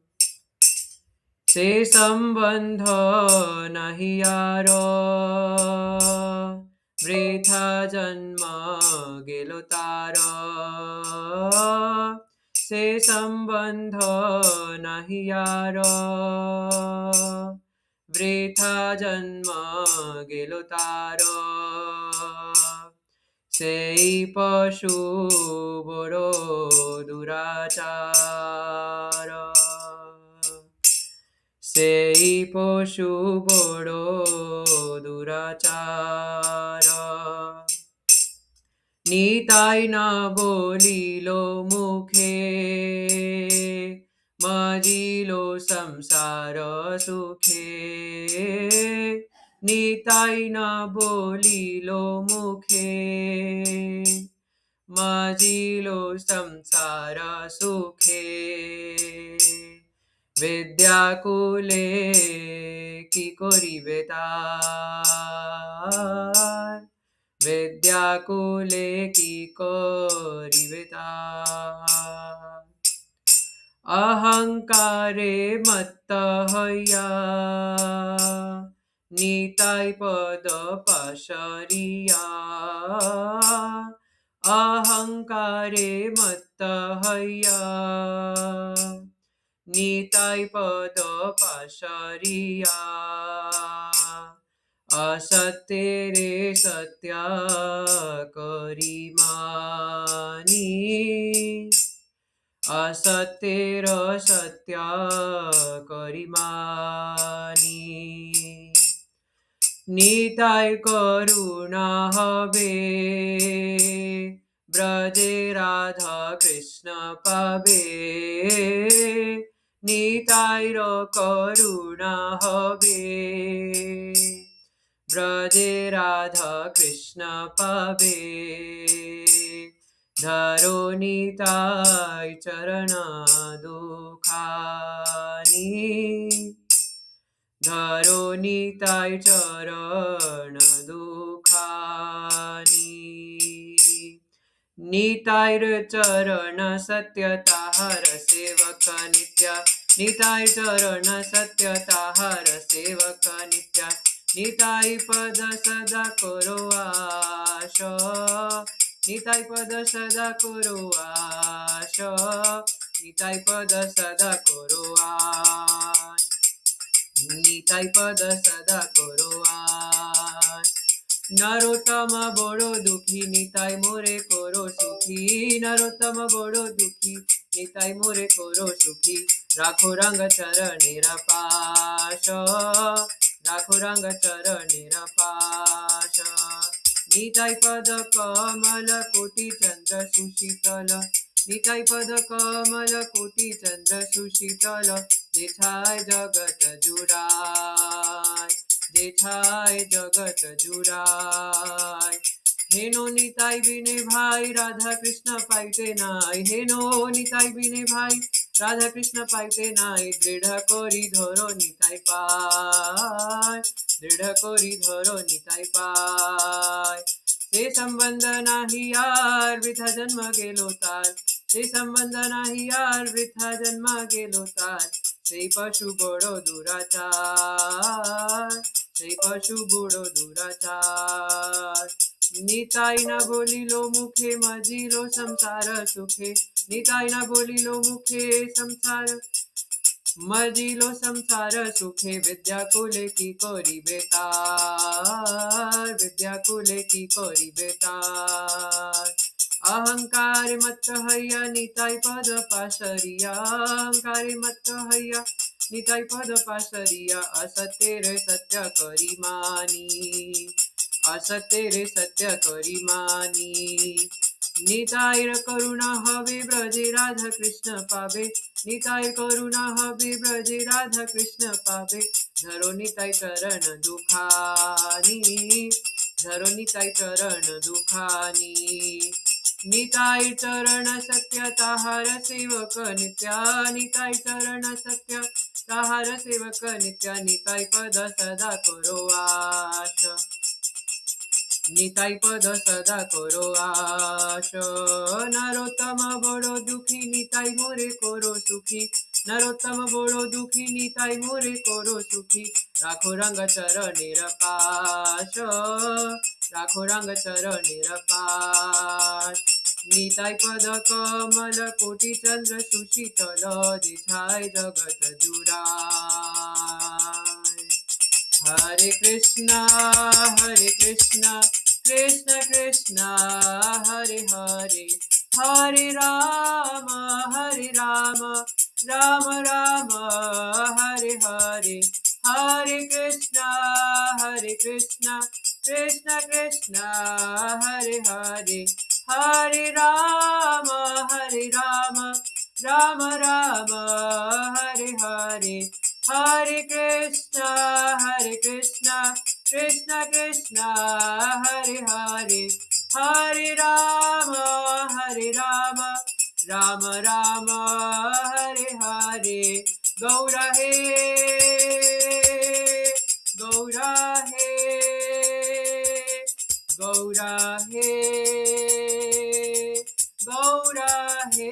से संबंध नहीं यारो वृथा जन्म गेलो तारो से संबंध नहीं यारो वृथा जन्म गेलो तारो सेई पशु बड़ो दुराचार सेई पशु बड़ो दुराचार निताई न बोलिलो मुखे मजिलो संसार सुखे निताई न बोलिलो मुखे मजिलो संसार सुखे विद्याकुले की करिबे तार विद्याकुले की करिबे तार अहंकारे मत्त हया निताई पद पाशरिया अहंकारे मत्त हया निताई पद पाशरिया असत्य रे सत्य करिमानी असत्यर सत्य करिमानी निताय करुणा हबे ब्रजे राधा कृष्ण पावे निताय करुणा हबे ब्रजे राधा कृष्ण पावे धरो निताय चरण दुखानी धरो निताय चरण दुखानी निताय चरण सत्यता हर सेवक नित्य निताय चरण सत्यता हर सेवक नित्य निताय पद सदा करो आश निताय पद सदा करो आश निताय पद सदा करो आश निताय पद सदा करो आश नरोत्तम बड़ो दुखी निताय मोरे करो सुखी नरोत्तम बड़ो दुखी निताय मोरे करो सुखी राखो रंग चरणेर पाश राखो रंग चरणेर पाश निताय पद कमल कोटि चंद्र सुशीतल निताय पद कमल कोटि चंद्र सुशीतल जेठाय जगत जुराय जेठाय जगत जुराय हेनो निताय बिने भाई राधा कृष्ण पाइते नाय हेनो निताय बिने भाई राधा कृष्ण पाइते नाय दृढ़ करी धरो निताय पाय दृढ़ करी धरो निताय पाय ते संबंध नाही यार वृथा जन्म गेलो तार ते संबंध नाही यार वृथा जन्म गेलो तार সেই পশু বড় দুরাচার সেই পশু বড় দুরাচার নিতাই না বলিল মুখে মজিল সংসার সুখে নিতাই না বলিল মুখে সংসার मजिल संसार सुखे विद्याकुले की करिबे तार विद्याकुले की करिबे तार अहंकार मत हैया निताय पद पाशरिया अहंकार मत हैया निताय पद पाशरिया असत्य रे सत्य करिमानी असत्य रे सत्य करिमानी निताय करुणा हवे ब्रजे राधा कृष्ण पावे निताय करुणा हवे ब्रजे राधा कृष्ण पावे धरो निताय चरण दुखानी धरो निताय चरण दुखानी निताय चरण सत्य ताहार सेवक नित्या निताय चरण सत्य ताहार सेवक नित्या निताय पद सदा करो आश निताय पद सदा करो आश नरोत्तम बड़ो दुखी निताय मोरे करो सुखी नरोत्तम बड़ो दुखी निताय मोरे करो सुखी राखो रंग चरणेर पाश राखो रंग चरणेर पाश निताय पद कमल कोटि चंद्र सुशीतल जेठाय जगत जुराय हरे Krishna Krishna Krishna Hare Hare Hare Ram Ram Ram Hare Hare Hare Krishna Krishna Krishna Hare Hare Hare Ram Ram Ram Hare Hare Hare Krishna Krishna Krishna Hare Hare Hare Rama Rama Rama Hare Hare Gaura He Gaura He Gaura He Gaura He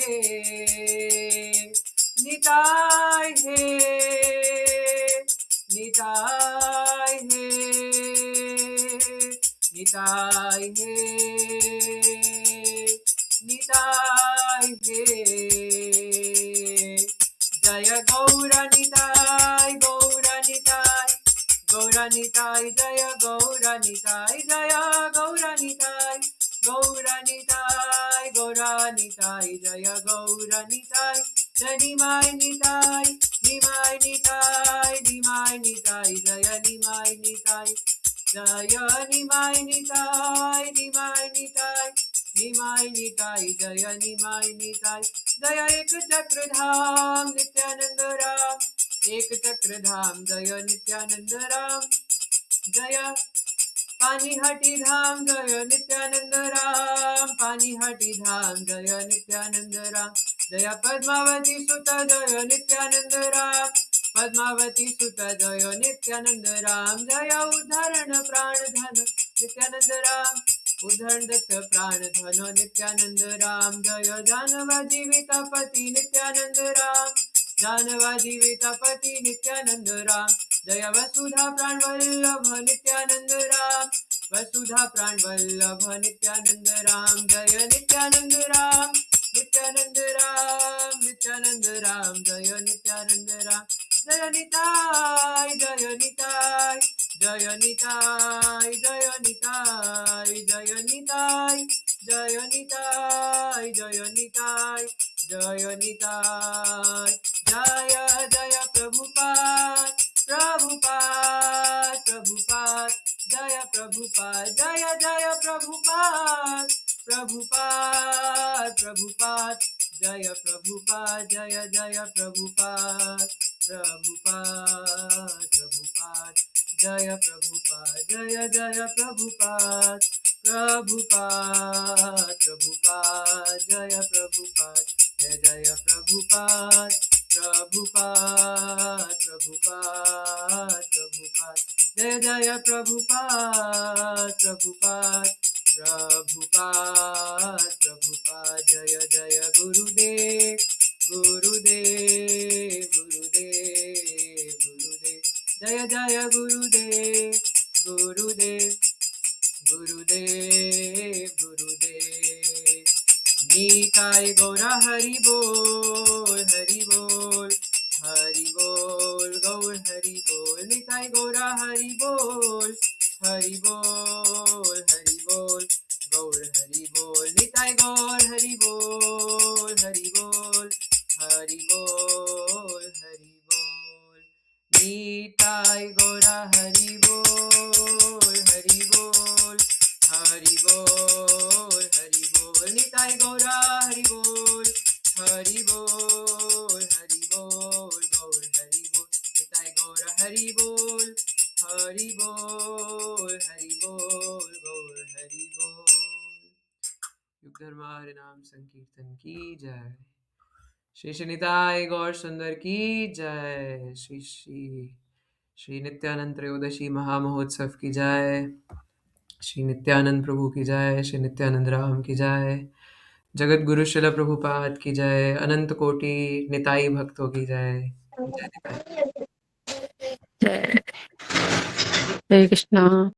Nitai He Nitai He Nitai He Nitai He Jaya Gaura Nitai Gaura Nitai Gaura Nitai Jaya Gaura Nitai Jaya Gaura Nitai Gaura Nitai Gaura Nitai Jaya Gaura Nitai Nimai Nitai Nimai Nitai Nimai Nitai Jaya Nimai Nitai Jaya Nimai Nitai Nimai Nitai Nimai Nitai Jaya Nimai Nitai Jaya Ek Chakra Dham Nityananda Ram Ek Chakra Dham Jaya Nityananda Ram Jaya Panihati Dham Jaya Nityananda Ram Panihati Dham Jaya Nityananda Ram Jaya Padmavati Sutta Jaya Nityananda Ram Padmavati Sutta Jaya Nityananda Ram Jaya Udharana Prana Dhana Nityananda Ram Udharan Datta Prana Dhana Nityananda Ram Jaya Janava Jivita Pati Nityananda Ram Janava Jivita Pati Nityananda Ram Jaya Vasudha Pran Vallabha Nityananda Ram Vasudha Pran Vallabha Nityananda Ram Jaya Nityananda Ram Nityananda Ram Nityananda Ram Jaya Nityananda Ram Jaya Nitai Jaya Nitai Jaya Nitai Jaya Nitai Jaya Nitai Jaya Nitai Jaya Nitai Jaya Nitai Jaya Jaya Prabhupada Prabhupada Prabhupada Jaya Prabhupada Jaya Jaya Prabhupada Prabhupada Prabhupada Jaya Prabhupada Jaya Jaya Prabhupada Prabhupada Prabhupada Jaya Prabhupada Jaya Jaya Prabhupada Prabhupada Prabhupada Jaya Prabhupada Jaya Jaya Prabhupada Prabhupada Prabhupada Prabhupada Jaya Jaya Prabhupada Prabhupada Prabhupada Prabhupada Jaya Jaya Gurudev Gurudev Gurudev Gurudev Jaya Jaya Gurudev Gurudev Gurudev Gurudev Nitai Gaura Hari Bol Hari Bol Hari Bol Gaur Hari Bol Nitai Gaura Hari Bol Hari Bol Hari Bol Gaur Hari Bol Nitai Gaur Hari Bol Hari Bol Hari Bol Hari Bol Nitai Gaura Hari Bol Hari Bol Hari Bol Hari Bol Nitai Gaura Hari Bol Hari Bol Hari Bol Gaur Hari Bol Nitai Gaura Hari Bol Hari Bol Hari Bol Gaur Hari Bol युग धर्म हरि नाम संकीर्तन की जय श्री श्री निताई गौर सुंदर की जय श्री श्री श्री नित्यानंद त्रयोदशी महामहोत्सव की जय श्री नित्यानंद प्रभु की जय श्री नित्यानंद राम की जय जगत गुरु शिला प्रभुपाद की जय अनंत कोटि निताई भक्तों की जय जय निताई जय जय कृष्णा।